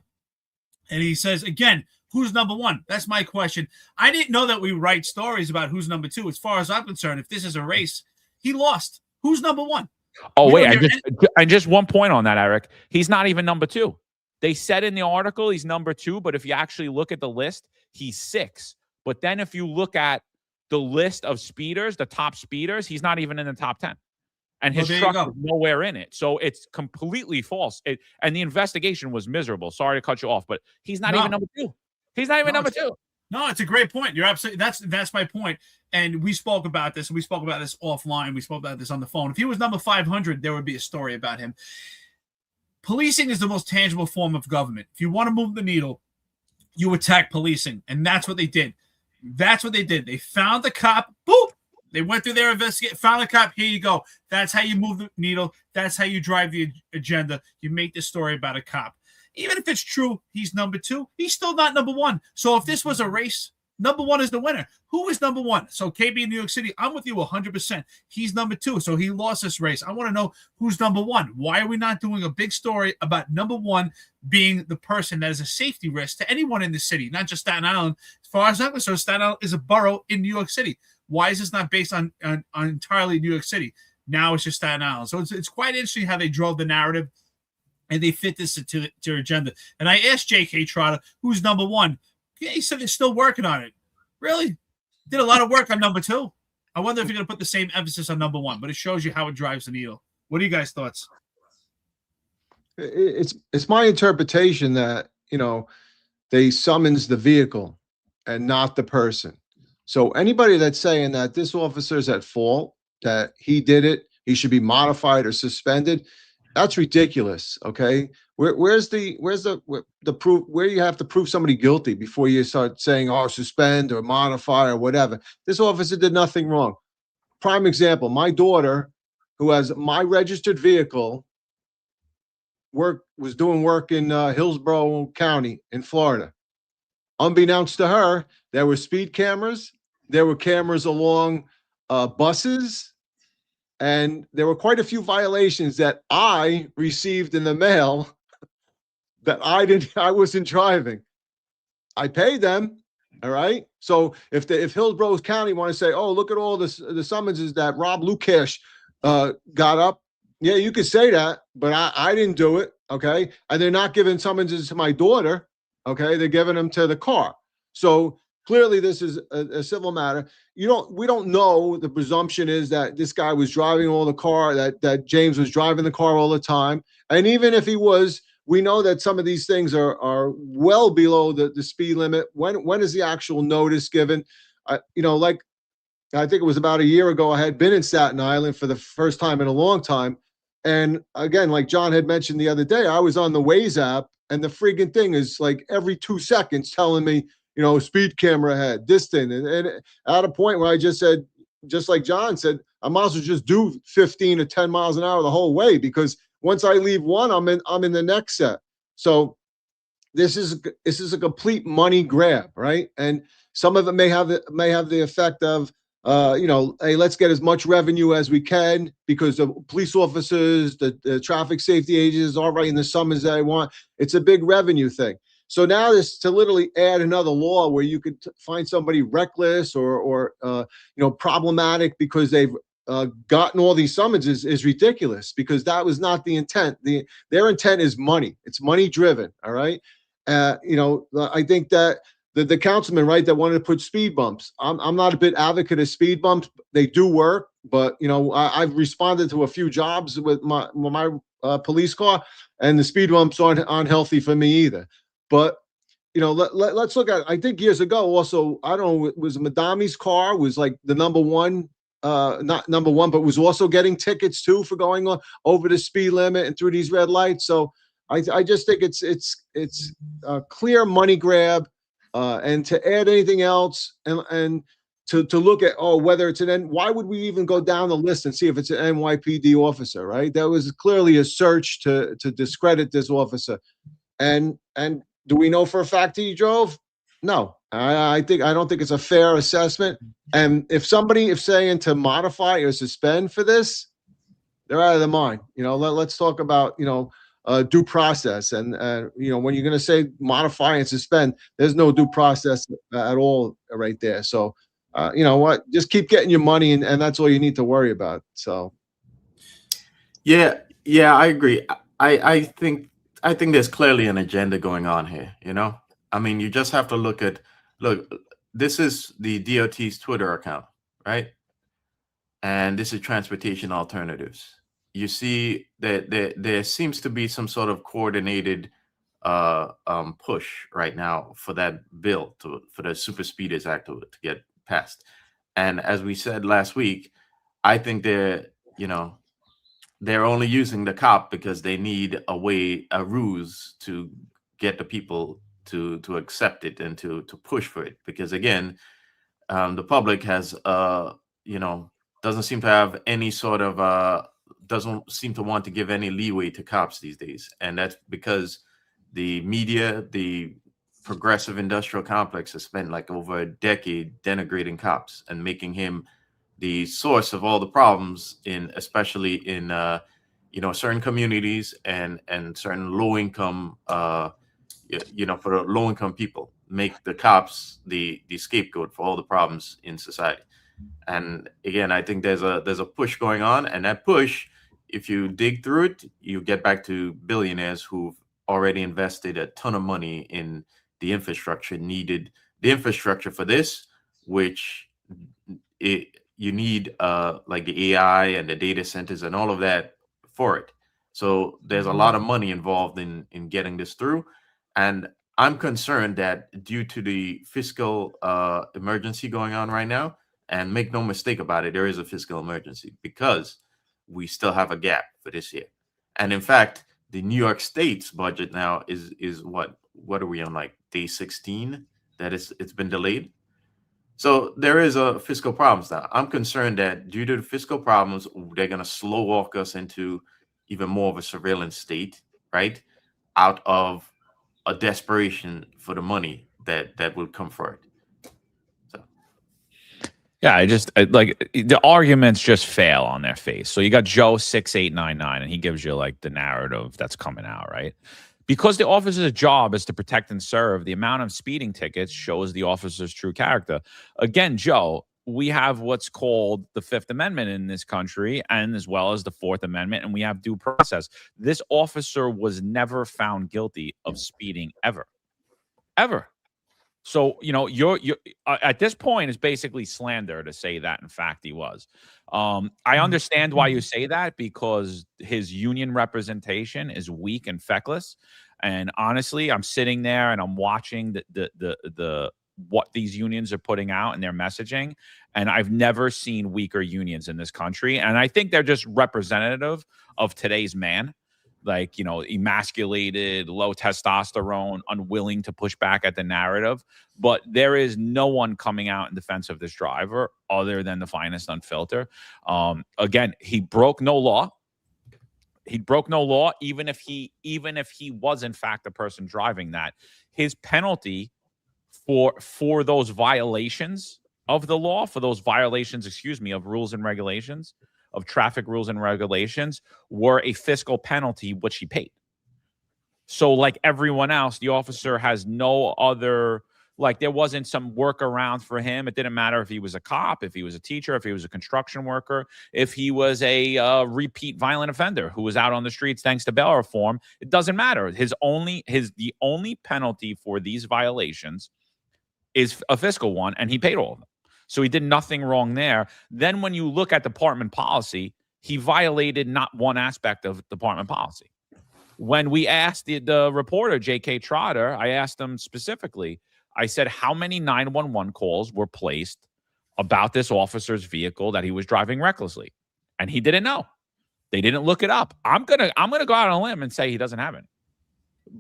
And he says, again, who's number one? That's my question. I didn't know that we write stories about who's number two. As far as I'm concerned, if this is a race, he lost. Who's number one? Oh, wait, I just one point on that, Eric. He's not even number two. They said in the article he's number two, but if you actually look at the list, he's 6. But then if you look at the list of speeders, the top speeders, he's not even in the top 10. And his truck is nowhere in it. So it's completely false. And the investigation was miserable. Sorry to cut you off, but he's not even number 2. He's not even number 2. No, it's a great point. You're absolutely that's my point. And we spoke about this. We spoke about this offline. We spoke about this on the phone. If he was number 500, there would be a story about him. Policing is the most tangible form of government. If you want to move the needle, you attack policing. And that's what they did. That's what they did. They found the cop. Boop. They went through their investigation, found the cop. Here you go. That's how you move the needle. That's how you drive the agenda. You make this story about a cop. Even if it's true, he's number 2. He's still not number 1. So if this was a race, number 1 is the winner. Who is number 1? So KB in New York City, I'm with you 100%. He's number 2. So he lost this race. I want to know who's number 1. Why are we not doing a big story about number 1 being the person that is a safety risk to anyone in the city, not just Staten Island? As far as I'm concerned, Staten Island is a borough in New York City. Why is this not based on entirely New York City? Now it's just Staten Island. So it's quite interesting how they drove the narrative and they fit this to their agenda. And I asked J.K. Trotter, who's number 1? Yeah, he said they're still working on it. Really? Did a lot of work on number 2. I wonder if you're going to put the same emphasis on number 1, but it shows you how it drives the needle. What are you guys' thoughts? It's my interpretation that, they summons the vehicle and not the person. So anybody that's saying that this officer's at fault, that he did it, he should be modified or suspended, that's ridiculous. Okay, where's the proof? Where you have to prove somebody guilty before you start saying, oh, suspend or modify or whatever? This officer did nothing wrong. Prime example: my daughter, who has my registered vehicle, was doing work in Hillsborough County in Florida. Unbeknownst to her, there were speed cameras, there were cameras along buses, and there were quite a few violations that I received in the mail that I wasn't driving. I paid them, all right? So if Hillsborough County want to say, oh, look at all the summonses that Rob Lukach got up, yeah, you could say that, but I didn't do it, okay? And they're not giving summonses to my daughter. Okay, they're giving them to the car. So clearly this is a civil matter. We don't know. The presumption is that this guy was driving all the car, that James was driving the car all the time. And even if he was, we know that some of these things are well below the speed limit. When is the actual notice given? Like I think it was about a year ago, I had been in Staten Island for the first time in a long time. And again, like John had mentioned the other day, I was on the Waze app, and the friggin' thing is like every 2 seconds telling me, speed camera ahead, this thing. And at a point where I just said, just like John said, I might as well just do 15 to 10 miles an hour the whole way, because once I leave one, I'm in the next set. So this is a complete money grab, right? And some of it may have the effect of, hey, let's get as much revenue as we can, because the police officers, the traffic safety agents are writing the summons that I want. It's a big revenue thing. So now this to literally add another law where you could find somebody reckless or problematic because they've gotten all these summonses is ridiculous, because that was not the intent. Their intent is money. It's money driven. All right. I think that the councilman, right, that wanted to put speed bumps. I'm not a bit advocate of speed bumps. They do work, but I've responded to a few jobs with my police car, and the speed bumps aren't healthy for me either. But let's look at. I think years ago, also, I don't know, it was Madami's car was like the number one, not number one, but was also getting tickets too for going on over the speed limit and through these red lights. So I just think it's a clear money grab. And to add anything else and to look at, whether it's why would we even go down the list and see if it's an NYPD officer, right? That was clearly a search to discredit this officer. And do we know for a fact he drove? No. I don't think it's a fair assessment. And if saying to modify or suspend for this, they're out of their mind. Let's talk about, due process. And, when you're going to say modify and suspend, there's no due process at all right there. So, you know what, just keep getting your money and that's all you need to worry about. So. Yeah, I agree. I think there's clearly an agenda going on here, I mean, you just have to look, this is the DOT's Twitter account, right? And this is Transportation Alternatives. You see that there seems to be some sort of coordinated push right now for that bill for the Super Speeders Act to get passed. And as we said last week, I think they're only using the cop because they need a ruse to get the people to accept it and to push for it. Because again, the public has doesn't seem to have any sort of doesn't seem to want to give any leeway to cops these days, and that's because the media, the progressive industrial complex, has spent like over a decade denigrating cops and making him the source of all the problems especially in certain communities and certain low income for the low income people, make the cops the scapegoat for all the problems in society. And again, I think there's a push going on, and that push, if you dig through it, you get back to billionaires who've already invested a ton of money in the infrastructure needed, the infrastructure for this, which you need like the AI and the data centers and all of that for it. So there's a lot of money involved in getting this through. And I'm concerned that due to the fiscal emergency going on right now, and make no mistake about it, there is a fiscal emergency because we still have a gap for this year. And in fact, the New York State's budget now is what are we on, like day 16 that it's been delayed. So there is a fiscal problems now. I'm concerned that due to the fiscal problems, they're going to slow walk us into even more of a surveillance state, right? Out of a desperation for the money that will come for it. Yeah, like the arguments just fail on their face. So you got Joe 6899, and he gives you like the narrative that's coming out, right? Because the officer's job is to protect and serve, the amount of speeding tickets shows the officer's true character. Again, Joe, we have what's called the Fifth Amendment in this country, and as well as the Fourth Amendment, and we have due process. This officer was never found guilty of speeding ever. So, you're at this point, it's basically slander to say that, in fact, he was. I understand why you say that, because his union representation is weak and feckless. And honestly, I'm sitting there and I'm watching the what these unions are putting out and their messaging, and I've never seen weaker unions in this country. And I think they're just representative of today's man. Like, emasculated, low testosterone, unwilling to push back at the narrative. But there is no one coming out in defense of this driver other than the finest Unfiltered. Again, he broke no law. He broke no law, even if he was in fact the person driving that. His penalty for those violations of the law, for those violations, of rules and regulations, of traffic rules and regulations, were a fiscal penalty, which he paid. So like everyone else, the officer has no other, like there wasn't some workaround for him. It didn't matter if he was a cop, if he was a teacher, if he was a construction worker, if he was a repeat violent offender who was out on the streets thanks to bail reform. It doesn't matter. The only penalty for these violations is a fiscal one, and he paid all of them. So he did nothing wrong there. Then when you look at department policy, he violated not one aspect of department policy. When we asked the reporter, J.K. Trotter, I asked him specifically, I said, how many 911 calls were placed about this officer's vehicle that he was driving recklessly? And he didn't know. They didn't look it up. I'm gonna go out on a limb and say he doesn't have it.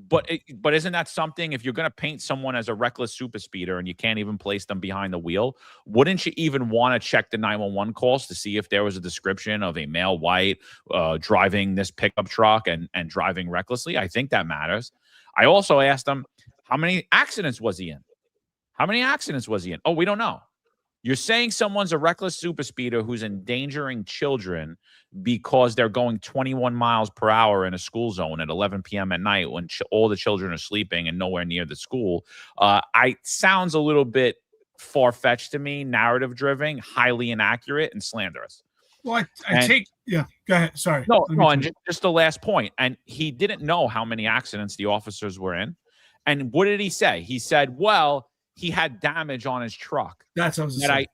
But isn't that something, if you're going to paint someone as a reckless super speeder and you can't even place them behind the wheel, wouldn't you even want to check the 911 calls to see if there was a description of a male white driving this pickup truck and driving recklessly? I think that matters. I also asked him, how many accidents was he in? How many accidents was he in? Oh, we don't know. You're saying someone's a reckless super speeder who's endangering children because they're going 21 miles per hour in a school zone at 11 p.m. at night when all the children are sleeping and nowhere near the school. Sounds a little bit far-fetched to me, narrative-driven, highly inaccurate, and slanderous. Well, yeah, go ahead. Sorry. No, and just the last point. And he didn't know how many accidents the officers were in. And what did he say? He said, well, he had damage on his truck. That's what I was saying.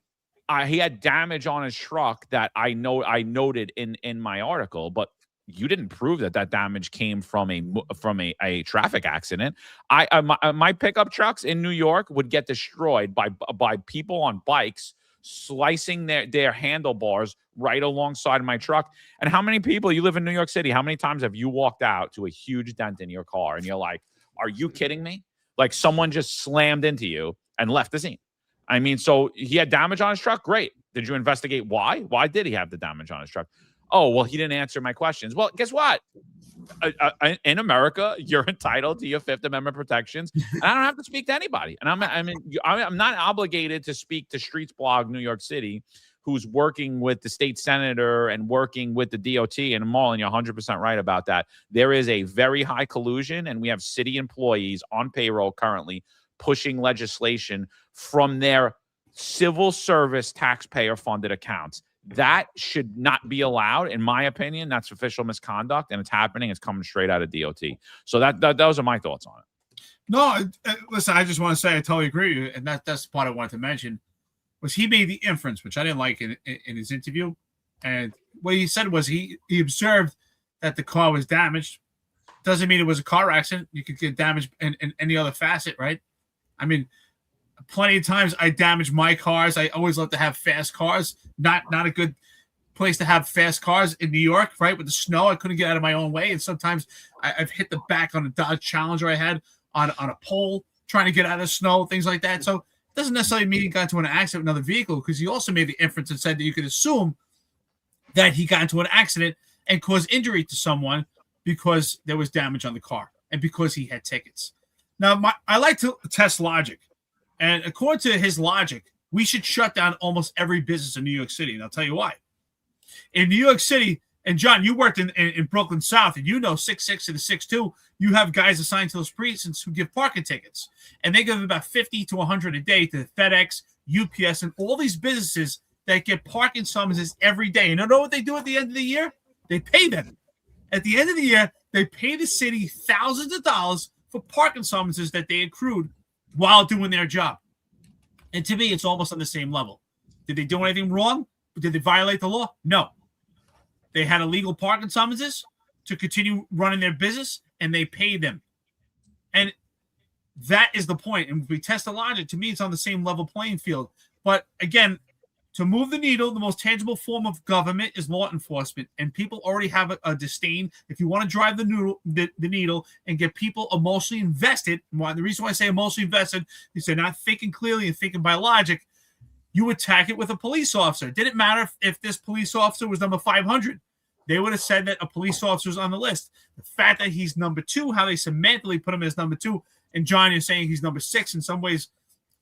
He had damage on his truck that I noted in my article, but you didn't prove that damage came from a traffic accident. My pickup trucks in New York would get destroyed by people on bikes slicing their handlebars right alongside my truck. And how many people, you live in New York City, how many times have you walked out to a huge dent in your car and you're like, are you kidding me? Like someone just slammed into you and left the scene. I mean, so he had damage on his truck. Great. Did you investigate why? Why did he have the damage on his truck? Oh, well, he didn't answer my questions. Well, guess what? In America, you're entitled to your Fifth Amendment protections, and I don't have to speak to anybody. And I'm not obligated to speak to Streets Blog New York City, who's working with the state senator and working with the DOT. And Marlon, you're 100% right about that. There is a very high collusion, and we have city employees on payroll currently pushing legislation from their civil service taxpayer-funded accounts. That should not be allowed, in my opinion. That's official misconduct, and it's happening. It's coming straight out of DOT. So those are my thoughts on it. No, listen, I just want to say I totally agree with you, and that's the part I wanted to mention, was he made the inference, which I didn't like in his interview. And what he said was he observed that the car was damaged. Doesn't mean it was a car accident. You could get damaged in any other facet, right? I mean, plenty of times I damage my cars. I always love to have fast cars. Not a good place to have fast cars in New York, right? With the snow, I couldn't get out of my own way. And sometimes I've hit the back on a Dodge Challenger I had on a pole trying to get out of the snow, things like that. So it doesn't necessarily mean he got into an accident with another vehicle, because he also made the inference and said that you could assume that he got into an accident and caused injury to someone because there was damage on the car and because he had tickets. Now, I like to test logic. And according to his logic, we should shut down almost every business in New York City. And I'll tell you why. In New York City, and John, you worked in Brooklyn South, and you know 6'6" to the 6'2", you have guys assigned to those precincts who give parking tickets. And they give about 50 to 100 a day to FedEx, UPS, and all these businesses that get parking summonses every day. And you know what they do at the end of the year? They pay them. At the end of the year, they pay the city thousands of dollars for parking summonses that they accrued while doing their job. And to me, it's almost on the same level. Did they do anything wrong? Did they violate the law? No. They had illegal parking summonses to continue running their business, and they paid them. And that is the point. And if we test the logic, to me, it's on the same level playing field. But again, to move the needle, the most tangible form of government is law enforcement. And people already have a disdain. If you want to drive the needle and get people emotionally invested, the reason why I say emotionally invested is they're not thinking clearly and thinking by logic, you attack it with a police officer. It didn't matter if this police officer was number 500. They would have said that a police officer is on the list. The fact that he's number 2, how they semantically put him as number 2, and John is saying he's number 6 in some ways,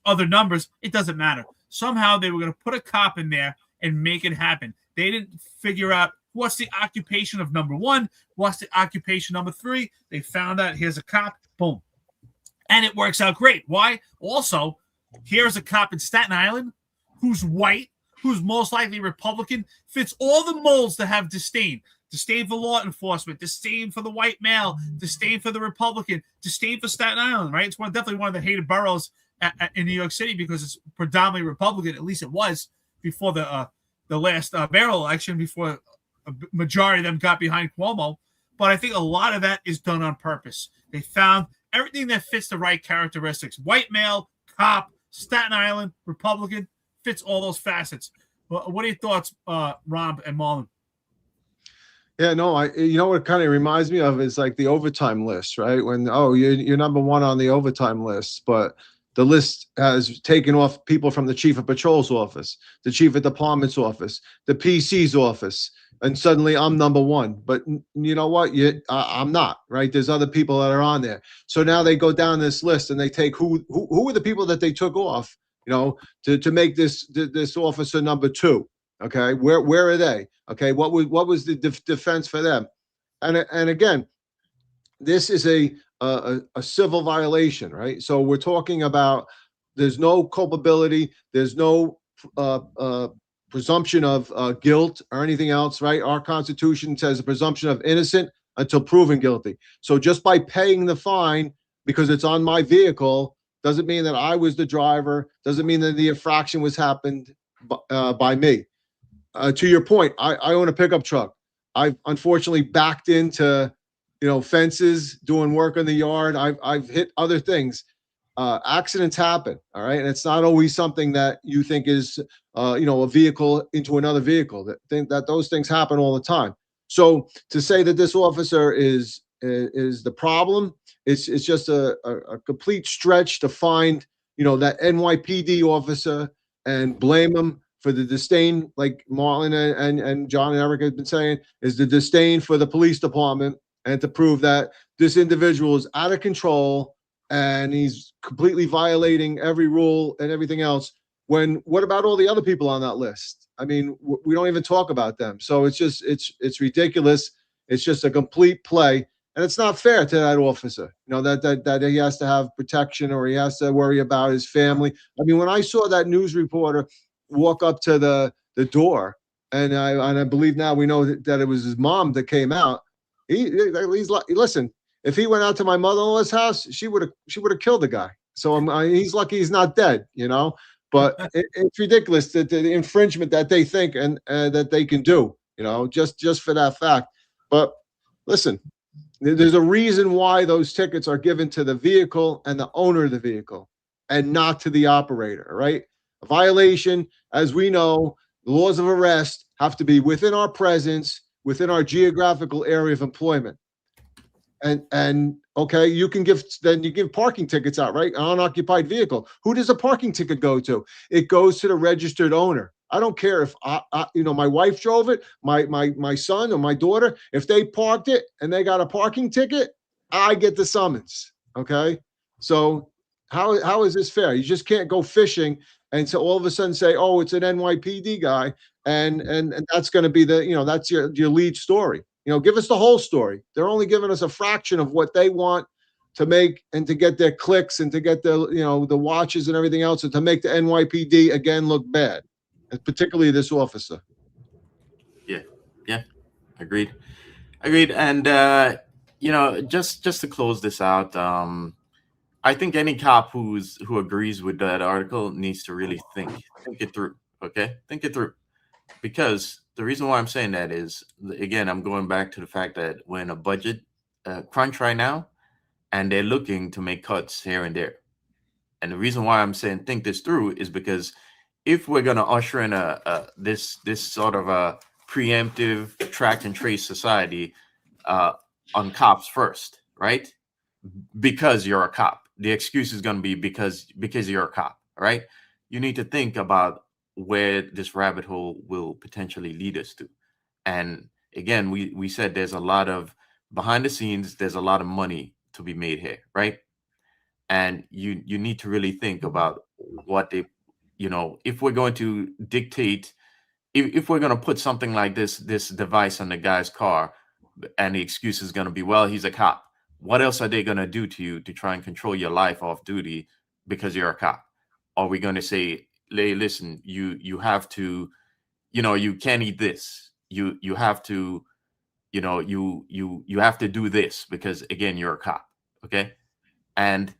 other numbers, it doesn't matter. Somehow they were going to put a cop in there and make it happen. They didn't figure out what's the occupation of number 1, what's the occupation number 3. They found out here's a cop, boom. And it works out great. Why? Also, here's a cop in Staten Island who's white, who's most likely Republican, fits all the molds to have disdain. Disdain for law enforcement, disdain for the white male, disdain for the Republican, disdain for Staten Island, right? It's definitely one of the hated boroughs in New York City because it's predominantly Republican. At least it was before the last mayoral election, before a majority of them got behind Cuomo. But I think a lot of that is done on purpose. They found everything that fits the right characteristics. White male, cop, Staten Island, Republican, fits all those facets. Well, what are your thoughts, Rob and Marlon? Yeah, no, you know what it kind of reminds me of is like the overtime list, right? When, you're number 1 on the overtime list, but the list has taken off people from the chief of patrol's office, the chief of department's office, the PC's office, and suddenly I'm number one. But you know what? I'm not, right? There's other people that are on there. So now they go down this list and they take who are the people that they took off, to make this officer number two. Okay, where are they? Okay, what was the defense for them? And again, this is a civil violation, right? So we're talking about there's no culpability, there's no presumption of guilt or anything else, right? Our Constitution says a presumption of innocent until proven guilty. So just by paying the fine because it's on my vehicle doesn't mean that I was the driver, doesn't mean that the infraction was happened by me. To your point, I own a pickup truck. I've unfortunately backed into fences, doing work in the yard. I've hit other things. Accidents happen, all right, and it's not always something that you think is a vehicle into another vehicle. That those things happen all the time. So to say that this officer is the problem, it's just a complete stretch to find that NYPD officer and blame him for the disdain, like Marlon and John and Eric have been saying, is the disdain for the police department, and to prove that this individual is out of control and he's completely violating every rule and everything else. What about all the other people on that list? I mean, we don't even talk about them. So it's ridiculous. It's just a complete play, and it's not fair to that officer. That he has to have protection or he has to worry about his family. I mean, when I saw that news reporter walk up to the door, and I believe now we know that it was his mom that came out. He's like, listen, if he went out to my mother-in-law's house, she would have killed the guy. So he's lucky he's not dead, But it's ridiculous that the infringement that they think and that they can do, just for that fact. But listen, there's a reason why those tickets are given to the vehicle and the owner of the vehicle, and not to the operator, right? A violation, as we know, the laws of arrest have to be within our presence, within our geographical area of employment. And okay, you give parking tickets out, right? An unoccupied vehicle. Who does a parking ticket go to? It goes to the registered owner. I don't care if my wife drove it, my son or my daughter. If they parked it and they got a parking ticket, I get the summons. Okay, so how is this fair? You just can't go fishing and so all of a sudden say, oh, it's an NYPD guy, and that's going to be that's your lead story. Give us the whole story. They're only giving us a fraction of what they want to make and to get their clicks and to get the watches and everything else, and to make the NYPD again look bad, and particularly this officer. Yeah, agreed. And just to close this out, I think any cop who agrees with that article needs to really think it through. Okay, think it through, because the reason why I'm saying that is, again, I'm going back to the fact that we're in a budget crunch right now, and they're looking to make cuts here and there. And the reason why I'm saying think this through is because if we're going to usher in this sort of a preemptive track and trace society on cops first, right? Because you're a cop, the excuse is going to be because you're a cop, right? You need to think about where this rabbit hole will potentially lead us to. And again, we said there's a lot of behind the scenes, there's a lot of money to be made here, right? And you need to really think about what they, if we're going to dictate, if we're going to put something like this device on the guy's car, and the excuse is going to be, well, he's a cop. What else are they going to do to you to try and control your life off duty because you're a cop? Are we going to say, hey, listen, you have to, you can't eat this. You have to, you have to do this because, again, you're a cop. Okay. And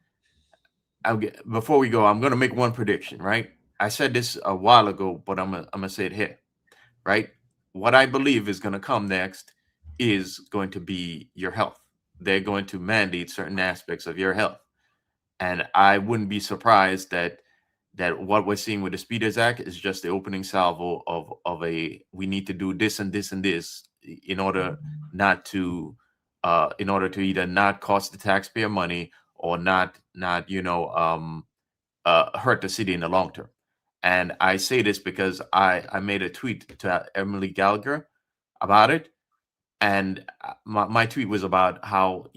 before we go, I'm going to make one prediction, right? I said this a while ago, but I'm gonna say it here, right? What I believe is going to come next is going to be your health. They're going to mandate certain aspects of your health. And I wouldn't be surprised that what we're seeing with the Speeders Act is just the opening salvo of we need to do this and this and this in order not to either not cost the taxpayer money or not hurt the city in the long term. And I say this because I made a tweet to Emily Gallagher about it. And my tweet was about how,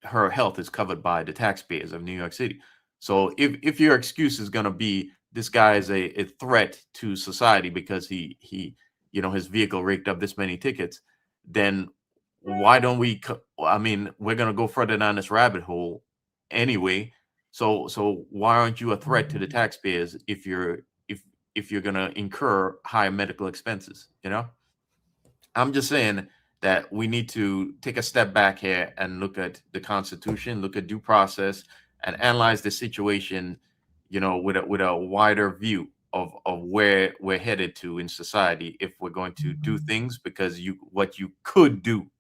her health is covered by the taxpayers of New York City. So if your excuse is going to be this guy is a threat to society because he his vehicle raked up this many tickets, then why don't we? I mean, we're going to go further down this rabbit hole anyway. So why aren't you a threat to the taxpayers if you're going to incur higher medical expenses? I'm just saying that we need to take a step back here and look at the Constitution, look at due process, and analyze the situation, with a wider view of where we're headed to in society if we're going to do things because what you could do,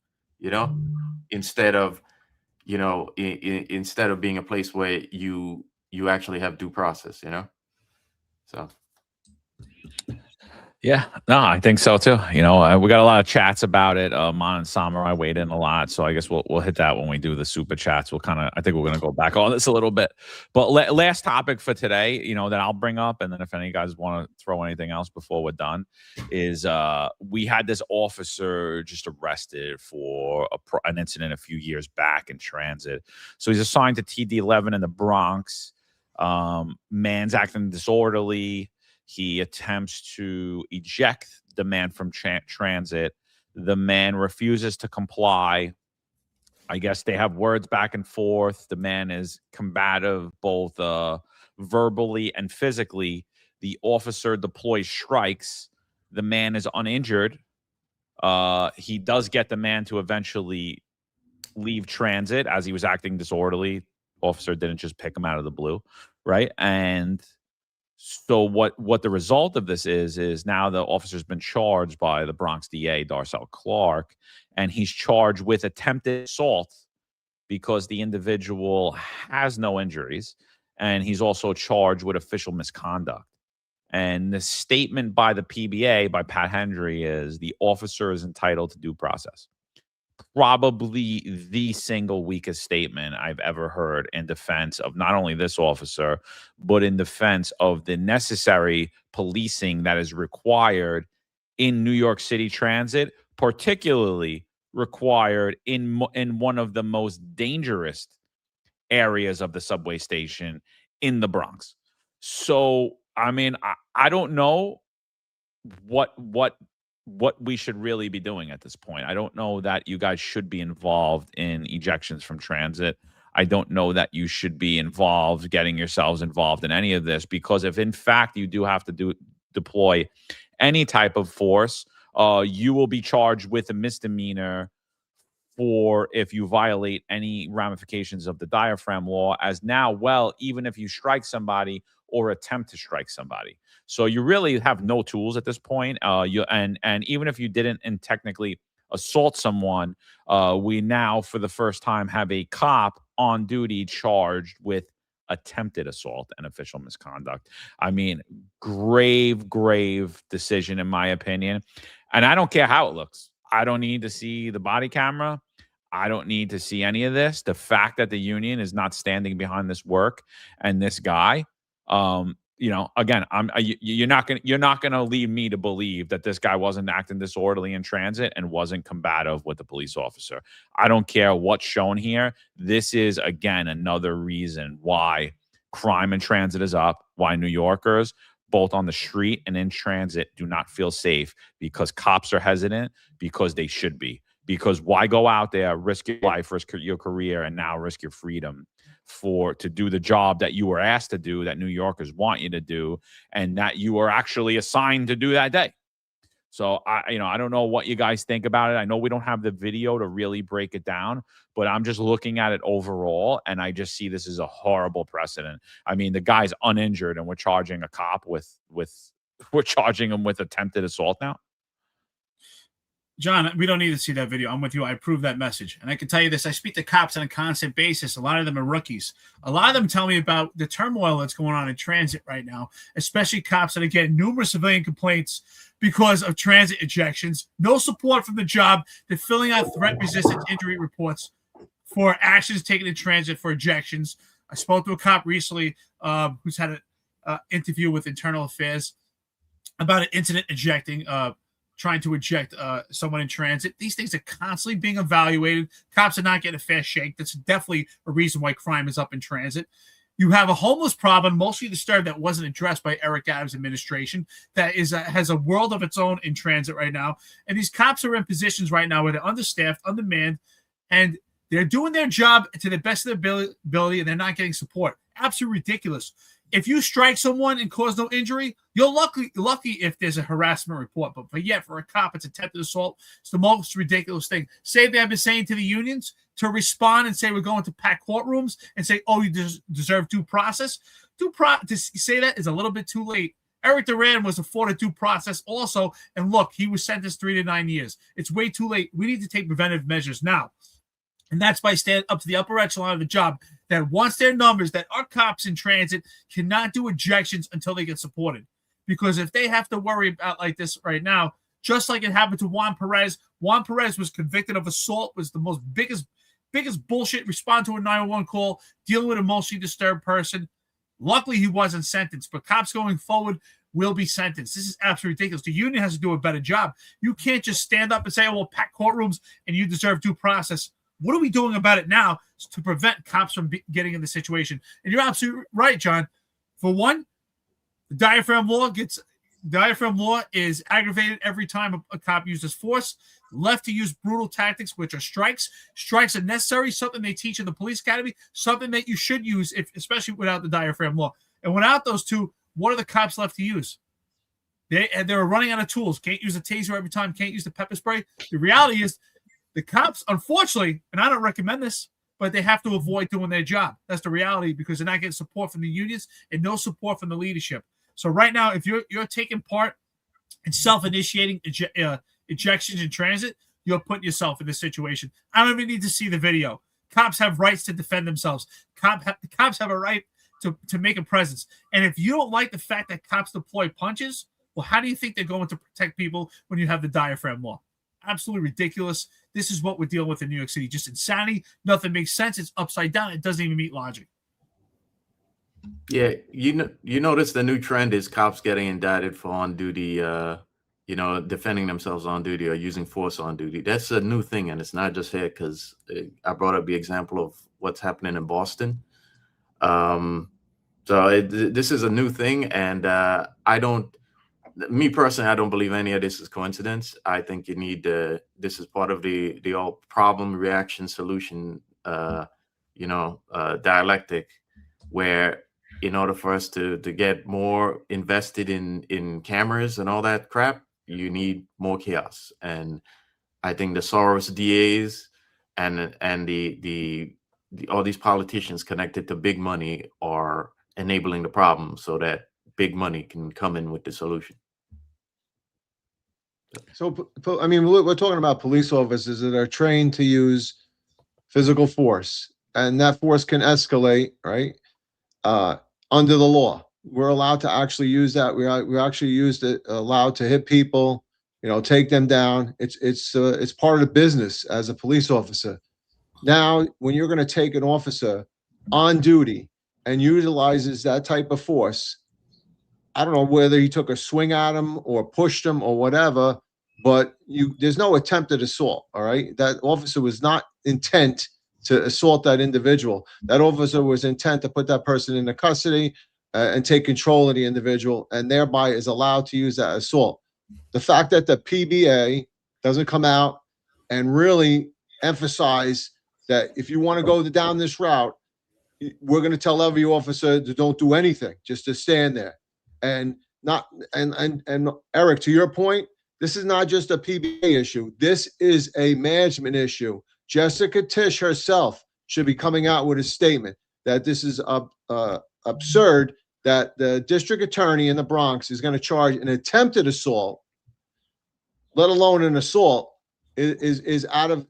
instead of instead of being a place where you actually have due process, So. Yeah, no, I think so too. We got a lot of chats about it. Mon and Samurai weighed in a lot, so I guess we'll hit that when we do the super chats. I think we're gonna go back on this a little bit. But last topic for today, that I'll bring up, and then if any of you guys want to throw anything else before we're done, is we had this officer just arrested for an incident a few years back in transit. So he's assigned to TD11 in the Bronx. Man's acting disorderly. He attempts to eject the man from transit. The man refuses to comply. I guess they have words back and forth. The man is combative, both verbally and physically. The officer deploys strikes. The man is uninjured. He does get the man to eventually leave transit as he was acting disorderly. Officer didn't just pick him out of the blue, right? And so what the result of this is now the officer's been charged by the Bronx DA, Darcel Clark, and he's charged with attempted assault because the individual has no injuries, and he's also charged with official misconduct. And the statement by the PBA, by Pat Hendry, is the officer is entitled to due process. Probably the single weakest statement I've ever heard in defense of not only this officer, but in defense of the necessary policing that is required in New York City transit, particularly required in one of the most dangerous areas of the subway station in the Bronx. So, I mean, I don't know what we should really be doing at this point. I don't know that you guys should be involved in ejections from transit. I don't know that you should be getting yourselves involved in any of this, because if in fact you do have to deploy any type of force, you will be charged with a misdemeanor for if you violate any ramifications of the diaphragm law, as now, even if you strike somebody or attempt to strike somebody. So you really have no tools at this point. And even if you didn't and technically assault someone, we now, for the first time, have a cop on duty charged with attempted assault and official misconduct. I mean, grave decision, in my opinion. And I don't care how it looks. I don't need to see the body camera. I don't need to see any of this. The fact that the union is not standing behind this work and this guy, again, you're not gonna lead me to believe that this guy wasn't acting disorderly in transit and wasn't combative with the police officer. I don't care what's shown here. This is, again, another reason why crime in transit is up, why New Yorkers, both on the street and in transit, do not feel safe, because cops are hesitant, because they should be. Because why go out there, risk your life, risk your career, and now risk your freedom to do the job that you were asked to do, that New Yorkers want you to do, and that you were actually assigned to do that day. So I don't know what you guys think about it. I know we don't have the video to really break it down, but I'm just looking at it overall, and I just see this as a horrible precedent. I mean, the guy's uninjured, and we're charging a cop we're charging him with attempted assault now. John, we don't need to see that video. I'm with you. I approve that message. And I can tell you this. I speak to cops on a constant basis. A lot of them are rookies. A lot of them tell me about the turmoil that's going on in transit right now, especially cops that are getting numerous civilian complaints because of transit ejections. No support from the job. They're filling out threat-resistant injury reports for actions taken in transit for ejections. I spoke to a cop recently who's had an interview with Internal Affairs about an incident ejecting trying to eject someone in transit. These things are constantly being evaluated. Cops are not getting a fair shake. That's definitely a reason why crime is up in transit. You have a homeless problem, mostly disturbed, that wasn't addressed by Eric Adams' administration, that has a world of its own in transit right now. And these cops are in positions right now where they're understaffed, undermanned, and they're doing their job to the best of their ability, and they're not getting support. Absolutely ridiculous. If you strike someone and cause no injury, you're lucky if there's a harassment report. But yet, for a cop, it's attempted assault. It's the most ridiculous thing. Same thing I've been saying to the unions, to respond and say we're going to pack courtrooms and say, oh, you deserve due process. To say that is a little bit too late. Eric Duran was afforded due process also, and look, he was sentenced 3 to 9 years. It's way too late. We need to take preventive measures now. And that's by standing up to the upper echelon of the job that wants their numbers, that our cops in transit cannot do ejections until they get supported. Because if they have to worry about like this right now, just like it happened to Juan Perez was convicted of assault, was the most biggest bullshit, respond to a 911 call, dealing with a emotionally disturbed person. Luckily, he wasn't sentenced, but cops going forward will be sentenced. This is absolutely ridiculous. The union has to do a better job. You can't just stand up and say, oh, well, pack courtrooms and you deserve due process. What are we doing about it now to prevent cops from getting in the situation? And you're absolutely right, John. For one, the diaphragm law is aggravated every time a cop uses force. Left to use brutal tactics, which are strikes. Strikes are necessary, something they teach in the police academy, something that you should use, especially without the diaphragm law. And without those two, what are the cops left to use? They're running out of tools. Can't use a taser every time. Can't use the pepper spray. The reality is, the cops, unfortunately, and I don't recommend this, but they have to avoid doing their job. That's the reality, because they're not getting support from the unions and no support from the leadership. So right now, if you're taking part in self-initiating ejections in transit, you're putting yourself in this situation. I don't even need to see the video. Cops have rights to defend themselves. Cops have a right to make a presence. And if you don't like the fact that cops deploy punches, well, how do you think they're going to protect people when you have the diaphragm law? Absolutely ridiculous. This is what we're dealing with in New York City. Just insanity. Nothing makes sense. It's upside down. It doesn't even meet logic. Yeah, you notice the new trend is cops getting indicted for on duty, defending themselves on duty or using force on duty. That's a new thing, and it's not just here, because I brought up the example of what's happening in Boston. This is a new thing, and me personally, I don't believe any of this is coincidence. I think you need this is part of the all problem, reaction, solution, dialectic, where in order for us to get more invested in cameras and all that crap, you need more chaos. And I think the Soros DAs and the all these politicians connected to big money are enabling the problem so that big money can come in with the solution. So, I mean, we're talking about police officers that are trained to use physical force, and that force can escalate, right? Under the law, we're allowed to actually use that. We actually used it, allowed to hit people, take them down. It's part of the business as a police officer. Now, when you're going to take an officer on duty and utilizes that type of force, I don't know whether he took a swing at him or pushed him or whatever, but there's no attempted assault. All right. That officer was not intent to assault that individual. That officer was intent to put that person into custody and take control of the individual, and thereby is allowed to use that assault. The fact that the PBA doesn't come out and really emphasize that if you want to go down this route, we're going to tell every officer to don't do anything, just to stand there. And Eric, to your point, this is not just a PBA issue. This is a management issue. Jessica Tisch herself should be coming out with a statement that this is absurd that the district attorney in the Bronx is going to charge an attempted assault, let alone an assault, is out of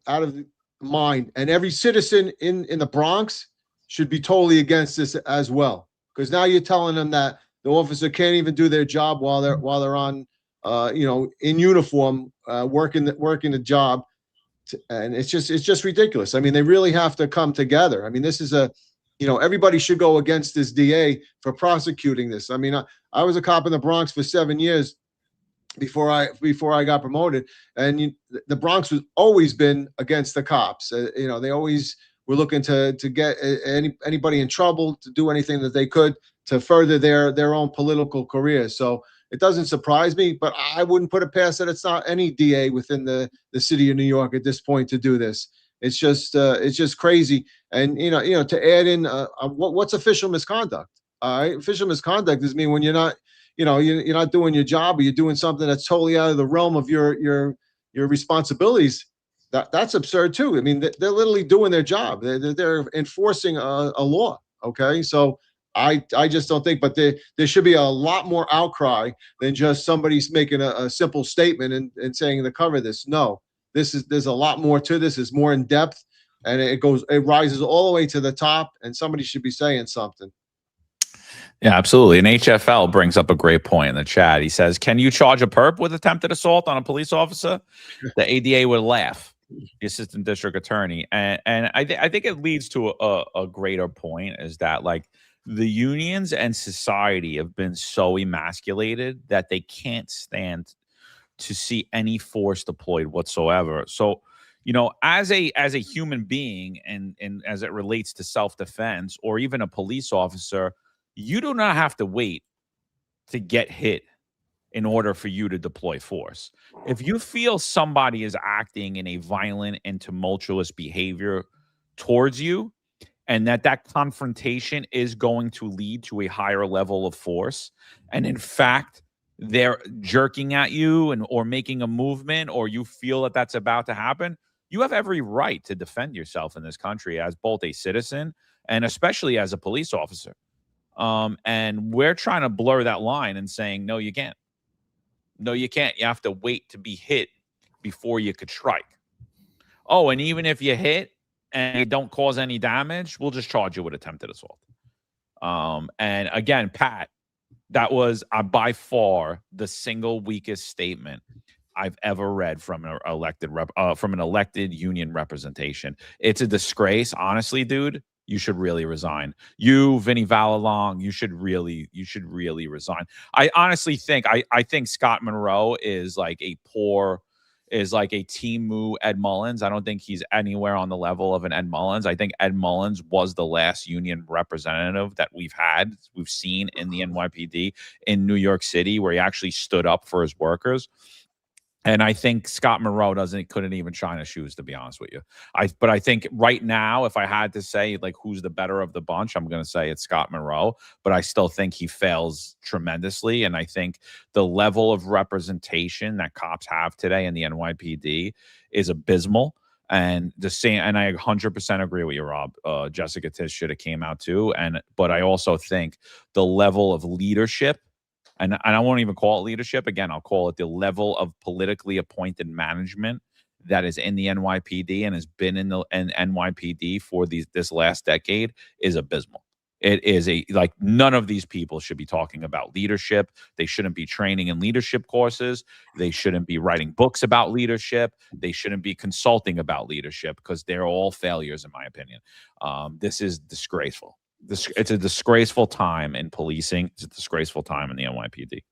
mind. And every citizen in the Bronx should be totally against this as well, because now you're telling them that the officer can't even do their job while they're on, in uniform, working the job, and it's just ridiculous. I mean, they really have to come together. I mean, this is everybody should go against this DA for prosecuting this. I mean, I was a cop in the Bronx for 7 years, before I got promoted. And the Bronx has always been against the cops. They always were looking to get anybody in trouble, to do anything that they could to further their own political career. So it doesn't surprise me, but I wouldn't put it past that it's not any DA within the city of New York at this point to do this. It's just crazy. And to add in what's official misconduct. All right, official misconduct is when you're not, you're not doing your job, or you're doing something that's totally out of the realm of your responsibilities. That's absurd too. I mean, they're literally doing their job. They're enforcing a law. Okay, so I just don't think. But there should be a lot more outcry than just somebody's making a simple statement and saying to cover this. No, there's a lot more to this. It's more in depth, and it rises all the way to the top. And somebody should be saying something. Yeah, absolutely. And HFL brings up a great point in the chat. He says, "Can you charge a perp with attempted assault on a police officer?" The ADA would laugh. The assistant district attorney, and I think it leads to a greater point, is that like the unions and society have been so emasculated that they can't stand to see any force deployed whatsoever. So, as a human being, and as it relates to self-defense or even a police officer, you do not have to wait to get hit in order for you to deploy force. If you feel somebody is acting in a violent and tumultuous behavior towards you, and that confrontation is going to lead to a higher level of force, and in fact, they're jerking at you or making a movement, or you feel that that's about to happen, you have every right to defend yourself in this country as both a citizen and especially as a police officer. And we're trying to blur that line and saying, no, you can't. No, you can't. You have to wait to be hit before you could strike. Oh, and even if you hit and you don't cause any damage, we'll just charge you with attempted assault. And again, Pat, that was by far the single weakest statement I've ever read from an elected union representation. It's a disgrace, honestly, dude. You should really resign. You, Vinnie Valalong, you should really resign. I honestly think I think Scott Monroe is like a Timu Ed Mullins. I don't think he's anywhere on the level of an Ed Mullins. I think Ed Mullins was the last union representative that we've seen in the NYPD in New York City, where he actually stood up for his workers. And I think Scott Monroe couldn't even shine his shoes, to be honest with you. But I think right now, if I had to say like who's the better of the bunch, I'm going to say it's Scott Monroe. But I still think he fails tremendously. And I think the level of representation that cops have today in the NYPD is abysmal. And I 100% agree with you, Rob. Jessica Tisch should have came out too. But I also think the level of leadership, and I won't even call it leadership. Again, I'll call it the level of politically appointed management that is in the NYPD and has been in the NYPD for this last decade is abysmal. It is none of these people should be talking about leadership. They shouldn't be training in leadership courses. They shouldn't be writing books about leadership. They shouldn't be consulting about leadership, because they're all failures, in my opinion. This is disgraceful. It's a disgraceful time in policing. It's a disgraceful time in the NYPD.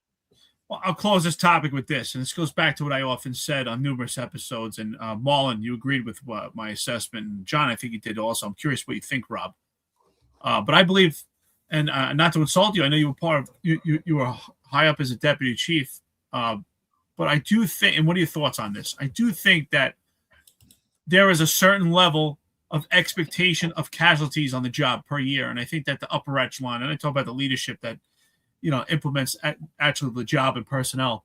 Well, I'll close this topic with this, and this goes back to what I often said on numerous episodes. And Marlon, you agreed with my assessment. And John, I think you did also. I'm curious what you think, Rob. But I believe, and not to insult you, I know you were you were high up as a deputy chief. But I do think, and what are your thoughts on this? I do think that there is a certain level of expectation of casualties on the job per year. And I think that the upper echelon, and I talk about the leadership that, implements actually the job and personnel,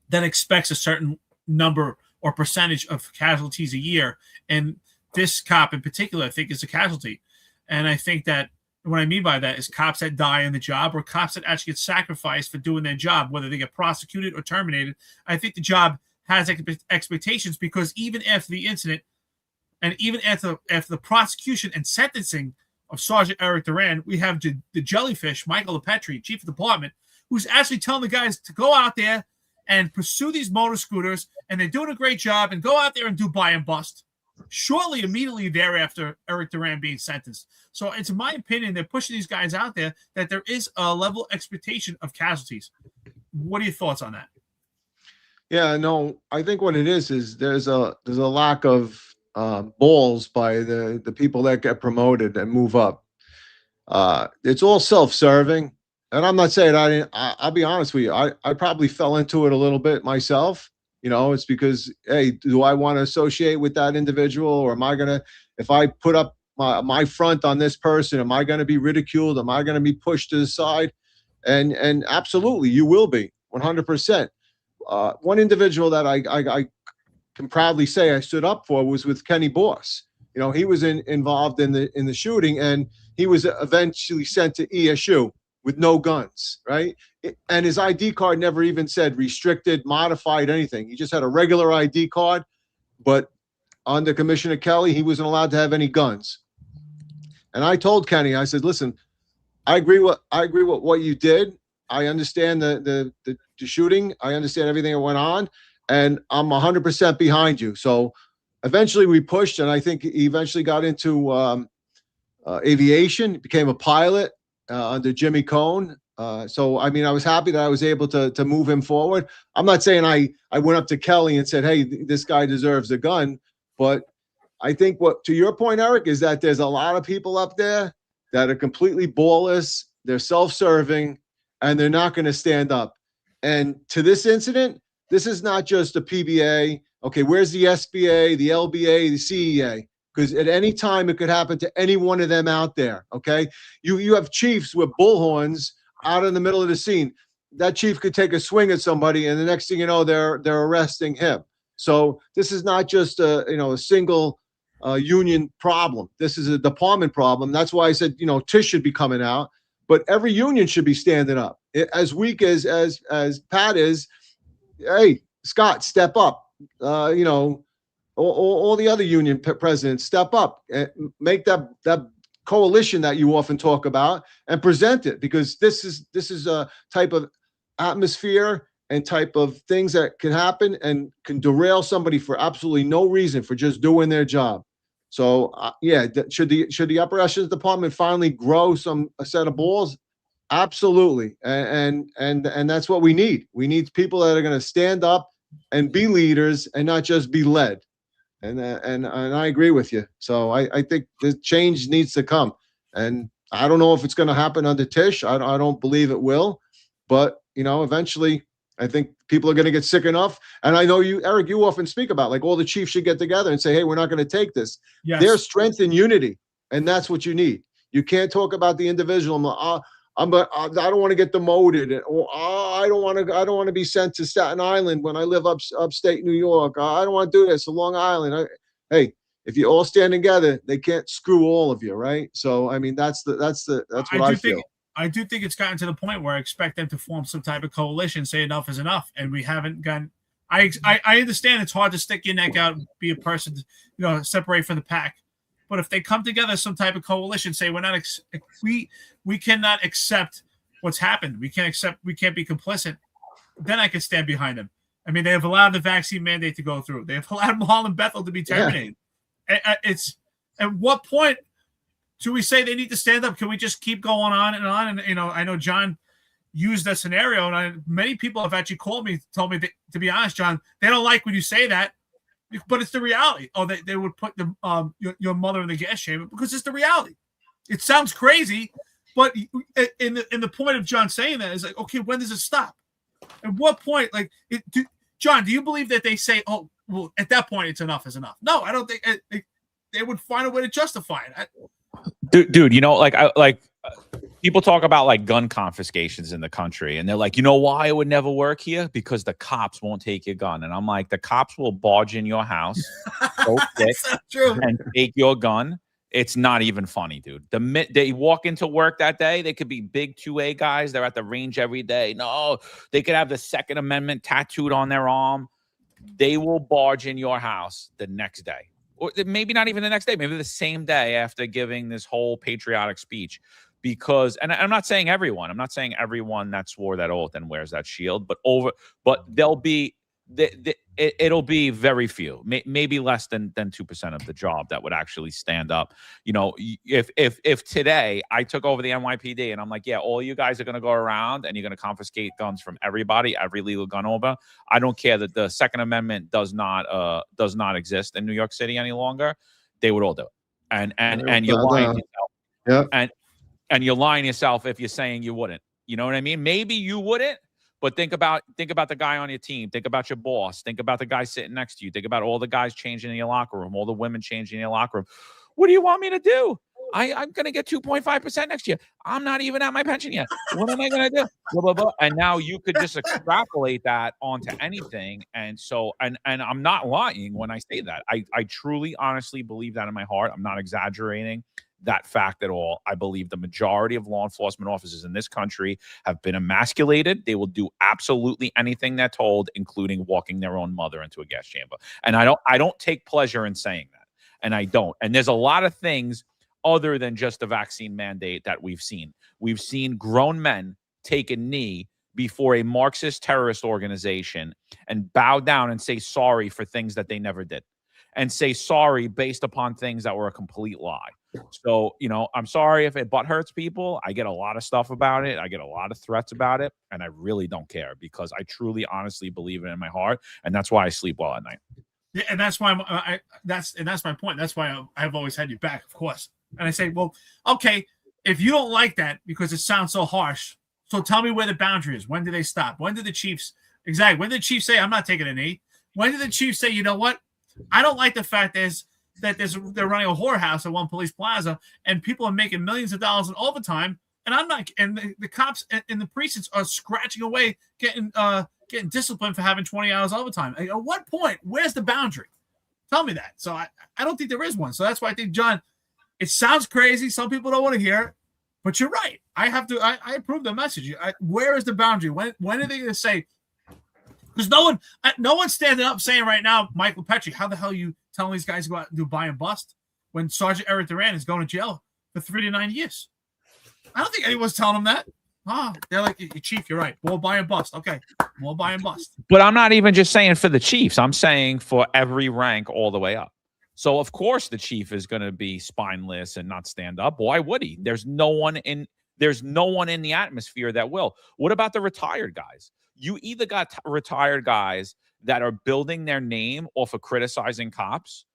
that expects a certain number or percentage of casualties a year. And this cop in particular, I think, is a casualty. And I think that what I mean by that is cops that die in the job, or cops that actually get sacrificed for doing their job, whether they get prosecuted or terminated. I think the job has expectations, because even after the incident, and even after the prosecution and sentencing of Sergeant Eric Duran, we have the jellyfish, Michael LePetri, chief of department, who's actually telling the guys to go out there and pursue these motor scooters, and they're doing a great job, and go out there and do buy and bust. Shortly, immediately thereafter, Eric Duran being sentenced. So it's my opinion, they're pushing these guys out there, that there is a level of expectation of casualties. What are your thoughts on that? Yeah, no, I think what it is there's a lack of balls by the people that get promoted and move up. It's all self-serving, and I'm not saying I didn't. I'll be honest with you. I probably fell into it a little bit myself. You know, it's because, hey, do I want to associate with that individual, or am I gonna, if I put up my front on this person, am I gonna be ridiculed? Am I gonna be pushed to the side? And absolutely, you will be 100%. One individual that I can proudly say I stood up for was with Kenny Boss. You know, he was involved in the shooting, and he was eventually sent to ESU with no guns, right? And his ID card never even said restricted, modified, anything. He just had a regular ID card, but under Commissioner Kelly, he wasn't allowed to have any guns. And I told Kenny, I said, listen, I agree with what you did. I understand the shooting. I understand everything that went on, and I'm 100% behind you. So eventually we pushed, and I think he eventually got into aviation, became a pilot under Jimmy Cohn. So I mean, I was happy that I was able to move him forward. I'm not saying I went up to Kelly and said, hey, this guy deserves a gun, but I think what, to your point, Eric, is that there's a lot of people up there that are completely ballless, they're self-serving, and they're not going to stand up. And to this incident, this is not just a PBA. Okay, where's the SBA, the LBA, the CEA? Because at any time it could happen to any one of them out there. Okay, you have chiefs with bullhorns out in the middle of the scene. That chief could take a swing at somebody, and the next thing you know, they're arresting him. So this is not just a single union problem. This is a department problem. That's why I said, Tish should be coming out, but every union should be standing up. As weak as Pat is, hey, Scott, step up. All the other union presidents step up and make that coalition that you often talk about and present it, because this is a type of atmosphere and type of things that can happen and can derail somebody for absolutely no reason, for just doing their job. So should the upper echelons department finally grow a set of balls? Absolutely, and that's what we need. We need people that are going to stand up and be leaders and not just be led. And I agree with you. So I think the change needs to come, and I don't know if it's going to happen under Tish. I don't believe it will, but eventually I think people are going to get sick enough. And I know you, Eric, you often speak about, like, all the chiefs should get together and say, hey, we're not going to take this. Yes. There's strength in unity, and that's what you need. You can't talk about the individual. I don't want to get demoted, or I don't want to be sent to Staten Island when I live upstate New York. I don't want to do this to Long Island. Hey, if you all stand together, they can't screw all of you, right? So I mean, that's what I feel. I do think it's gotten to the point where I expect them to form some type of coalition, say enough is enough, and we haven't gotten. I understand it's hard to stick your neck out and be a person, separate from the pack. But if they come together, some type of coalition, say we cannot accept what's happened. We can't be complicit. Then I can stand behind them. I mean, they have allowed the vaccine mandate to go through. They have allowed Mahal and Bethel to be terminated. Yeah. It's at what point do we say they need to stand up? Can we just keep going on and on? And I know John used that scenario, and many people have actually called me, told me that, to be honest, John, they don't like when you say that. But it's the reality. Oh, they would put your mother in the gas chamber, because it's the reality. It sounds crazy, but in the point of John saying that is like, okay, when does it stop? At what point? John, do you believe that they say, oh, well, at that point it's enough is enough? No, I don't think they would find a way to justify it. Dude, people talk about like gun confiscations in the country, and they're like, why it would never work here? Because the cops won't take your gun. And I'm like, the cops will barge in your house and take your gun. It's not even funny, dude. The minute they walk into work that day, they could be big 2A guys. They're at the range every day. No, they could have the Second Amendment tattooed on their arm. They will barge in your house the next day. Or maybe not even the next day, maybe the same day after giving this whole patriotic speech. Because, and I'm not saying everyone that swore that oath and wears that shield, but there'll be it'll be very few, maybe less than 2% of the job that would actually stand up. You know, if today I took over the NYPD and I'm like, yeah, all you guys are going to go around and you're going to confiscate guns from everybody, every legal gun owner. I don't care that the Second Amendment does not exist in New York City any longer. They would all do it. And you're lying to yourself. Yeah. And you're lying to yourself if you're saying you wouldn't. You know what I mean? Maybe you wouldn't. But think about the guy on your team. Think about your boss. Think about the guy sitting next to you. Think about all the guys changing in your locker room, all the women changing in your locker room. What do you want me to do? I'm going to get 2.5% next year. I'm not even at my pension yet. What am I going to do? Blah, blah, blah. And now you could just extrapolate that onto anything. And so, and I'm not lying when I say that. I truly, honestly believe that in my heart. I'm not exaggerating that fact at all. I believe the majority of law enforcement officers in this country have been emasculated. They will do absolutely anything they're told, including walking their own mother into a gas chamber. And I don't take pleasure in saying that. And I don't. And there's a lot of things other than just the vaccine mandate that we've seen. We've seen grown men take a knee before a Marxist terrorist organization and bow down and say sorry for things that they never did, and say sorry based upon things that were a complete lie. So, you know, I'm sorry if it butt hurts people. I get a lot of stuff about it. I get a lot of threats about it. And I really don't care because I truly, honestly believe it in my heart. And that's why I sleep well at night. Yeah, and that's why that's my point. That's why I've always had you back, of course. And I say, well, okay, if you don't like that because it sounds so harsh, so tell me where the boundary is. When do they stop? When did the Chiefs when did the Chiefs say I'm not taking a knee? When did the Chiefs say, you know what? I don't like the fact that they're running a whorehouse at one police plaza and people are making millions of dollars in overtime, and I'm not. And the cops in the precincts are scratching away, getting disciplined for having 20 hours overtime. At what point? Where's the boundary? Tell me that. So I don't think there is one. So that's why I think, John, it sounds crazy. Some people don't want to hear it, but you're right. I approve the message. Where is the boundary? When are they going to say? Because no one's standing up saying right now, Michael Petrie, how the hell are you telling these guys to go out and do buy and bust when Sergeant Eric Duran is going to jail for 3 to 9 years? I don't think anyone's telling them that. They're like, Chief, you're right. More buy and bust. Okay, more buy and bust. But I'm not even just saying for the Chiefs. I'm saying for every rank all the way up. So, of course, the Chief is going to be spineless and not stand up. Why would he? There's no one in the atmosphere that will. What about the retired guys? You either got retired guys that are building their name off of criticizing cops,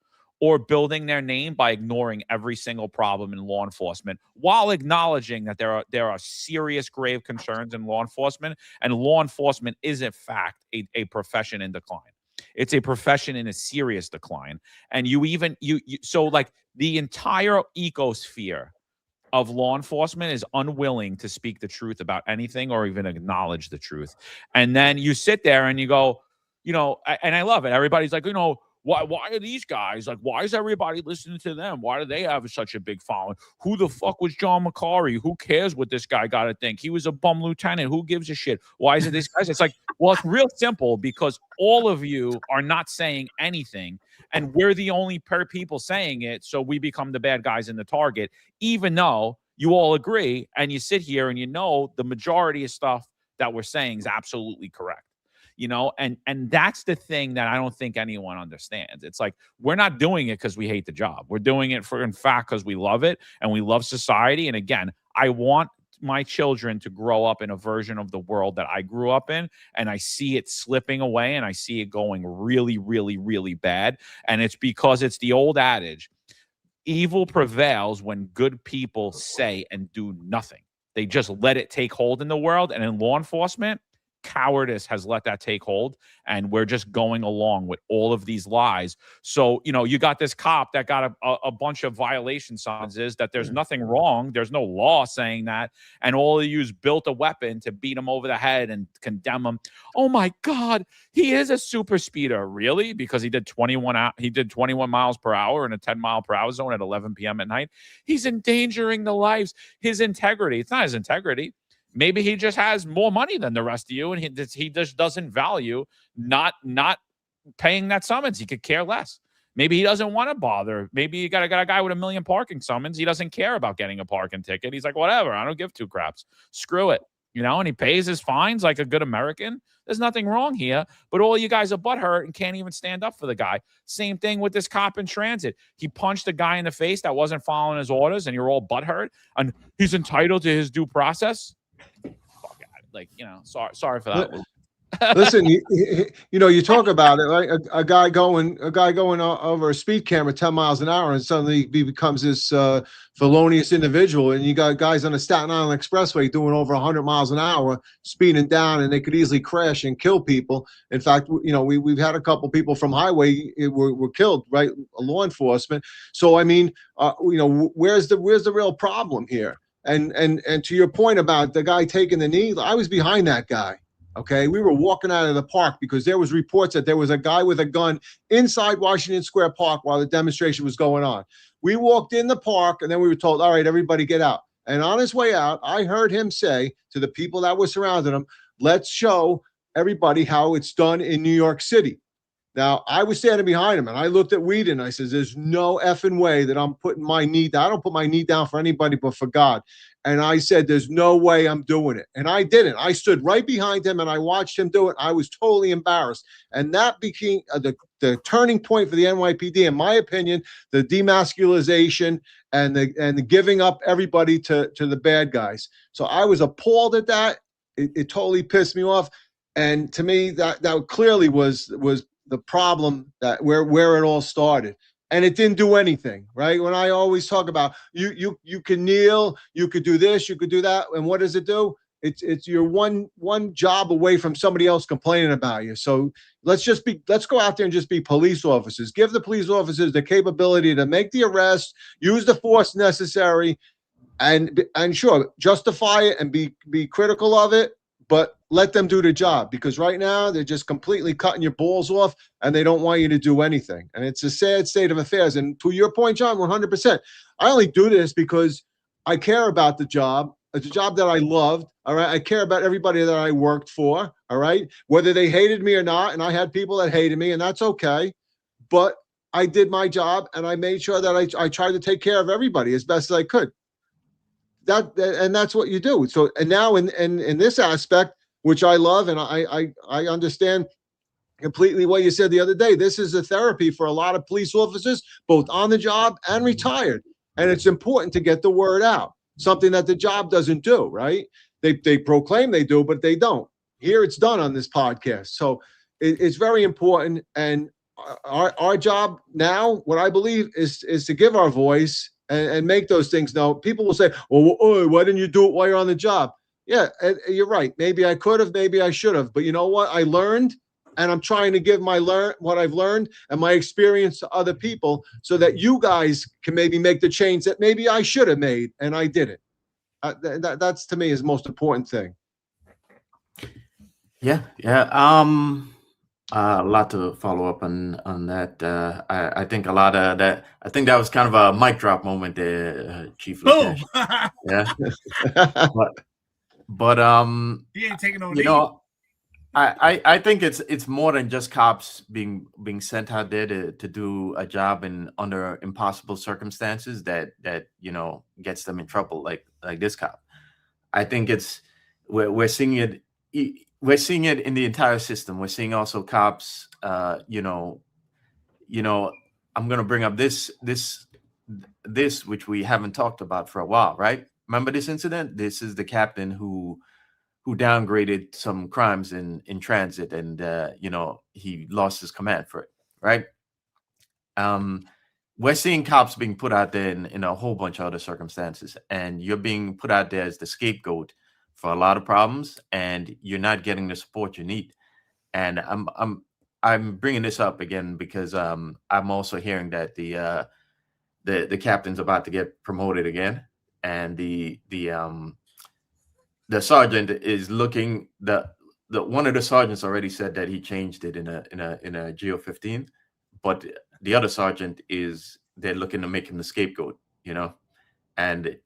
or building their name by ignoring every single problem in law enforcement while acknowledging that there are serious, grave concerns in law enforcement, and law enforcement is, in fact, a profession in decline. It's a profession in a serious decline. And so like the entire ecosphere of law enforcement is unwilling to speak the truth about anything or even acknowledge the truth. And then you sit there and you go, you know, and I love it. Everybody's like, you know, why are these guys, like, why is everybody listening to them? Why do they have such a big following? Who the fuck was John McCarry? Who cares what this guy got to think? He was a bum lieutenant. Who gives a shit? Why is it this guy? It's like, well, it's real simple, because all of you are not saying anything, and we're the only people saying it, so we become the bad guys in the target, even though you all agree, and you sit here and you know the majority of stuff that we're saying is absolutely correct. You know, and that's the thing that I don't think anyone understands. It's like, we're not doing it because we hate the job. We're doing it in fact, because we love it and we love society. And again, I want my children to grow up in a version of the world that I grew up in, and I see it slipping away, and I see it going really, really, really bad. And it's because it's the old adage, evil prevails when good people say and do nothing. They just let it take hold in the world. And in law enforcement, cowardice has let that take hold, and we're just going along with all of these lies. So, you know, you got this cop that got a bunch of violation signs, is that there's nothing wrong. There's no law saying that. And all of you built a weapon to beat him over the head and condemn him. Oh my God, he is a super speeder. Really? Because he did 21 miles per hour in a 10-mile-per-hour zone at 11 p.m. at night. He's endangering the lives, his integrity. It's not his integrity. Maybe he just has more money than the rest of you, and he just doesn't value not paying that summons. He could care less. Maybe he doesn't want to bother. Maybe you got a guy with 1 million parking summons. He doesn't care about getting a parking ticket. He's like, whatever. I don't give two craps. Screw it. and he pays his fines like a good American. There's nothing wrong here, but all you guys are butthurt and can't even stand up for the guy. Same thing with this cop in transit. He punched a guy in the face that wasn't following his orders, and you're all butthurt, and he's entitled to his due process. Fuck out. Like, sorry for that. Listen, you talk about it, right? A guy going over a speed camera 10 miles an hour, and suddenly he becomes this felonious individual. And you got guys on the Staten Island Expressway doing over 100 miles an hour, speeding down, and they could easily crash and kill people. In fact, we've had a couple people from highway were killed, right? Law enforcement. So I mean, where's the real problem here? And to your point about the guy taking the knee, I was behind that guy. Okay, we were walking out of the park because there was reports that there was a guy with a gun inside Washington Square Park while the demonstration was going on. We walked in the park, and then we were told, all right, everybody get out. And on his way out, I heard him say to the people that were surrounding him, let's show everybody how it's done in New York City. Now, I was standing behind him, and I looked at Whedon, and I said, there's no effing way that I'm putting my knee down. I don't put my knee down for anybody but for God. And I said, there's no way I'm doing it. And I didn't. I stood right behind him, and I watched him do it. I was totally embarrassed. And that became the turning point for the NYPD, in my opinion, the demasculization and the giving up everybody to the bad guys. So I was appalled at that. It totally pissed me off. And to me, that clearly was the problem, that where it all started. And it didn't do anything, right? When I always talk about you can kneel, you could do this, you could do that, and what does it do? It's you're one job away from somebody else complaining about you. So let's go out there and just be police officers. Give the police officers the capability to make the arrest, use the force necessary, and sure, justify it and be critical of it, but let them do the job, because right now they're just completely cutting your balls off and they don't want you to do anything. And it's a sad state of affairs. And to your point, John, 100%, I only do this because I care about the job. It's a job that I loved. All right. I care about everybody that I worked for. All right. Whether they hated me or not. And I had people that hated me, and that's okay. But I did my job, and I made sure that I tried to take care of everybody as best as I could. And that's what you do. So, and now in this aspect, which I love, and I understand completely what you said the other day. This is a therapy for a lot of police officers, both on the job and retired. And it's important to get the word out, something that the job doesn't do, right? They proclaim they do, but they don't. Here it's done on this podcast. So it's very important. And our job now, what I believe, is to give our voice and make those things known. People will say, well, why didn't you do it while you're on the job? Yeah, you're right. Maybe I could have, maybe I should have. But you know what? I learned, and I'm trying to give what I've learned and my experience to other people, so that you guys can maybe make the change that maybe I should have made and I didn't. That's to me is the most important thing. Yeah. A lot to follow up on that. I think a lot of that. I think that was kind of a mic drop moment there, Chief Boom. Lukach. Yeah. but He ain't taking no you know, I think it's more than just cops being sent out there to do a job under impossible circumstances that gets them in trouble like this cop. I think we're seeing it. We're seeing it in the entire system. We're seeing also cops. I'm going to bring up this which we haven't talked about for a while, right? Remember this incident? This is the captain who downgraded some crimes in transit, and he lost his command for it, right? We're seeing cops being put out there in a whole bunch of other circumstances, and you're being put out there as the scapegoat for a lot of problems, and you're not getting the support you need. And I'm bringing this up again because I'm also hearing that the captain's about to get promoted again, and the sergeant is looking. The one of the sergeants already said that he changed it in a GO 15, but the other sergeant they're looking to make him the scapegoat, and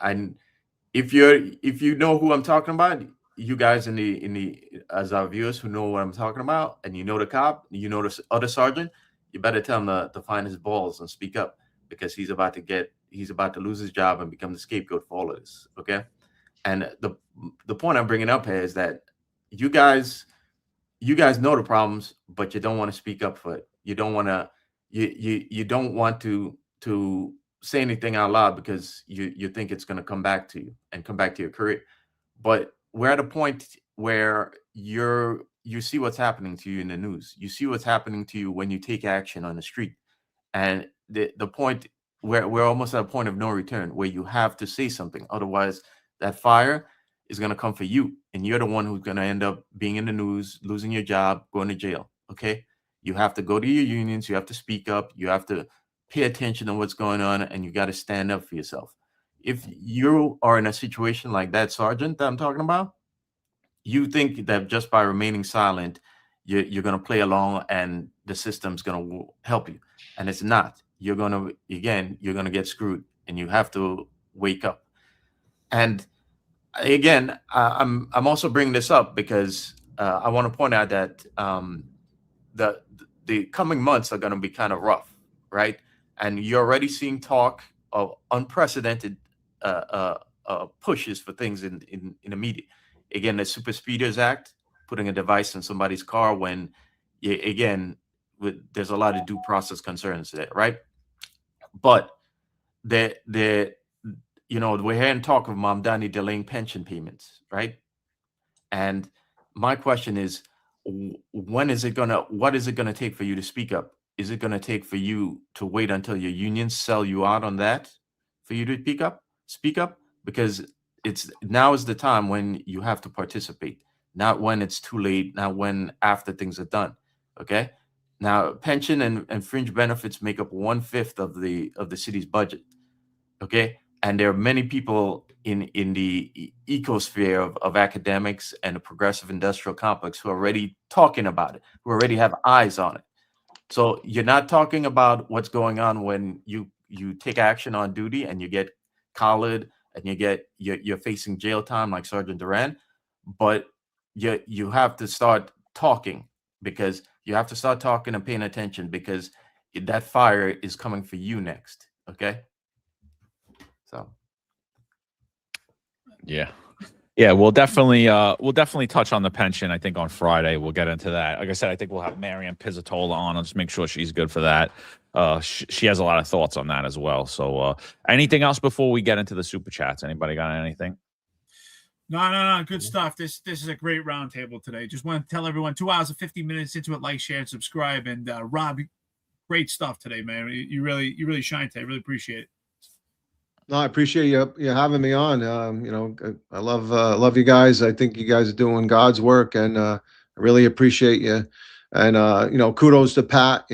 if you know who I'm talking about, you guys as our viewers who know what I'm talking about, and you know the cop, you know the other sergeant, you better tell him to find his balls and speak up, because he's about to lose his job and become the scapegoat for all of this. Okay. And the point I'm bringing up here is that you guys know the problems, but you don't want to speak up for it. You don't want to you don't want to say anything out loud because you think it's going to come back to you and come back to your career. But we're at a point where you see what's happening to you in the news. You see what's happening to you when you take action on the street. And the point where we're almost at a point of no return, where you have to say something. Otherwise, that fire is going to come for you. And you're the one who's going to end up being in the news, losing your job, going to jail. Okay. You have to go to your unions. You have to speak up. You have to pay attention to what's going on, and you got to stand up for yourself. If you are in a situation like that sergeant that I'm talking about, you think that just by remaining silent, you're going to play along and the system's going to help you. And it's not. You're going to get screwed, and you have to wake up. And again, I'm also bringing this up because I want to point out that the coming months are going to be kind of rough, right? And you're already seeing talk of unprecedented pushes for things in the media. Again, the Super Speeders Act, putting a device in somebody's car when, there's a lot of due process concerns there, right? But we're hearing talk of Mamdani delaying pension payments, right? And my question is, what is it gonna take for you to speak up? Is it gonna take for you to wait until your unions sell you out on that for you to speak up? Because now is the time when you have to participate, not when it's too late, not when after things are done. Okay. Now, pension and fringe benefits make up 1/5 of the city's budget. Okay. And there are many people in the ecosphere of academics and the progressive industrial complex who are already talking about it, who already have eyes on it. So you're not talking about what's going on when you take action on duty and you get collared and you're facing jail time like Sergeant Duran, but you have to start talking, because you have to start talking and paying attention, because that fire is coming for you next. Okay. So. Yeah. We'll definitely touch on the pension. I think on Friday we'll get into that. Like I said, I think we'll have Marianne Pizzatola on. I'll just make sure she's good for that. She has a lot of thoughts on that as well. So anything else before we get into the super chats? Anybody got anything? No. Good stuff. This is a great roundtable today. Just want to tell everyone 2 hours and 50 minutes into it. Like, share, and subscribe. And Rob, great stuff today, man. You really shine today. Really appreciate it. No, I appreciate you having me on. I love you guys. I think you guys are doing God's work, and I really appreciate you. And kudos to Pat.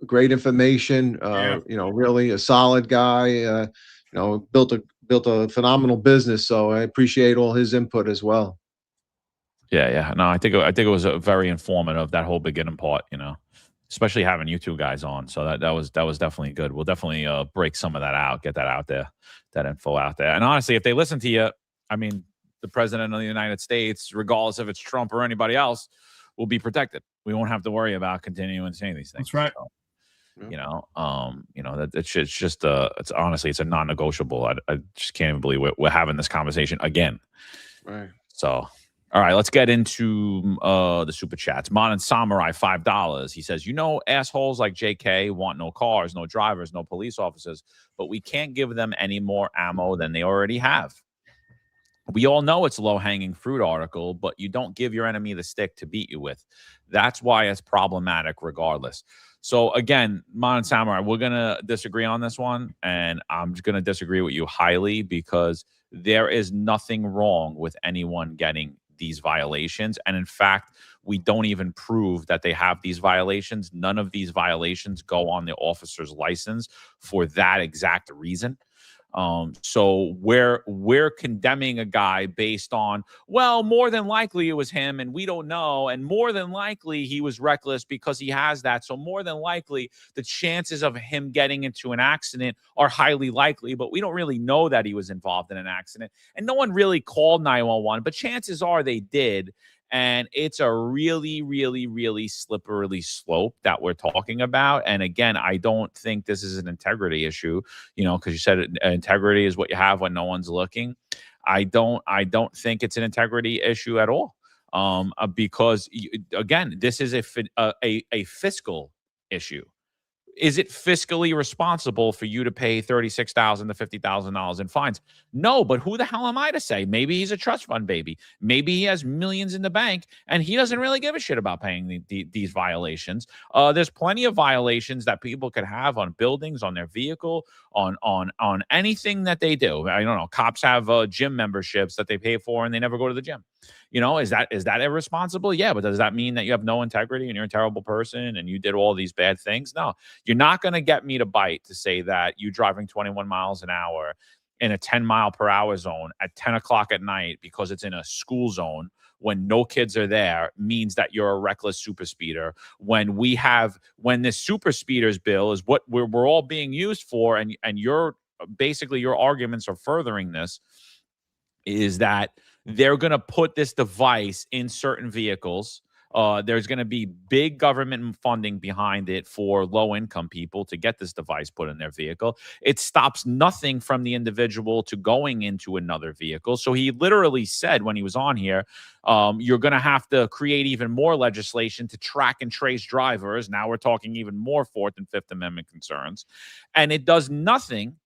Great information. Really a solid guy. Built a phenomenal business. So I appreciate all his input as well. Yeah. No, I think it was a very informative, that whole beginning part. Especially having you two guys on. So that was definitely good. We'll definitely break some of that out, get that out there, that info out there. And honestly, if they listen to you, I mean, the president of the United States, regardless if it's Trump or anybody else, will be protected. We won't have to worry about continuing saying these things. That's right. So, it's honestly, it's a non-negotiable. I just can't even believe we're having this conversation again. Right. So, all right, let's get into the super chats. Modern Samurai, $5. He says, assholes like JK want no cars, no drivers, no police officers, but we can't give them any more ammo than they already have. We all know it's low-hanging fruit article, but you don't give your enemy the stick to beat you with. That's why it's problematic regardless. So again, Modern Samurai, we're going to disagree on this one, and I'm just going to disagree with you highly, because there is nothing wrong with anyone getting these violations. And in fact, we don't even prove that they have these violations. None of these violations go on the officer's license for that exact reason. So we're condemning a guy based on, well, more than likely it was him and we don't know. And more than likely he was reckless because he has that. So more than likely the chances of him getting into an accident are highly likely, but we don't really know that he was involved in an accident. And no one really called 911, but chances are they did. And it's a really, really, really slippery slope that we're talking about. And again, I don't think this is an integrity issue, because you said integrity is what you have when no one's looking. I don't think it's an integrity issue at all. Because again, this is a fiscal issue. Is it fiscally responsible for you to pay $36,000 to $50,000 in fines? No, but who the hell am I to say? Maybe he's a trust fund baby. Maybe he has millions in the bank and he doesn't really give a shit about paying these violations. There's plenty of violations that people could have on buildings, on their vehicle, on anything that they do. I don't know. Cops have gym memberships that they pay for and they never go to the gym. Is that irresponsible? Yeah, but does that mean that you have no integrity and you're a terrible person and you did all these bad things? No. You're not going to get me to bite to say that you driving 21 miles an hour in a 10-mile-per-hour zone at 10 o'clock at night because it's in a school zone when no kids are there means that you're a reckless super speeder. When this super speeders bill is what we're all being used for, and your arguments are furthering this, is that they're going to put this device in certain vehicles. There's going to be big government funding behind it for low-income people to get this device put in their vehicle. It stops nothing from the individual to going into another vehicle. So he literally said when he was on here, you're going to have to create even more legislation to track and trace drivers. Now we're talking even more Fourth and Fifth Amendment concerns. And it does nothing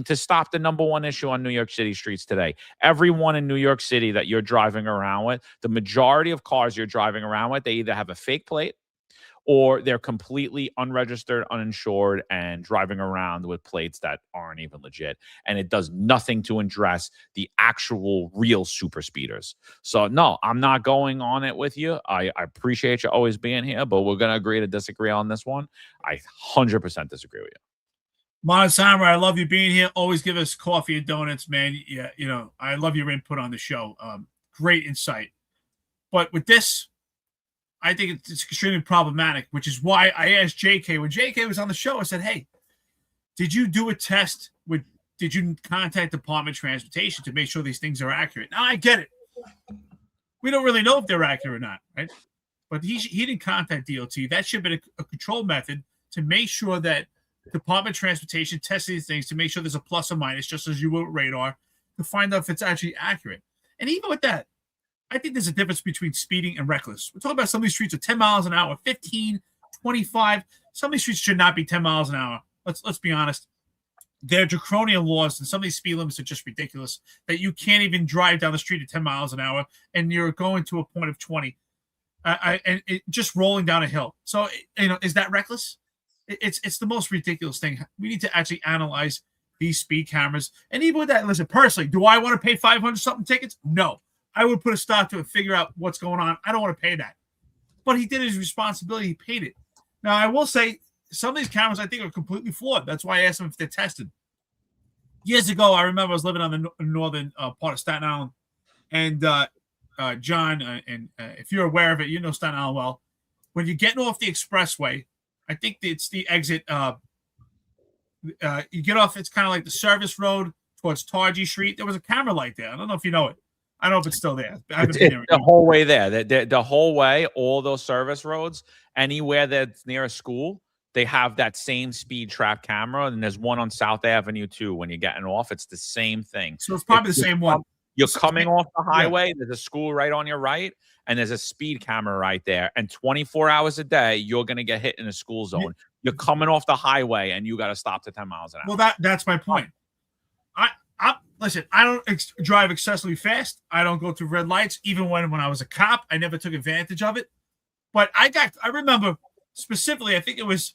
to stop the number one issue on New York City streets today. Everyone in New York City that you're driving around with, the majority of cars you're driving around with, they either have a fake plate or they're completely unregistered, uninsured, and driving around with plates that aren't even legit. And it does nothing to address the actual real super speeders. So no, I'm not going on it with you. I appreciate you always being here, but we're going to agree to disagree on this one. I 100% disagree with you. Mon Samurai, I love you being here. Always give us coffee and donuts, man. Yeah, I love your input on the show. Great insight. But with this, I think it's extremely problematic, which is why I asked JK, when JK was on the show, I said, hey, did you do a test did you contact Department of Transportation to make sure these things are accurate? Now, I get it. We don't really know if they're accurate or not, right? But he didn't contact DOT. That should have been a control method to make sure that Department of Transportation tests these things to make sure there's a plus or minus, just as you will with radar, to find out if it's actually accurate. And even with that, I think there's a difference between speeding and reckless. We're talking about some of these streets are 10 miles an hour, 15, 25. Some of these streets should not be 10 miles an hour. Let's be honest. They're draconian laws, and some of these speed limits are just ridiculous, that you can't even drive down the street at 10 miles an hour, and you're going to a point of 20, and just rolling down a hill. So, is that reckless? It's the most ridiculous thing. We need to actually analyze these speed cameras. And even with that, listen, personally, do I want to pay 500-something tickets? No. I would put a stop to it and figure out what's going on. I don't want to pay that. But he did his responsibility. He paid it. Now, I will say some of these cameras I think are completely flawed. That's why I asked them if they're tested. Years ago, I remember I was living on the northern part of Staten Island. And John, and if you're aware of it, you know Staten Island well. When you're getting off the expressway, I think it's the exit. You get off, it's kind of like the service road towards Targi Street. There was a camera light there. I don't know if you know it. I don't know if it's still there. It's the whole way there. The whole way, all those service roads, anywhere that's near a school, they have that same speed trap camera. And there's one on South Avenue too. When you're getting off, it's the same thing. So it's probably the same one. You're coming off the highway. There's a school right on your right, and there's a speed camera right there. And 24 hours a day, you're going to get hit in a school zone. You're coming off the highway, and you got to stop to 10 miles an hour. Well, that's my point. Listen, I don't drive excessively fast. I don't go through red lights. Even when I was a cop, I never took advantage of it. But I remember specifically, I think it was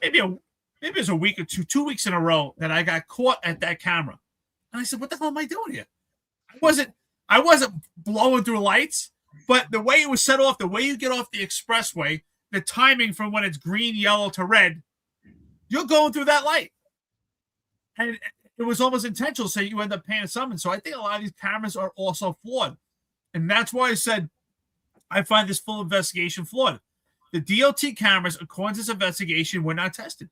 maybe it was a week or 2 weeks in a row that I got caught at that camera. And I said, what the hell am I doing here? I wasn't blowing through lights, but the way it was set off, the way you get off the expressway, the timing from when it's green, yellow to red, you're going through that light. And it was almost intentional, so you end up paying a summons. So I think a lot of these cameras are also flawed. And that's why I said I find this full investigation flawed. The DOT cameras, according to this investigation, were not tested.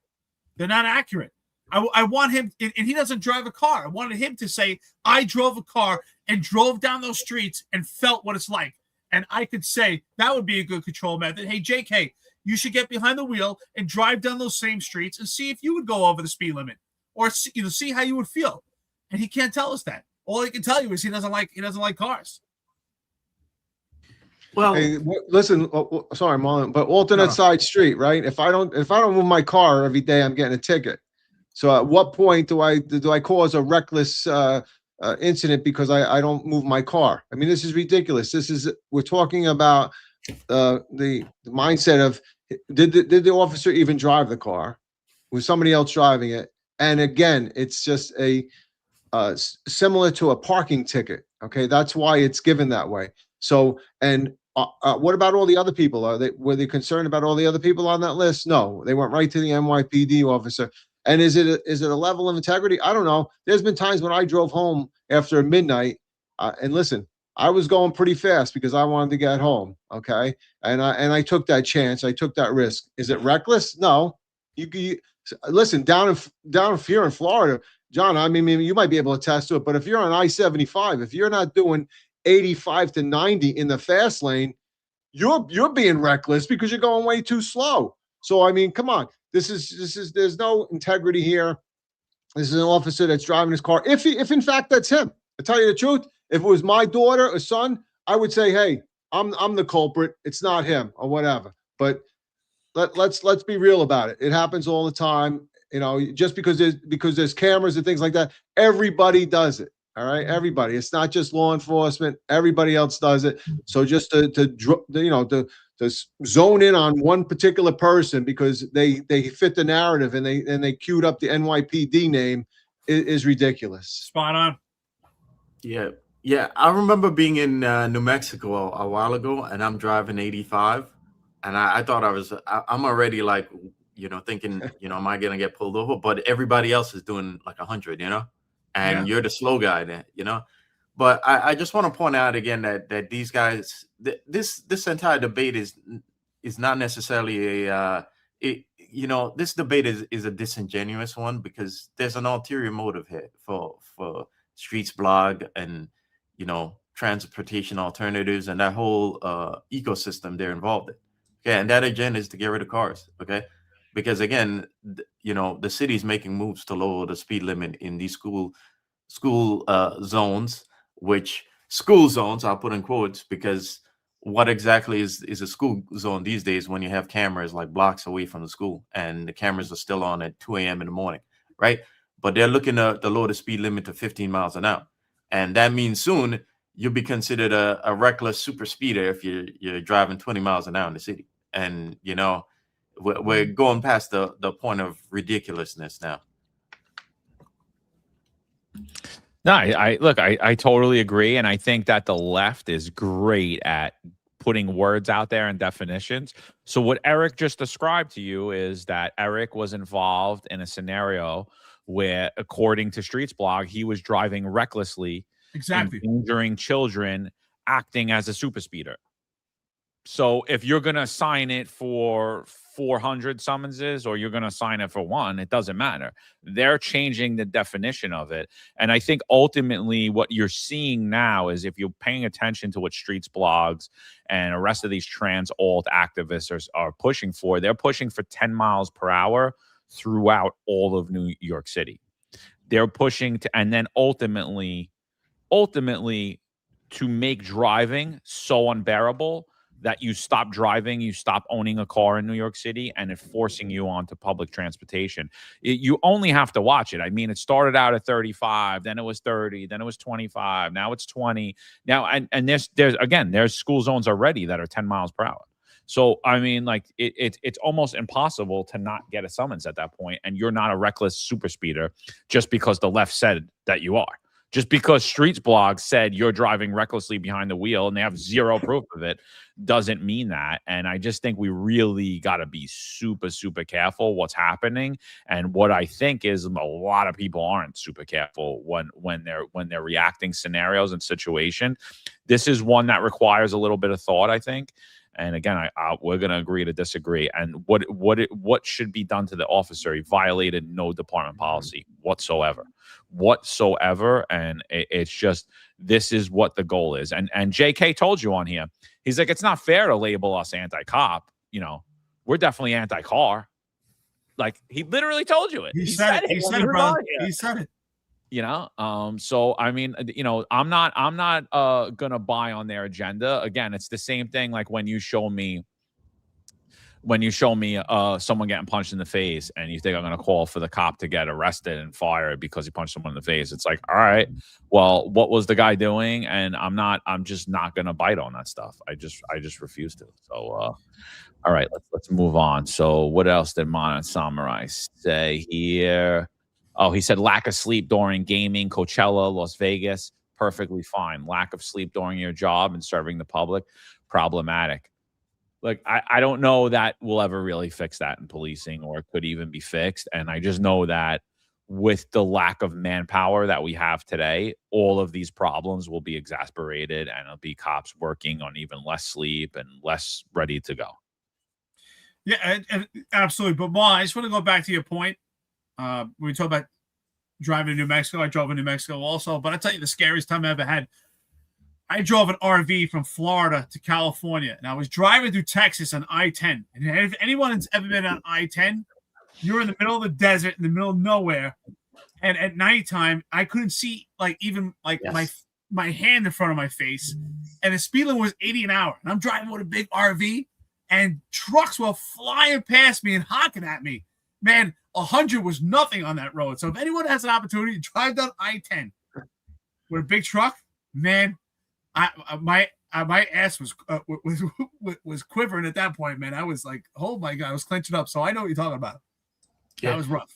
They're not accurate. I want him, and he doesn't drive a car. I wanted him to say, I drove a car and drove down those streets and felt what it's like. And I could say that would be a good control method. Hey, JK, you should get behind the wheel and drive down those same streets and see if you would go over the speed limit or see how you would feel. and he can't tell us that. All he can tell you is he doesn't like cars. Well, Hey, listen, sorry, Marlon, but alternate side street, right? If I don't move my car every day, I'm getting a ticket. So at what point do I cause a reckless incident because I don't move my car? I mean, this is ridiculous. We're talking about the mindset of did the officer even drive the car? Was somebody else driving it? And again, it's just similar to a parking ticket. Okay, that's why it's given that way. So, and what about all the other people? Were they concerned about all the other people on that list? No, they went right to the NYPD officer. And is it a level of integrity? I don't know. There's been times when I drove home after midnight, and listen, I was going pretty fast because I wanted to get home. Okay, and I took that chance. I took that risk. Is it reckless? No. You listen, down here in Florida, John, I mean, you might be able to attest to it, but if you're on I-75, if you're not doing 85 to 90 in the fast lane, you're being reckless because you're going way too slow. So, I mean, come on. There's no integrity here. This is an officer that's driving his car. If in fact that's him, I tell you the truth, if it was my daughter or son, I would say, hey, I'm the culprit. It's not him or whatever. But let's be real about it. It happens all the time. You know, just because there's cameras and things like that, everybody does it. All right, everybody. It's not just law enforcement. Everybody else does it. So just to zone in on one particular person because they fit the narrative and they queued up the NYPD name is ridiculous. Spot on. Yeah. I remember being in New Mexico a while ago, and I'm driving 85, and I thought I'm already like, thinking, am I gonna get pulled over? But everybody else is doing like 100, and you're the slow guy there, But I just want to point out again that these guys, this entire debate is not necessarily this debate is a disingenuous one because there's an ulterior motive here for Streets Blog and transportation alternatives and that whole ecosystem they're involved in. Okay, and that agenda is to get rid of cars. Okay, because again, the city's making moves to lower the speed limit in these school zones, which school zones I'll put in quotes because what exactly is a school zone these days when you have cameras like blocks away from the school and the cameras are still on at 2 a.m. in the morning, right? But they're looking to lower the speed limit to 15 miles an hour, and that means soon you'll be considered a reckless super speeder if you're driving 20 miles an hour in the city. And we're going past the point of ridiculousness now. No, I totally agree. And I think that the left is great at putting words out there and definitions. So what Eric just described to you is that Eric was involved in a scenario where, according to Streets Blog, he was driving recklessly, exactly, endangering children, acting as a super speeder. So if you're going to sign it for 400 summonses or you're going to sign it for one, it doesn't matter. They're changing the definition of it. And I think ultimately what you're seeing now is, if you're paying attention to what Streets Blogs and the rest of these trans alt activists are pushing for, they're pushing for 10 miles per hour throughout all of New York City. They're pushing to, and then ultimately to make driving so unbearable that you stop driving, you stop owning a car in New York City, and it forcing you onto public transportation. You only have to watch it. I mean, it started out at 35, then it was 30, then it was 25, now it's 20. Now, and there's school zones already that are 10 miles per hour. So, I mean, like, it's almost impossible to not get a summons at that point, and you're not a reckless super speeder just because the left said that you are. Just because Streets Blog said you're driving recklessly behind the wheel and they have zero proof of it doesn't mean that. And I just think we really got to be super, super careful what's happening. And what I think is a lot of people aren't super careful when they're reacting scenarios and situation. This is one that requires a little bit of thought, I think. And again, we're going to agree to disagree. And what should be done to the officer? He violated no department policy whatsoever. And it's just, this is what the goal is. And JK told you on here, he's like, it's not fair to label us anti-cop. We're definitely anti-car. Like, he literally told you it. He said it, bro. He said it. So I mean, I'm not gonna buy on their agenda. Again, it's the same thing like when you show me someone getting punched in the face and you think I'm going to call for the cop to get arrested and fired because he punched someone in the face. It's like, all right, well, what was the guy doing? And I'm just not going to bite on that stuff. I just refuse to. So, all right, let's move on. So what else did Monon Samurai say here? Oh, he said lack of sleep during gaming, Coachella, Las Vegas, perfectly fine. Lack of sleep during your job and serving the public, problematic. Like, I don't know that we'll ever really fix that in policing, or it could even be fixed. And I just know that with the lack of manpower that we have today, all of these problems will be exacerbated, and it'll be cops working on even less sleep and less ready to go. Yeah, absolutely. But Juan, I just want to go back to your point. When we talk about driving to New Mexico, I drove in New Mexico also. But I tell you, the scariest time I ever had, I drove an RV from Florida to California, and I was driving through Texas on I-10. And if anyone has ever been on I-10, you're in the middle of the desert, in the middle of nowhere, and at nighttime, I couldn't see my hand in front of my face, and the speed limit was 80 an hour. And I'm driving with a big RV, and trucks were flying past me and honking at me. Man, 100 was nothing on that road. So if anyone has an opportunity to drive down I-10 with a big truck, man, my ass was quivering at that point, man. I was like, oh my God, I was clenching up. So I know what you're talking about. Yeah. That was rough.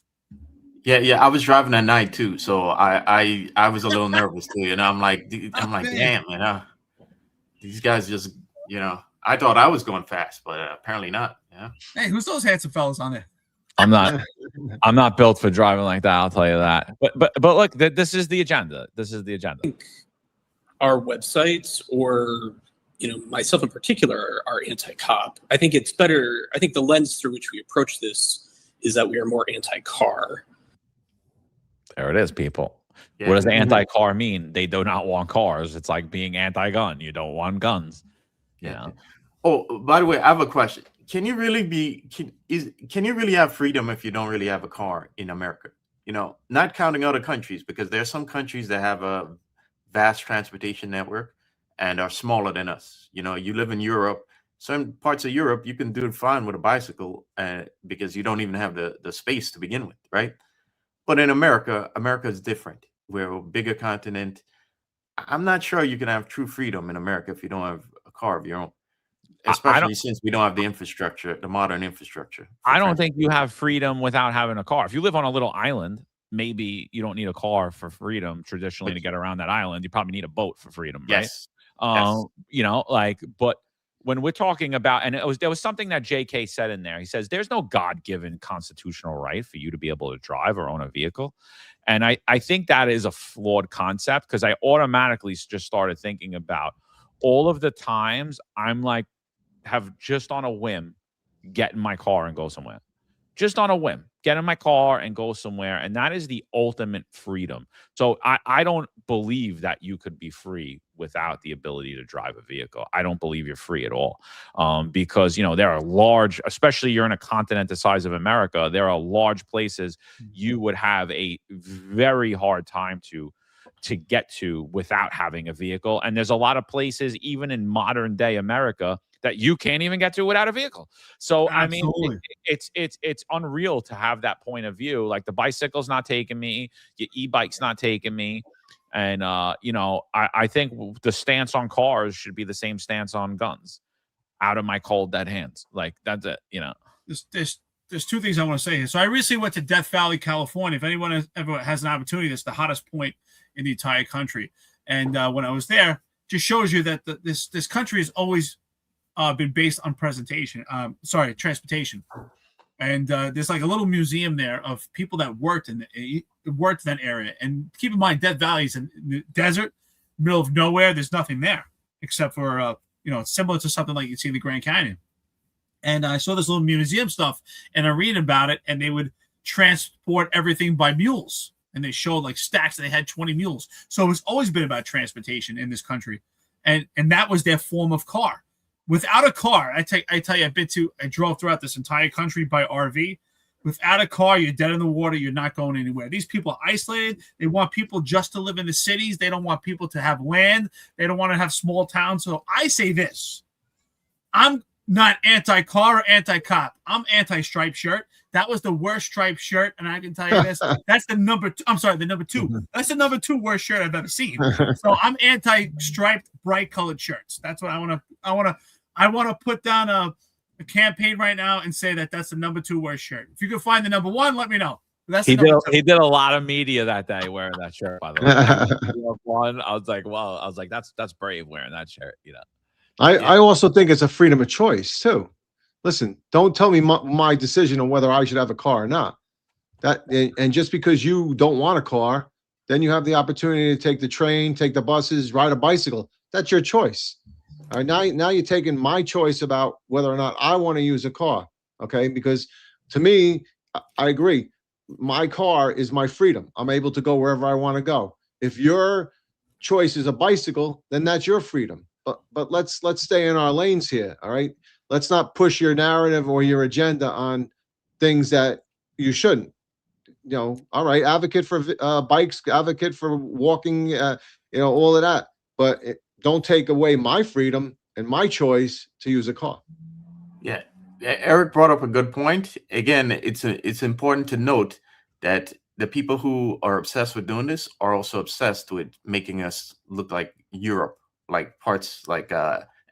Yeah. I was driving at night too, so I was a little nervous too. I'm like, damn, these guys just, I thought I was going fast, but apparently not. Yeah. Hey, who's those handsome fellas on there? I'm not built for driving like that. I'll tell you that. But look, this is the agenda. This is the agenda. Our websites, or myself in particular, are anti-cop. I think it's better. I think the lens through which we approach this is that we are more anti-car. There it is, people. Yeah. What does anti-car mean? They do not want cars. It's like being anti-gun. You don't want guns. Yeah. Oh, by the way, I have a question. Can you really can you really have freedom if you don't really have a car in America? Not counting other countries, because there are some countries that have a vast transportation network and are smaller than us. You live in Europe. Some parts of Europe, you can do it fine with a bicycle because you don't even have the space to begin with, right? But in America is different. We're a bigger continent. I'm not sure you can have true freedom in America if you don't have a car of your own, especially since we don't have the infrastructure, the modern infrastructure. I don't think you have freedom without having a car. If you live on a little island, maybe you don't need a car for freedom traditionally to get around that island. You probably need a boat for freedom, right? Yes. But when we're talking about, and there was something that JK said in there. He says, there's no God-given constitutional right for you to be able to drive or own a vehicle. And I think that is a flawed concept, because I automatically just started thinking about all of the times I'm like, have just on a whim, get in my car and go somewhere. Just on a whim, get in my car and go somewhere. And that is the ultimate freedom. So I don't believe that you could be free without the ability to drive a vehicle. I don't believe you're free at all. Because, there are large, especially you're in a continent the size of America, there are large places you would have a very hard time to get to without having a vehicle. And there's a lot of places, even in modern day America, that you can't even get to without a vehicle. So, Absolutely. I mean, it's unreal to have that point of view. Like, the bicycle's not taking me, your e-bike's not taking me. And, I think the stance on cars should be the same stance on guns. Out of my cold, dead hands. Like, that's it, There's two things I want to say here. So I recently went to Death Valley, California. If anyone ever has an opportunity, that's the hottest point in the entire country. And when I was there, just shows you that this country has always been based on transportation. And there's like a little museum there of people that worked in that area. And keep in mind, Death Valley is in the desert, middle of nowhere. There's nothing there except for similar to something like you see in the Grand Canyon. And I saw this little museum stuff, and I read about it, and they would transport everything by mules. And they showed like stacks, and they had 20 mules. So it's always been about transportation in this country. And that was their form of car. Without a car, I tell you, I drove throughout this entire country by RV. Without a car, you're dead in the water. You're not going anywhere. These people are isolated. They want people just to live in the cities. They don't want people to have land. They don't want to have small towns. So I say this. I'm not anti-car or anti-cop. I'm anti-striped shirt. That was the worst striped shirt, and I can tell you this. That's the number two. I'm sorry, the number two. That's the number 2 worst shirt I've ever seen. So I'm anti-striped, bright-colored shirts. That's what I want to. I want to put down a campaign right now and say that that's the number 2 worst shirt. If you can find the number 1, let me know. That's he did a lot of media that day wearing that shirt. By the way, one, I was like, that's brave wearing that shirt. You know. I also think it's a freedom of choice too. Listen, don't tell me my decision on whether I should have a car or not. And just because you don't want a car, then you have the opportunity to take the train, take the buses, ride a bicycle. That's your choice. All right, now you're taking my choice about whether or not I want to use a car. Okay, because to me, I agree. My car is my freedom. I'm able to go wherever I want to go. If your choice is a bicycle, then that's your freedom. But let's stay in our lanes here. All right. Let's not push your narrative or your agenda on things that you shouldn't. You know, all right, advocate for bikes, advocate for walking, all of that. But don't take away my freedom and my choice to use a car. Yeah, Eric brought up a good point. Again, it's important to note that the people who are obsessed with doing this are also obsessed with making us look like Europe, like parts like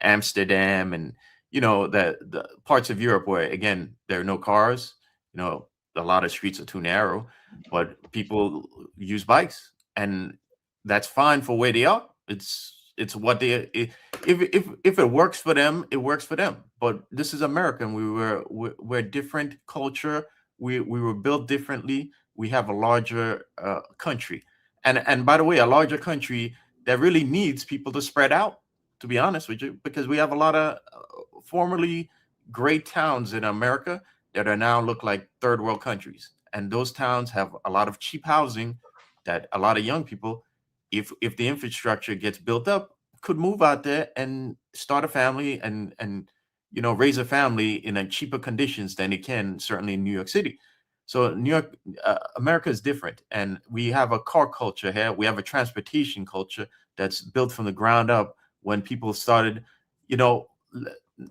Amsterdam and the parts of Europe where, again, there are no cars. A lot of streets are too narrow, but people use bikes, and that's fine for where they are. It's what they if it works for them, it works for them. But this is America, and we're different culture. We were built differently. We have a larger country, and by the way, a larger country that really needs people to spread out. To be honest with you, because we have a lot of formerly great towns in America that are now look like third world countries, and those towns have a lot of cheap housing that a lot of young people, if the infrastructure gets built up, could move out there and start a family and raise a family in a cheaper conditions than it can certainly in New York City. So New York, America is different, and we have a car culture here. We have a transportation culture that's built from the ground up when people started,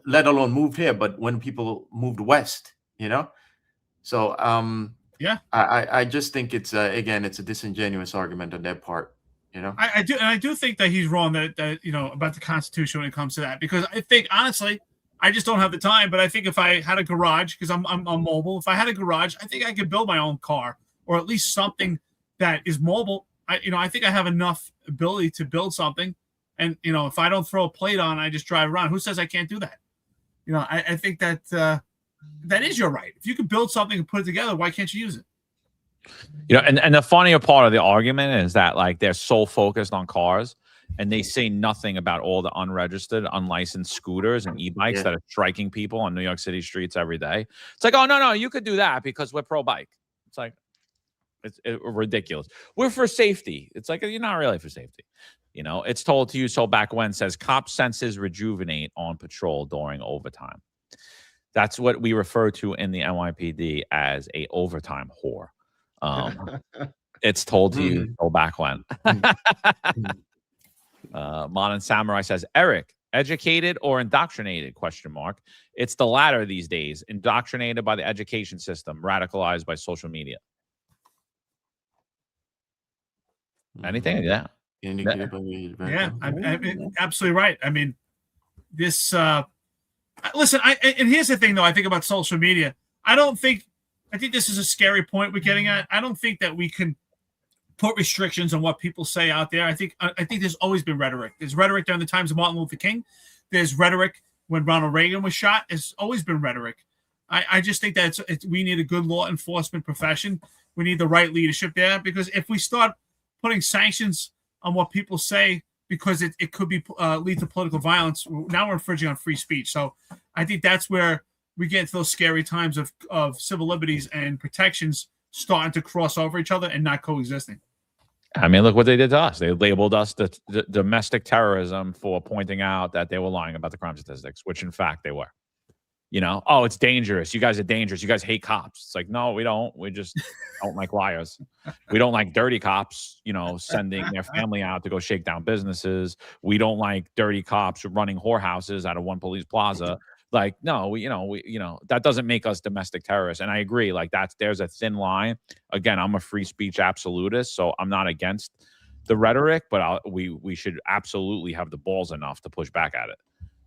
let alone moved here, but when people moved west, So yeah, I just think it's again, it's a disingenuous argument on their part. I do think that he's wrong that about the Constitution when it comes to that, because I think honestly, I just don't have the time. But I think if I had a garage, because I'm mobile, if I had a garage, I think I could build my own car, or at least something that is mobile. I think I have enough ability to build something, and if I don't throw a plate on, I just drive around. Who says I can't do that? I think that that is your right. If you can build something and put it together, why can't you use it? And the funnier part of the argument is that, like, they're so focused on cars, and they say nothing about all the unregistered, unlicensed scooters and e-bikes that are striking people on New York City streets every day. It's like, oh, no, you could do that because we're pro-bike. It's like, it's ridiculous. We're for safety. It's like, you're not really for safety. It's told to you so back when says cop senses rejuvenate on patrol during overtime. That's what we refer to in the NYPD as a overtime whore. It's told to you so back when. Modern Samurai says, Eric, educated or indoctrinated? ? It's the latter these days. Indoctrinated by the education system, radicalized by social media. Anything? Yeah. Yeah, I'm absolutely right. I mean, this. Listen, and here's the thing, though. I think about social media. I think this is a scary point we're getting at. I don't think that we can put restrictions on what people say out there. I think there's always been rhetoric. There's rhetoric during the times of Martin Luther King. There's rhetoric when Ronald Reagan was shot. There's always been rhetoric. I just think that we need a good law enforcement profession. We need the right leadership there, because if we start putting sanctions on what people say because it could be lead to political violence, now we're infringing on free speech. So I think that's where we get into those scary times of civil liberties and protections starting to cross over each other and not coexisting. I mean, look what they did to us. They labeled us the domestic terrorism for pointing out that they were lying about the crime statistics, which in fact they were. You know, oh, it's dangerous. You guys are dangerous. You guys hate cops. It's like, no, we don't. We just don't like liars. We don't like dirty cops, you know, sending their family out to go shake down businesses. We don't like dirty cops running whorehouses out of One Police Plaza. Like, no, we, that doesn't make us domestic terrorists. And I agree. Like there's a thin line. Again, I'm a free speech absolutist, so I'm not against the rhetoric, but we should absolutely have the balls enough to push back at it.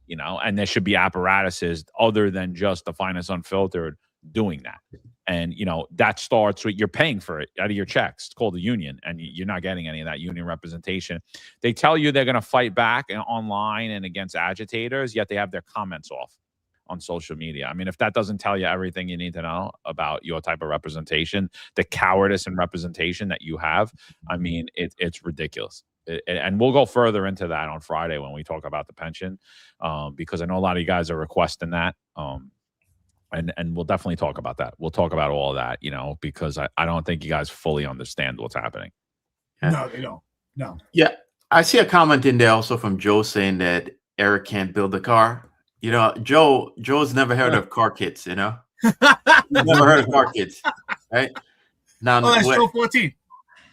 You know, and there should be apparatuses other than just the Finest Unfiltered doing that. And, you know, that starts with you're paying for it out of your checks. It's called a union, and you're not getting any of that union representation. They tell you they're going to fight back online and against agitators, yet they have their comments off on social media. I mean, if that doesn't tell you everything you need to know about your type of representation, the cowardice and representation that you have, I mean, it's ridiculous. And we'll go further into that on Friday when we talk about the pension, because I know a lot of you guys are requesting that. And we'll definitely talk about that. We'll talk about all of that, you know, because I don't think you guys fully understand what's happening. No, they don't. No. Yeah. I see a comment in there also from Joe saying that Eric can't build a car. You know, Joe's never heard of car kits, you know? Never heard of car kits, right? Now, that's Joe 14.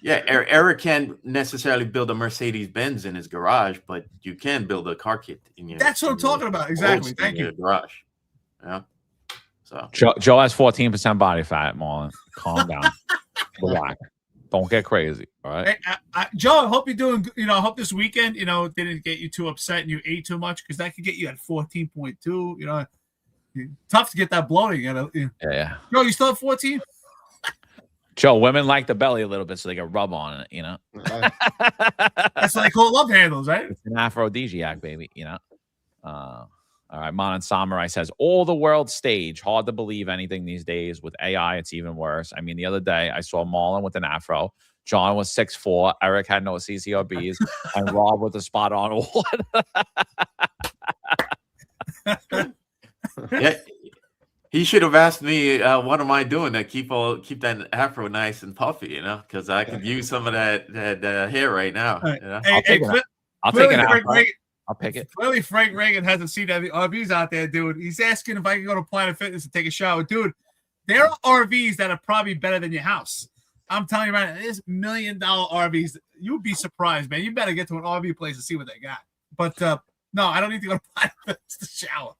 Yeah, Eric can't necessarily build a Mercedes-Benz in his garage, but you can build a car kit in your. That's what I'm talking about. Exactly. Thank you. Garage. Yeah. So Joe has 14% body fat, Marlon. Calm down. Relax. Don't get crazy. All right. Hey, Joe, I hope you're doing. You know, I hope this weekend, you know, didn't get you too upset and you ate too much, because that could get you at 14.2. You know, tough to get that bloating. You know. Yeah. Joe, you still have 14? Joe, women like the belly a little bit so they can rub on it, you know. That's what they call love handles, right? It's an aphrodisiac, baby, you know. All right, Monan Samurai says, all the world stage. Hard to believe anything these days. With AI, it's even worse. I mean, the other day, I saw Marlon with an afro. John was 6'4". Eric had no CCRBs. And Rob with a spot on one. Yeah. He should have asked me, what am I doing to keep that afro nice and puffy, you know, because I could use some of that hair right now. You know? I'll take an afro. I'll pick it. Clearly, Frank Reagan hasn't seen any RVs out there, dude. He's asking if I can go to Planet Fitness and take a shower. Dude, there are RVs that are probably better than your house. I'm telling you right now, there's $1 million RVs. You would be surprised, man. You better get to an RV place and see what they got. But no, I don't need to go to Planet Fitness to shower.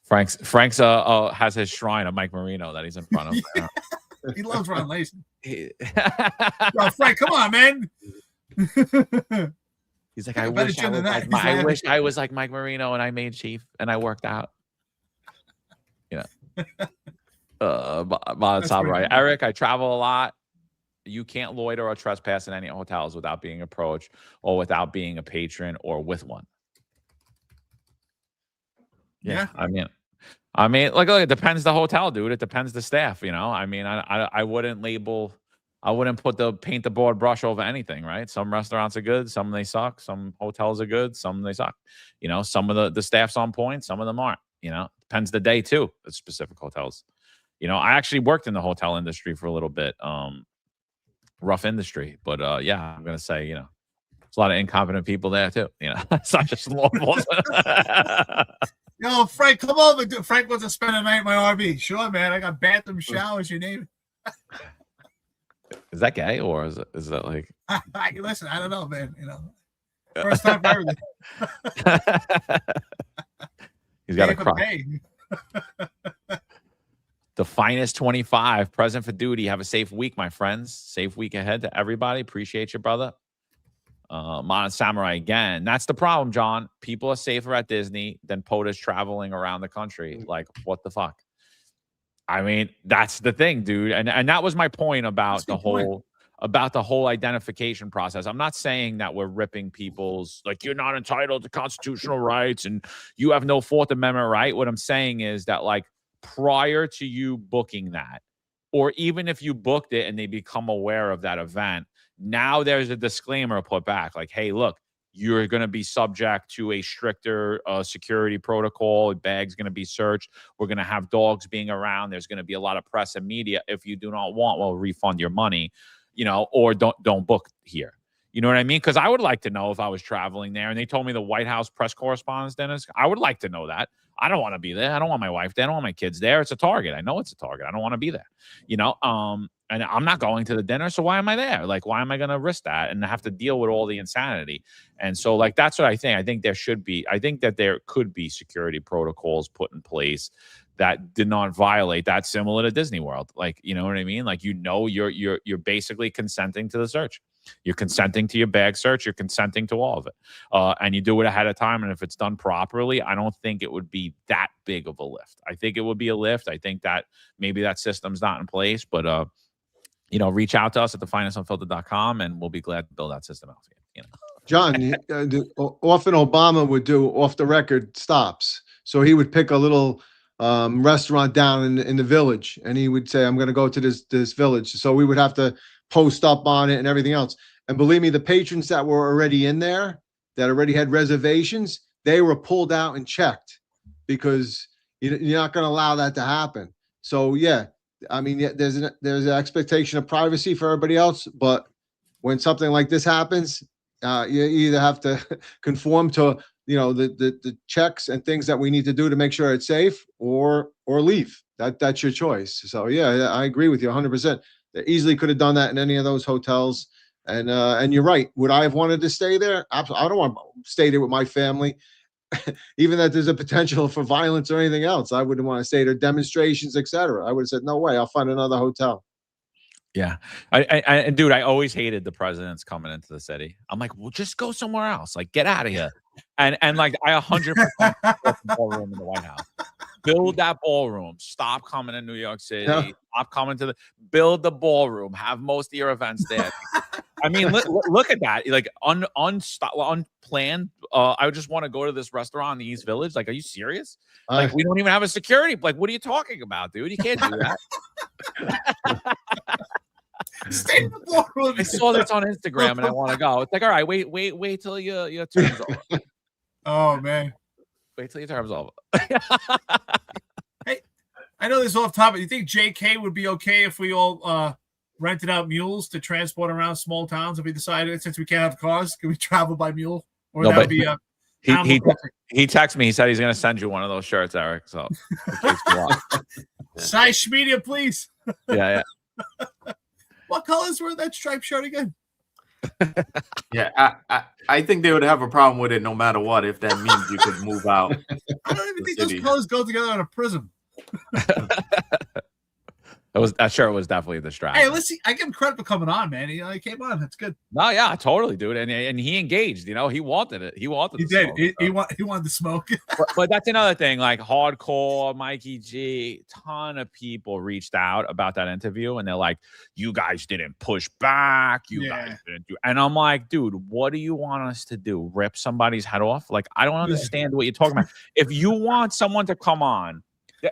Frank's has his shrine of Mike Marino that he's in front of. He loves Ron Lacey. Yo, Frank, come on, man. He's like, I wish I was like Mike Marino and I made chief and I worked out. You know. Right. Eric, I travel a lot. You can't loiter or trespass in any hotels without being approached or without being a patron or with one. Yeah. I mean, look, it depends the hotel, dude. It depends the staff, you know. I mean, I wouldn't paint the broad brush over anything, right? Some restaurants are good, some they suck. Some hotels are good, some they suck. You know, some of the staff's on point, some of them aren't. You know, depends the day too at specific hotels. You know, I actually worked in the hotel industry for a little bit, rough industry, but yeah, I'm gonna say, you know, there's a lot of incompetent people there too. You know, it's not just law enforcement. Yo, Frank, come over. Frank wants to spend a night in my RV. Sure, man. I got bathroom, showers, you name it. Is that gay or is that like? Listen, I don't know, man. You know, first time for everything. He's got a cry. The Finest 25, present for duty. Have a safe week, my friends. Safe week ahead to everybody. Appreciate you, brother. Monan Samurai again. That's the problem, John. People are safer at Disney than POTUS traveling around the country. Like, what the fuck? I mean, that's the thing, dude. And that was my point about the whole identification process. I'm not saying that we're ripping people's, like, you're not entitled to constitutional rights and you have no Fourth Amendment right. What I'm saying is that, like, prior to you booking that, or even if you booked it and they become aware of that event, now there's a disclaimer put back, like, hey, look, you're going to be subject to a stricter security protocol. Bag's going to be searched. We're going to have dogs being around. There's going to be a lot of press and media. If you do not want, well, refund your money, you know, or don't book here. You know what I mean? Because I would like to know if I was traveling there and they told me the White House Press Correspondents Dinner. I would like to know that. I don't want to be there. I don't want my wife there. I don't want my kids there. It's a target. I know it's a target. I don't want to be there. You know, and I'm not going to the dinner. So why am I there? Like, why am I going to risk that and have to deal with all the insanity? And so, like, that's what I think. I think that there could be security protocols put in place that did not violate that, similar to Disney World. Like, you know what I mean? Like, you're basically consenting to the search. You're consenting to your bag search. You're consenting to all of it. And you do it ahead of time. And if it's done properly, I don't think it would be that big of a lift. I think it would be a lift. I think that maybe that system's not in place, but, you know, reach out to us at thefinanceunfiltered.com and we'll be glad to build that system out. You know, John, often Obama would do off the record stops. So he would pick a little restaurant down in the village and he would say, I'm going to go to this village. So we would have to post up on it and everything else. And believe me, the patrons that were already in there, that already had reservations, they were pulled out and checked because you're not going to allow that to happen. So yeah, I mean, there's an expectation of privacy for everybody else, but when something like this happens, you either have to conform to, you know, the checks and things that we need to do to make sure it's safe, or leave. That's your choice. So yeah, I agree with you 100%. They easily could have done that in any of those hotels. And you're right. Would I have wanted to stay there? Absolutely. I don't want to stay there with my family. Even that there's a potential for violence or anything else. I wouldn't want to stay there, demonstrations, etc. I would have said, no way, I'll find another hotel. Yeah. And dude, I always hated the presidents coming into the city. I'm like, well, just go somewhere else. Like, get out of here. And like, I 100% support the ballroom in the White House. Build that ballroom. Stop coming to New York City. Yeah. Stop coming to build the ballroom. Have most of your events there. I mean, look at that. Like unplanned. I just want to go to this restaurant in the East Village. Like, are you serious? Like, we don't even have a security. Like, what are you talking about, dude? You can't do that. Stay in the ballroom. I saw this on Instagram and I want to go. It's like, all right, wait till your term's over. Oh man. Wait till your term's over. Hey, I know this is off topic. You think JK would be okay if we all rented out mules to transport around small towns if we decided, since we can't have cars, can we travel by mule? Or No, that would be he texted me. He said he's going to send you one of those shirts, Eric. So size medium, please. Yeah. What colors were that striped shirt again? Yeah, I think they would have a problem with it no matter what, if that means you could move out. I don't even think those colors go together on a prism. That shirt was definitely a distraction. Hey, let's see. I give him credit for coming on, man. He came on. That's good. No, yeah, totally, dude. And he engaged. You know, he wanted it. He wanted. He did. He wanted to smoke. but that's another thing. Like hardcore, Mikey G. Ton of people reached out about that interview, and they're like, "You guys didn't push back. You guys didn't do." And I'm like, dude, what do you want us to do? Rip somebody's head off? Like, I don't understand what you're talking about. If you want someone to come on.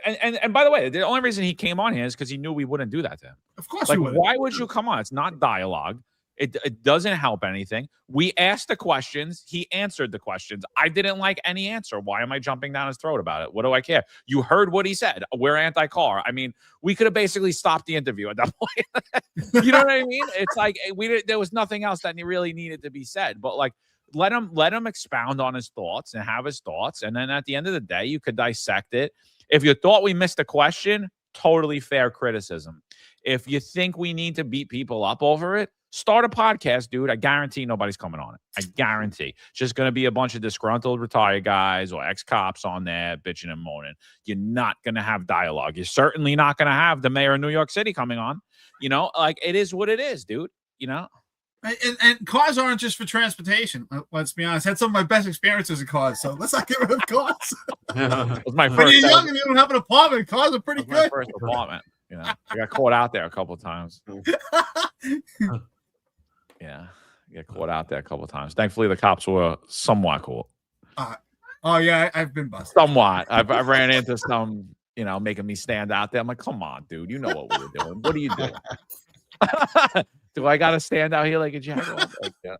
And by the way, the only reason he came on here is because he knew we wouldn't do that to him. Of course, like, we wouldn't. Why would you come on? It's not dialogue. It doesn't help anything. We asked the questions. He answered the questions. I didn't like any answer. Why am I jumping down his throat about it? What do I care? You heard what he said. We're anti-car. I mean, we could have basically stopped the interview at that point. You know what I mean? It's like there was nothing else that really needed to be said. But like, let him expound on his thoughts and have his thoughts. And then at the end of the day, you could dissect it. If you thought we missed a question, totally fair criticism. If you think we need to beat people up over it, start a podcast, dude. I guarantee nobody's coming on it. I guarantee. It's just going to be a bunch of disgruntled retired guys or ex-cops on there bitching and moaning. You're not going to have dialogue. You're certainly not going to have the mayor of New York City coming on. You know, like, it is what it is, dude. You know? And cars aren't just for transportation. Let's be honest. I had some of my best experiences in cars, so let's not get rid of cars. It was my first. When you're young and you don't have an apartment, cars are pretty good. My first apartment. You know, I got caught out there a couple of times. Yeah, get caught out there a couple of times. Thankfully, the cops were somewhat cool. Oh yeah, I've been busted. Somewhat. I've ran into some, you know, making me stand out there. I'm like, come on, dude. You know what we were doing. What are you doing? Do I got to stand out here like a jaguar? Like, yeah.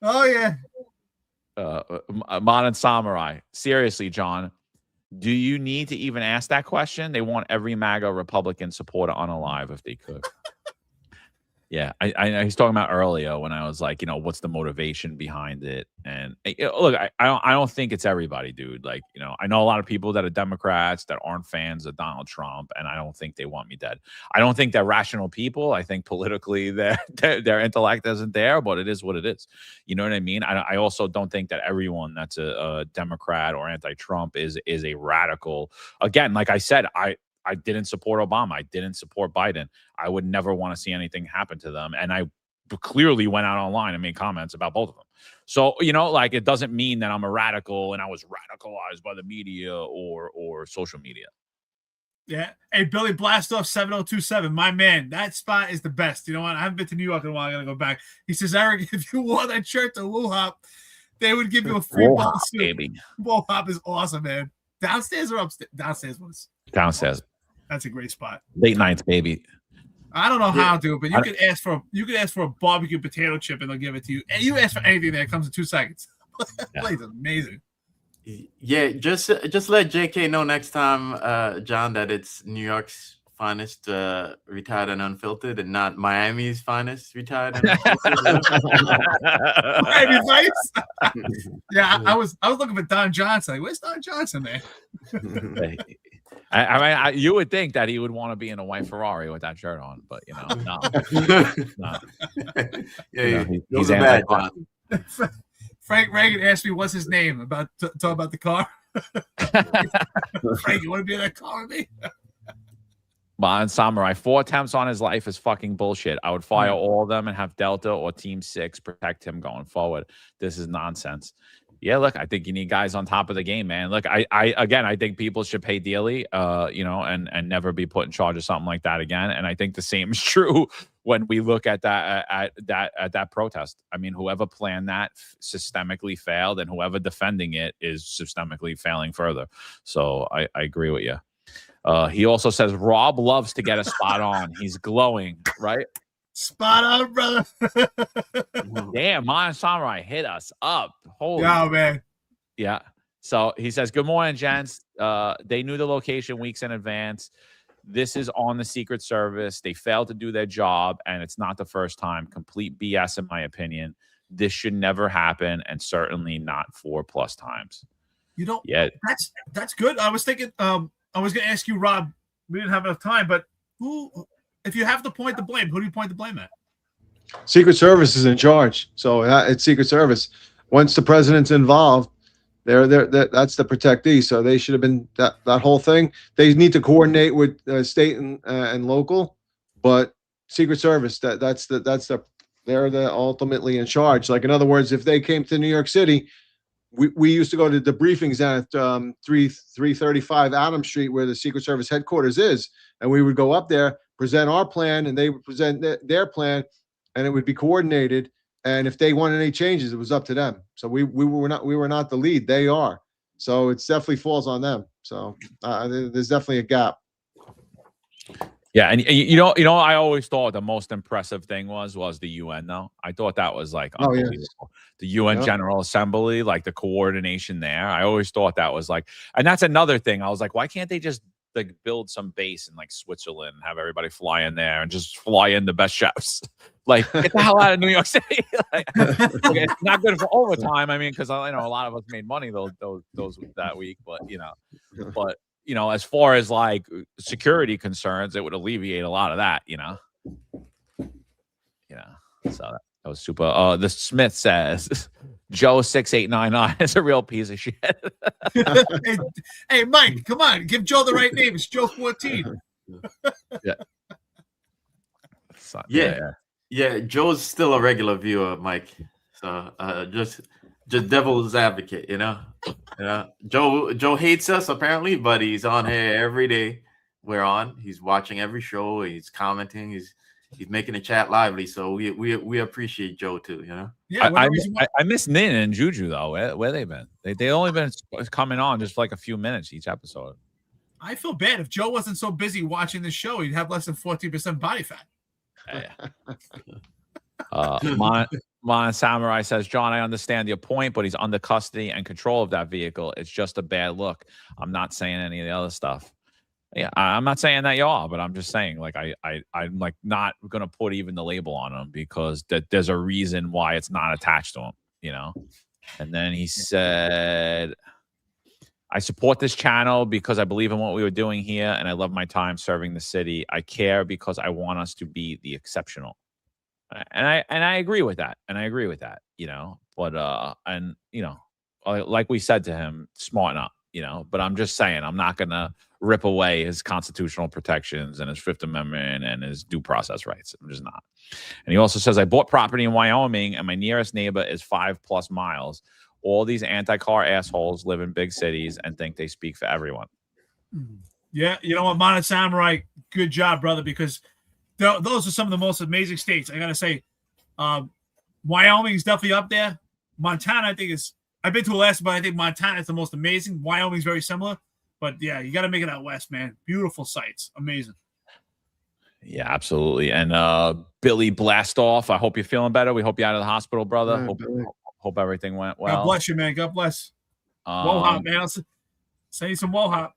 Oh, yeah. Modern Samurai. Seriously, John, do you need to even ask that question? They want every MAGA Republican supporter unalive if they could. Yeah, he's talking about earlier when I was like, what's the motivation behind it? And look, I don't think it's everybody, dude. Like, I know a lot of people that are Democrats that aren't fans of Donald Trump, and I don't think they want me dead. I don't think they're rational people. I think politically their intellect isn't there, but it is what it is. You know what I mean? I also don't think that everyone that's a Democrat or anti-Trump is a radical. Again, like I said, I didn't support Obama. I didn't support Biden. I would never want to see anything happen to them. And I clearly went out online and made comments about both of them. So, like it doesn't mean that I'm a radical and I was radicalized by the media or social media. Yeah. Hey, Billy Blastoff 7027, my man, that spot is the best. You know what? I haven't been to New York in a while. I got to go back. He says, Eric, if you wore that shirt to Woo Hop, they would give you a free ball suit. Baby. Woo Hop is awesome, man. Downstairs or upstairs? Downstairs was. Downstairs. That's a great spot. Late nights, baby. I don't know how to, but you could ask for a barbecue potato chip and they'll give it to you. And you ask for anything that comes in 2 seconds. That place is amazing. Yeah, just let JK know next time, John, that it's New York's finest retired and unfiltered, and not Miami's finest retired and unfiltered. Miami Vice. Yeah, I was looking for Don Johnson. Like, where's Don Johnson, man? I mean, you would think that he would want to be in a white Ferrari with that shirt on, but no. Yeah, he's a bad one. Frank Reagan asked me what's his name about talk about the car. Frank, you want to be in that car with me? Mon Samurai, 4 attempts on his life is fucking bullshit. I would fire all of them and have Delta or Team 6 protect him going forward. This is nonsense. Yeah, look, I think you need guys on top of the game, man. Look, I think people should pay dearly, and never be put in charge of something like that again. And I think the same is true when we look at that protest. I mean, whoever planned that systemically failed, and whoever defending it is systemically failing further. So I agree with you. He also says Rob loves to get a spot on. He's glowing, right? Spot on, brother. Damn, Mon Samurai hit us up. Holy man. Yeah. So he says, good morning, gents. They knew the location weeks in advance. This is on the Secret Service. They failed to do their job, and it's not the first time. Complete BS, in my opinion. This should never happen, and certainly not 4+ times. Yeah, that's good. I was thinking, I was going to ask you, Rob. We didn't have enough time, but if you have to point the blame, who do you point the blame at? Secret Service is in charge, so it's Secret Service. Once the president's involved, that's the protectee. So they should have been that whole thing. They need to coordinate with state and local, but Secret Service they're ultimately in charge. Like, in other words, if they came to New York City, we used to go to the briefings at 335 Adams Street, where the Secret Service headquarters is, and we would go up there, present our plan, and they would present their plan, and it would be coordinated. And if they wanted any changes, it was up to them. So we were not the lead; they are. So it definitely falls on them. So there's definitely a gap. Yeah, and I always thought the most impressive thing was the UN, though. I thought that was like unbelievable. Yeah. The UN General Assembly, like the coordination there. I always thought that was like, and that's another thing. I was like, why can't they just like build some base in like Switzerland and have everybody fly in there and just fly in the best chefs? Like, get the hell out of New York City. Okay, it's not good for overtime. I mean, because a lot of us made money those that week, but as far as like security concerns, it would alleviate a lot of that, So that was super. The Smith says Joe 6899 is a real piece of shit. hey, Mike, come on, give Joe the right name. It's Joe 14. Yeah. Joe's still a regular viewer, Mike. So just devil's advocate, Joe hates us apparently, but he's on here every day. We're on. He's watching every show. He's commenting. He's making the chat lively. So we appreciate Joe too. Yeah. I miss Nin and Juju though. Where they been? They only been coming on just like a few minutes each episode. I feel bad. If Joe wasn't so busy watching the show, he'd have less than 14% body fat. Mon Samurai says, John, I understand your point, but he's under custody and control of that vehicle. It's just a bad look. I'm not saying any of the other stuff. Yeah, I'm not saying that you are, but I'm just saying, like, I'm like not gonna put even the label on him because there's a reason why it's not attached to him, you know. And then he said, "I support this channel because I believe in what we were doing here, and I love my time serving the city. I care because I want us to be the exceptional." And I agree with that, and I agree with that, you know. But and you know, like we said to him, smarten up, you know. But I'm just saying, I'm not gonna rip away his constitutional protections and his Fifth Amendment and his due process rights. I'm just not. And he also says, I bought property in Wyoming, and my nearest neighbor is 5+ miles. All these anti-car assholes live in big cities and think they speak for everyone. Yeah, you know what, Mounted Samurai, good job, brother, because those are some of the most amazing states. I gotta say, Wyoming is definitely up there. Montana, I think I've been to Alaska, but I think Montana is the most amazing. Wyoming's very similar, but yeah, you got to make it out west, man. Beautiful sights, amazing. Yeah, absolutely. And Billy Blastoff, I hope you're feeling better. We hope you're out of the hospital, brother. Hope everything went well. God bless you, man. God bless. Wohop, man. I'll send you some Wohop.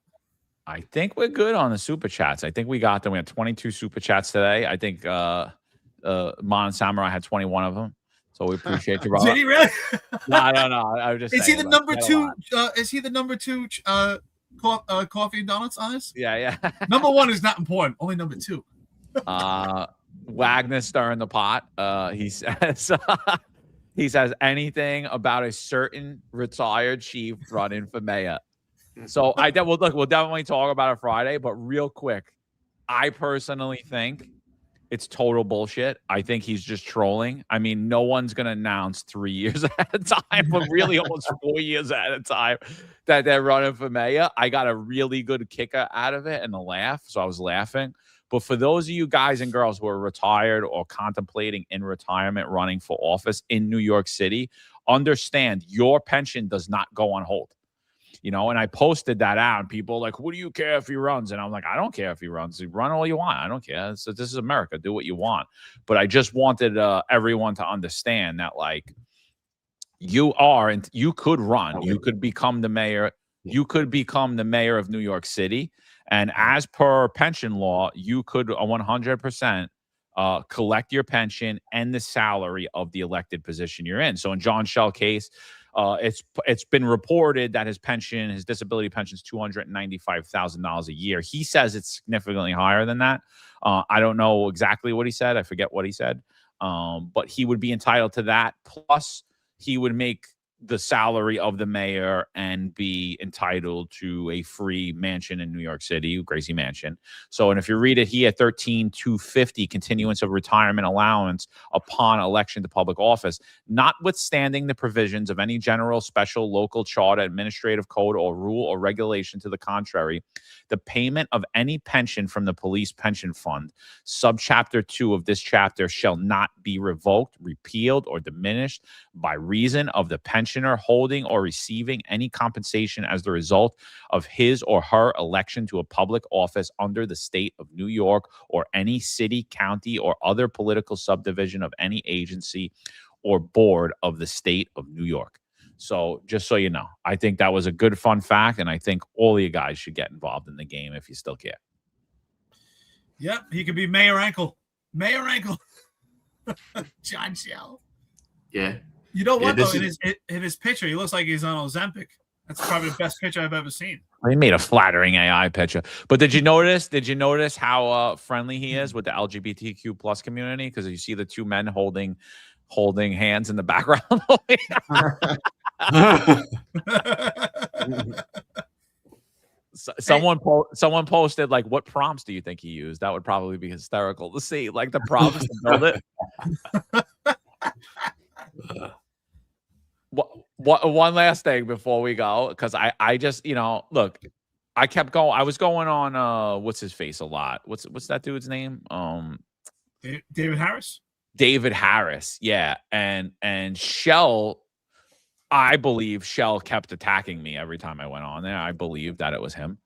I think we're good on the super chats. I think we got them. We had 22 super chats today. I think Mon Samurai had 21 of them. So we appreciate you, brother. Did he really? No. I was just is saying, he the number two? Is he the number two coffee and donuts on us? Yeah. Number one is not important. Only number two. Wagner stirring the pot. He says anything about a certain retired chief running for mayor. So we'll definitely talk about it Friday, but real quick, I personally think it's total bullshit. I think he's just trolling. I mean, no one's going to announce 3 years at a time, but really almost 4 years at a time that they're running for mayor. I got a really good kicker out of it and a laugh, so I was laughing. But for those of you guys and girls who are retired or contemplating in retirement running for office in New York City, understand your pension does not go on hold. You know, and I posted that out, and people like, what do you care if he runs? And I'm like, I don't care if he runs. You run all you want. I don't care. So this is America. Do what you want. But I just wanted everyone to understand that, like, you are, and you could run. You could become the mayor. You could become the mayor of New York City. And as per pension law, you could 100% collect your pension and the salary of the elected position you're in. So in John Shell's case, it's been reported that his disability pension is $295,000 a year. He says it's significantly higher than that. I don't know exactly what he said. I forget what he said. But he would be entitled to that. Plus, he would make the salary of the mayor and be entitled to a free mansion in New York City, Gracie Mansion. So, and if you read it here, 13,250 continuance of retirement allowance upon election to public office, notwithstanding the provisions of any general, special, local, charter, administrative code, or rule or regulation to the contrary, the payment of any pension from the police pension fund, subchapter 2 of this chapter, shall not be revoked, repealed, or diminished by reason of the pensioner holding or receiving any compensation as the result of his or her election to a public office under the state of New York or any city, county, or other political subdivision of any agency or board of the state of New York. So just so you know, I think that was a good fun fact, and I think all of you guys should get involved in the game if you still care. Yep, he could be Mayor Ankle. Mayor Ankle. John Shell. Yeah. You know what, though? In his picture, he looks like he's on Ozempic. That's probably the best picture I've ever seen. He made a flattering AI picture. But did you notice how friendly he is with the LGBTQ plus community? Because you see the two men holding hands in the background. Someone posted, like, what prompts do you think he used? That would probably be hysterical to see, like, the prompts to build it. One last thing before we go, because I just, look, I kept going. I was going on what's his face a lot. What's that dude's name? David Harris. David Harris, yeah, and Shell. I believe Shell kept attacking me every time I went on there. I believe that it was him,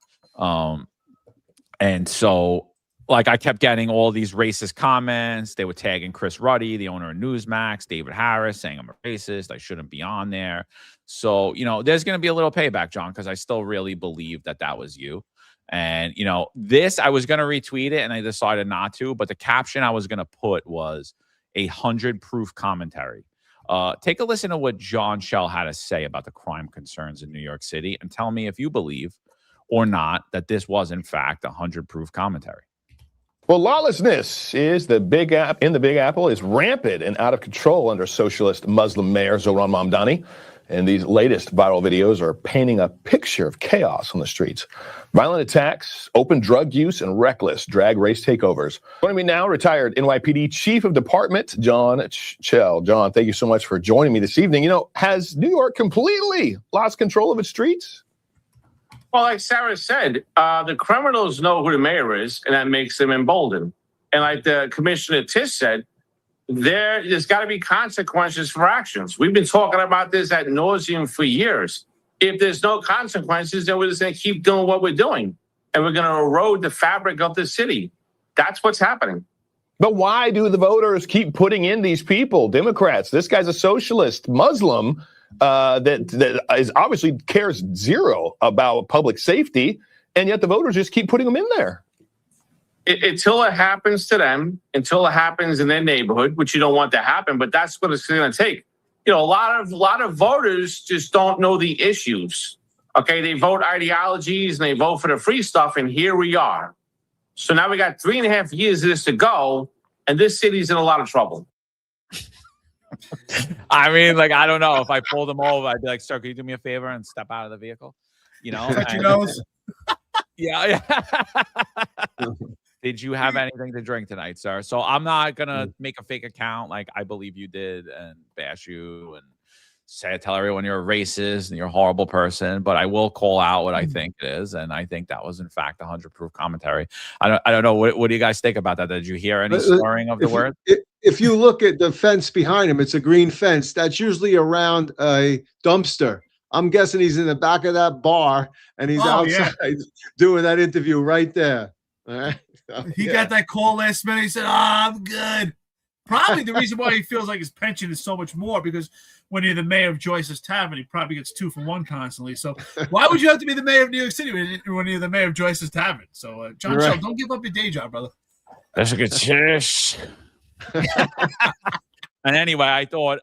and so, like, I kept getting all these racist comments. They were tagging Chris Ruddy, the owner of Newsmax, David Harris, saying I'm a racist. I shouldn't be on there. So, there's going to be a little payback, John, because I still really believe that was you. And, you know, this, I was going to retweet it and I decided not to, but the caption I was going to put was 100 proof commentary. Take a listen to what John Schell had to say about the crime concerns in New York City and tell me if you believe or not that this was, in fact, 100 proof commentary. Well, lawlessness in the Big Apple is rampant and out of control under socialist Muslim Mayor Zohran Mamdani. And these latest viral videos are painting a picture of chaos on the streets. Violent attacks, open drug use, and reckless drag race takeovers. Joining me now, retired NYPD Chief of Department, John Schell. John, thank you so much for joining me this evening. You know, has New York completely lost control of its streets? Well, like Sarah said, the criminals know who the mayor is, and that makes them emboldened. And like the Commissioner Tisch said, there's got to be consequences for actions. We've been talking about this ad nauseum for years. If there's no consequences, then we're just going to keep doing what we're doing, and we're going to erode the fabric of the city. That's what's happening. But why do the voters keep putting in these people, Democrats? This guy's a socialist Muslim that is obviously cares zero about public safety, and yet the voters just keep putting them in there. Until it happens to them, until it happens in their neighborhood, which you don't want to happen, but that's what it's going to take. You know, a lot of voters just don't know the issues. Okay, they vote ideologies and they vote for the free stuff, and here we are. So now we got 3.5 years of this to go, and this city's in a lot of trouble. I mean, like, I don't know. If I pulled them over, I'd be like, sir, can you do me a favor and step out of the vehicle? You know? Yeah. Did you have anything to drink tonight, sir? So I'm not going to make a fake account like I believe you did and bash you and tell everyone you're a racist and you're a horrible person, but I will call out what I think it is. And I think that was, in fact, 100 proof commentary. I don't know. What do you guys think about that? Did you hear any slurring of the word? If you look at the fence behind him, it's a green fence. That's usually around a dumpster. I'm guessing he's in the back of that bar and he's outside doing that interview right there. All right. He got that call last minute. He said, I'm good. Probably the reason why he feels like his pension is so much more, because when you're the mayor of Joyce's Tavern, he probably gets 2 for 1 constantly. So why would you have to be the mayor of New York City when you're the mayor of Joyce's Tavern? So, John Schell, don't give up your day job, brother. That's a good shish. And anyway, I thought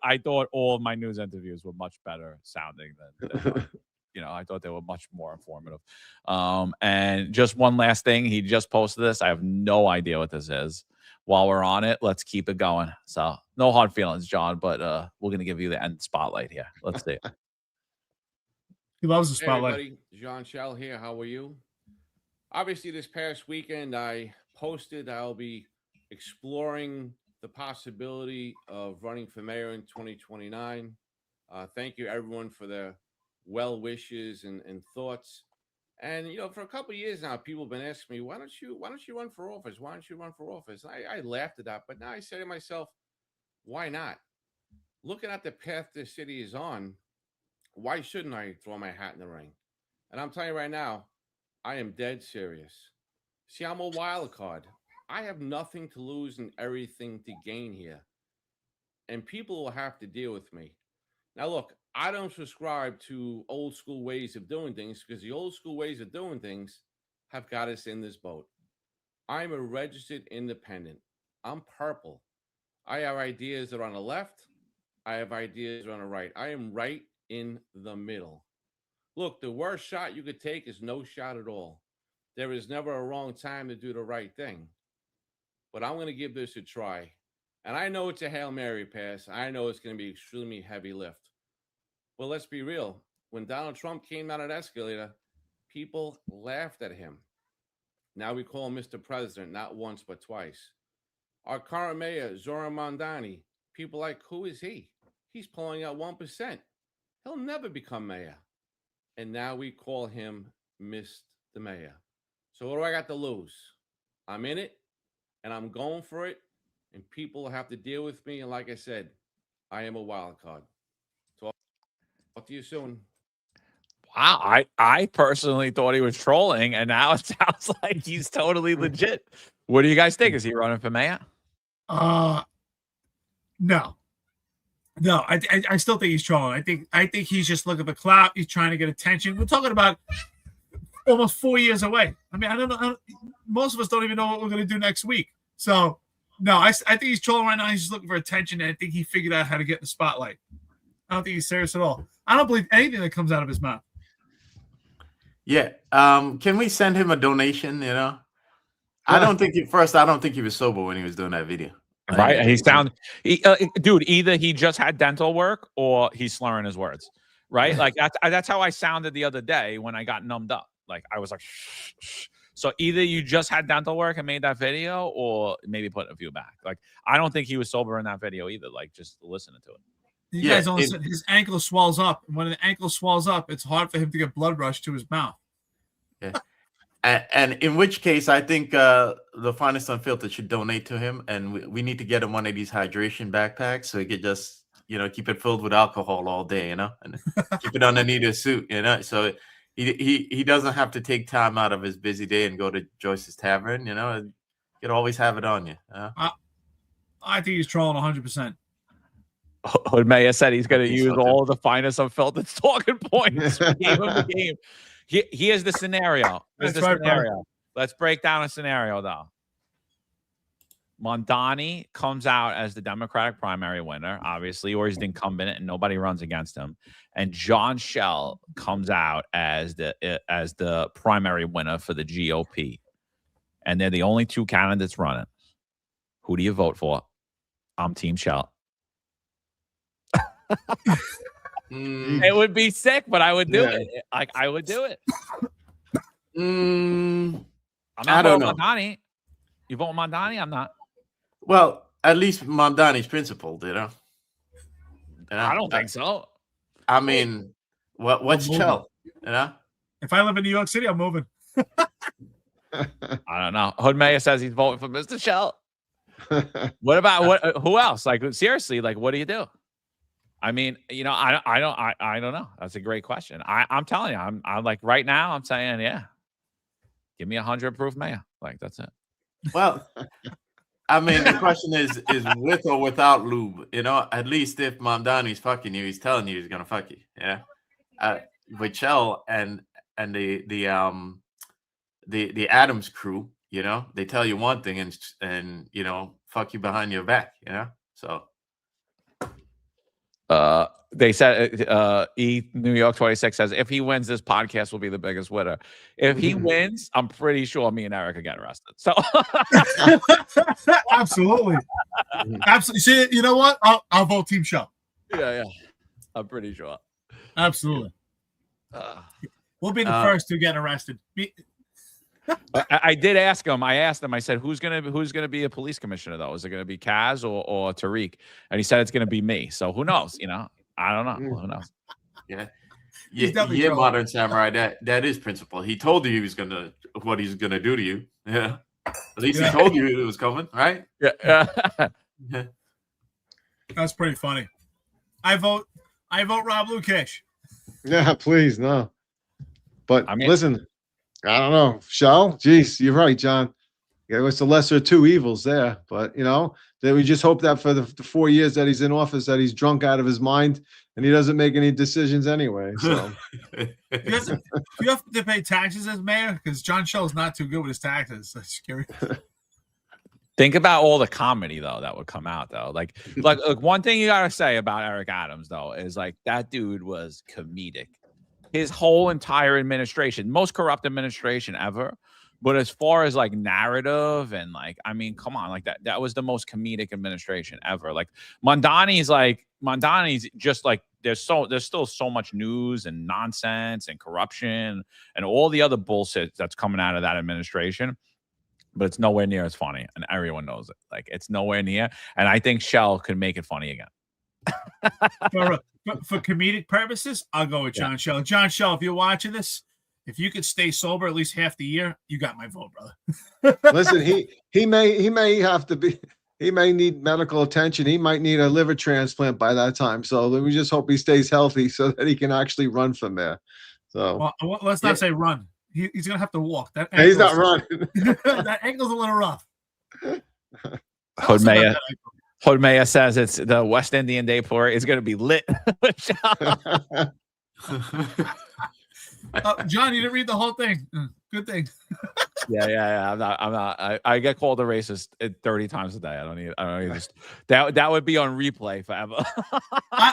all of my news interviews were much better sounding than you know, I thought they were much more informative. And just one last thing, he just posted this. I have no idea what this is. While we're on it, let's keep it going. So no hard feelings, John, but we're going to give you the end spotlight here. Let's see it. He loves the spotlight. Hey everybody, John Schell here. How are you? Obviously, this past weekend, I posted I'll be exploring the possibility of running for mayor in 2029. Thank you, everyone, for their well wishes and thoughts. And, you know, for a couple of years now, people have been asking me, why don't you run for office? Why don't you run for office? And I laughed at that. But now I say to myself, why not? Looking at the path this city is on, why shouldn't I throw my hat in the ring? And I'm telling you right now, I am dead serious. See, I'm a wild card. I have nothing to lose and everything to gain here. And people will have to deal with me. Now, look, I don't subscribe to old school ways of doing things, because the old school ways of doing things have got us in this boat. I'm a registered independent. I'm purple. I have ideas that are on the left. I have ideas that are on the right. I am right in the middle. Look, the worst shot you could take is no shot at all. There is never a wrong time to do the right thing. But I'm going to give this a try. And I know it's a Hail Mary pass. I know it's going to be extremely heavy lift. But let's be real. When Donald Trump came out of that escalator, people laughed at him. Now we call him Mr. President, not once, but twice. Our current mayor, Zohran Mamdani, people like, who is he? He's pulling out 1%. He'll never become mayor. And now we call him Mr. Mayor. So what do I got to lose? I'm in it, and I'm going for it, and people have to deal with me. And like I said, I am a wild card. Talk to you soon. Wow, I personally thought he was trolling, and now it sounds like he's totally legit. What do you guys think? Is he running for mayor? No. I still think he's trolling. I think he's just looking for clout. He's trying to get attention. We're talking about almost 4 years away. I mean, I don't know. Most of us don't even know what we're going to do next week. So, no, I think he's trolling right now. He's just looking for attention, and I think he figured out how to get in the spotlight. I don't think he's serious at all. I don't believe anything that comes out of his mouth. Yeah. Can we send him a donation? You know, I don't think he was sober when he was doing that video. Right? Dude, either he just had dental work or he's slurring his words. Right? Like that's how I sounded the other day when I got numbed up. Like I was like, shh, shh. So either you just had dental work and made that video, or maybe put a few back. Like I don't think he was sober in that video either. Like just listening to it. You guys don't listen. His ankle swells up. When the ankle swells up, it's hard for him to get blood rush to his mouth. Yeah. And in which case, I think the Finest Unfiltered should donate to him, and we need to get him one of these hydration backpacks so he could just, keep it filled with alcohol all day, and keep it underneath his suit, so he doesn't have to take time out of his busy day and go to Joyce's Tavern, and you could always have it on you. I think he's trolling 100%. Maya said he's going to use all the Finest Unfiltered talking points. Here's the scenario. Let's break down a scenario, though. Mondani comes out as the Democratic primary winner, obviously, or he's the incumbent and nobody runs against him. And John Schell comes out as the primary winner for the GOP. And they're the only two candidates running. Who do you vote for? I'm Team Schell. It would be sick, but I would do it. Like I would do it. I'm not voting Mondani. You vote Mondani? I'm not. Well, at least Mondani's principled, I don't think so. I mean, what's Chell? If I live in New York City, I'm moving. I don't know. Hood Mayor says he's voting for Mr. Schell. What about who else? Like seriously, like what do you do? I mean, I don't know. That's a great question. I'm telling you, I'm like right now, I'm saying, yeah, give me 100 proof mayor. Like that's it. Well, I mean, the question is with or without lube. At least if Mondani's fucking you, he's telling you he's gonna fuck you. Yeah. With Chell and the Adams crew, they tell you one thing and fuck you behind your back. So. They said New York 26 says if he wins, this podcast will be the biggest winner. If he wins, I'm pretty sure me and Eric are getting arrested. So absolutely. See, you know what? I'll vote Team Schell. Yeah. I'm pretty sure. Absolutely. We'll be the first to get arrested. I did ask him. I asked him. I said, "Who's gonna be a police commissioner though? Is it gonna be Kaz or Tariq?" And he said it's gonna be me. So who knows? I don't know. Well, who knows? Yeah, Modern Samurai. That is principle. He told you what he's gonna do to you. Yeah, at least he told you it was coming, right? Yeah. That's pretty funny. I vote Rob Lukach. Yeah, please no. But listen. I don't know. Schell? Jeez, you're right, John. Yeah, it's the lesser of two evils there. But, then we just hope that for the 4 years that he's in office, that he's drunk out of his mind and he doesn't make any decisions anyway. So, do you have to pay taxes as mayor? Because John Schell's not too good with his taxes. That's scary. Think about all the comedy, though, that would come out, though. Like one thing you got to say about Eric Adams, though, is like that dude was comedic. His whole entire administration, most corrupt administration ever. But as far as like narrative and like, I mean, come on, like that was the most comedic administration ever. Like Mondani's just like there's still so much news and nonsense and corruption and all the other bullshit that's coming out of that administration. But it's nowhere near as funny, and everyone knows it. Like it's nowhere near. And I think Schell could make it funny again. For comedic purposes, I'll go with John Schell. John Schell, if you're watching this, if you could stay sober at least half the year, you got my vote, brother. Listen, he may have to be. He may need medical attention. He might need a liver transplant by that time. So we just hope he stays healthy so that he can actually run from there. So let's not say run. He's gonna have to walk. He's not running. That ankle's a little rough. Hodmea says it's the West Indian Day Parade is going to be lit. John, you didn't read the whole thing. Good thing. Yeah. I'm not. I get called a racist 30 times a day. I don't need this. That would be on replay forever.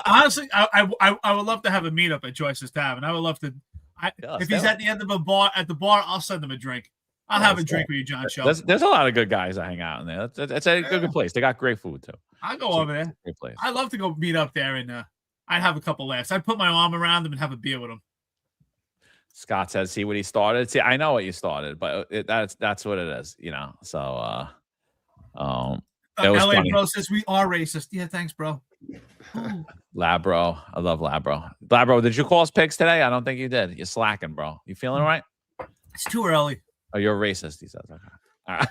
Honestly, I would love to have a meetup at Joyce's Tavern. I would love to. If he's at the end of a bar, I'll send him a drink. I'll have a drink with you, John. Show. There's a lot of good guys that hang out in there. It's a good place. They got great food too. I'll go over there. Great place. I'd love to go meet up there, and I'd have a couple laughs. I'd put my arm around him and have a beer with him. Scott says, "See what he started." See, I know what you started, but that's what it is, you know. So, it was LA funny. Bro says we are racist. Yeah, thanks, bro. Labro, I love Labro. Labro, did you call us pigs today? I don't think you did. You're slacking, bro. You feeling all right? It's too early. Oh, you're a racist. He says, "Okay." All right.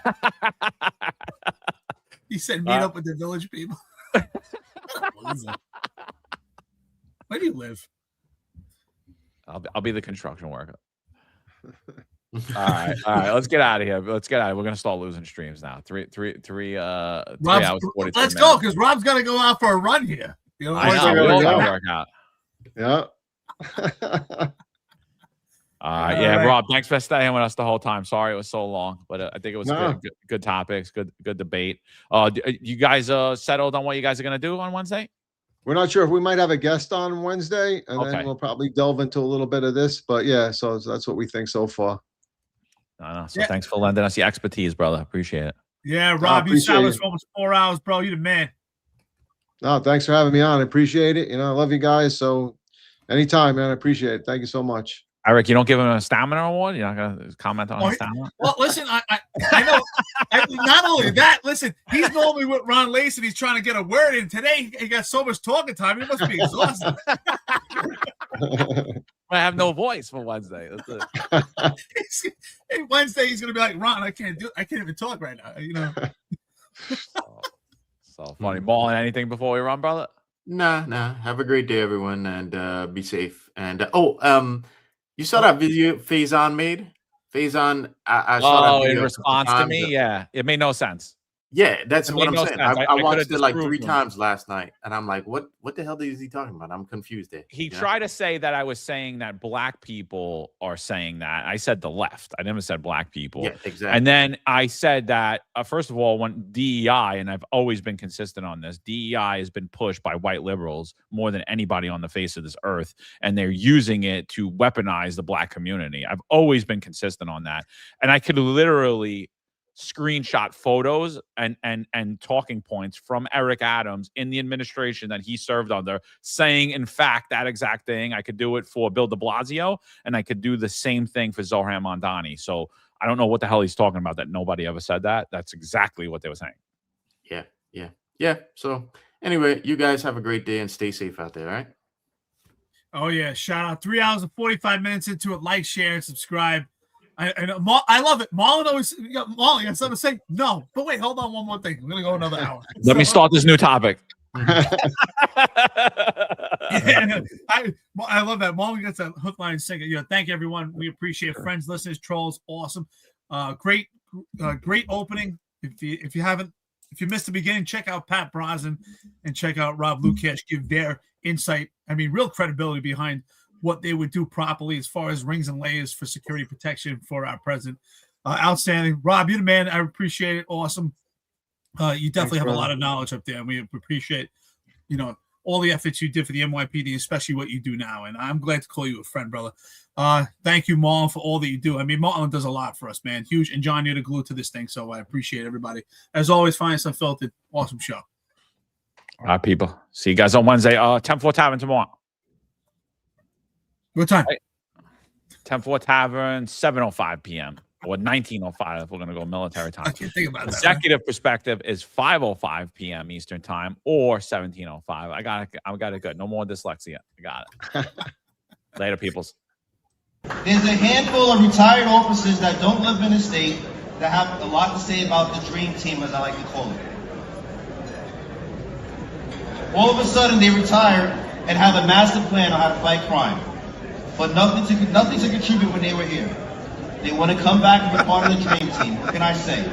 He said, "Meet up with the village people." Where do you live? I'll be the construction worker. All right. Let's get out of here. We're gonna start losing streams now. 3 hours. 42 let's go, because Rob's gonna go out for a run here. You know, I know. We all gotta work out. Yeah. Yeah, Rob, thanks for staying with us the whole time. Sorry it was so long, but I think it was good topics, good debate. You guys settled on what you guys are gonna do on Wednesday? We're not sure if we might have a guest on Wednesday, and Okay. then we'll probably delve into a little bit of this. But yeah, so that's what we think so far. So thanks for lending us your expertise, brother. Appreciate it. Yeah, Rob, you sat appreciate with us it. for almost 4 hours, bro. You're the man. No, thanks for having me on. I appreciate it. You know, I love you guys. So anytime, man, I appreciate it. Thank you so much. Eric, you don't give him a stamina award? You're not gonna comment on his stamina? Well, listen, I know. Not only that, listen, he's normally with Ron Lace and he's trying to get a word in. Today, he got so much talking time, he must be exhausted. I have no voice for Wednesday. That's it. Hey, Wednesday, he's gonna be like, Ron, I can't even talk right now. You know. So funny. Ball, anything before we run, brother? Nah. Have a great day, everyone, and be safe. And you saw that video Faison made? Faison, I saw that video in response to me? Yeah. It made no sense. Yeah, that's what I'm no saying. sense. I I watched could've it like disproved 3 him. times last night, and I'm like, what the hell is he talking about? I'm confused there. He you know? tried to say that I was saying that black people are saying that. I said the left. I never said black people. Yeah, exactly. And then I said that, first of all, when DEI, and I've always been consistent on this, DEI has been pushed by white liberals more than anybody on the face of this earth, and they're using it to weaponize the black community. I've always been consistent on that. And I could literally screenshot photos and talking points from Eric Adams in the administration that he served under, saying, in fact, that exact thing. I could do it for Bill de Blasio, and I could do the same thing for Zohran Mamdani. So I don't know what the hell he's talking about, that nobody ever said that. That's exactly what they were saying. Yeah. So anyway, you guys have a great day and stay safe out there, all right? Oh yeah, shout out. 3 hours and 45 minutes into it. Like, share, and subscribe. I love it. Marlon always, Marlon, you got something to say? No. But wait, hold on one more thing. We're going to go another hour. Let me start this new topic. Yeah, I love that. Marlon gets that hook, line, and sinker. Thank you, everyone. We appreciate it. Friends, listeners, trolls. Awesome. Great opening. If you missed the beginning, check out Pat Brosnan and check out Rob Lukach. Give their insight. I mean, real credibility behind what they would do properly as far as rings and layers for security protection for our president. Outstanding. Rob, you're the man. I appreciate it. Awesome. You definitely have a lot of knowledge up there, and we appreciate, all the efforts you did for the NYPD, especially what you do now. And I'm glad to call you a friend, brother. Thank you, Marlon, for all that you do. I mean, Marlon does a lot for us, man. Huge. And John, you're the glue to this thing, so I appreciate everybody. As always, find us Unfiltered. Awesome show. All right, people. See you guys on Wednesday. 10-4 Tavern tomorrow. What time? 10-4 Tavern, 7:05 p.m. or 19:05 if we're going to go military time. I can't think about that. Executive perspective is 5:05 p.m. Eastern time or 17:05. I got it good. No more dyslexia. I got it. Later, peoples. There's a handful of retired officers that don't live in the state that have a lot to say about the dream team, as I like to call it. All of a sudden, they retire and have a master plan on how to fight crime, but nothing to contribute when they were here. They want to come back and be part of the dream team. What can I say?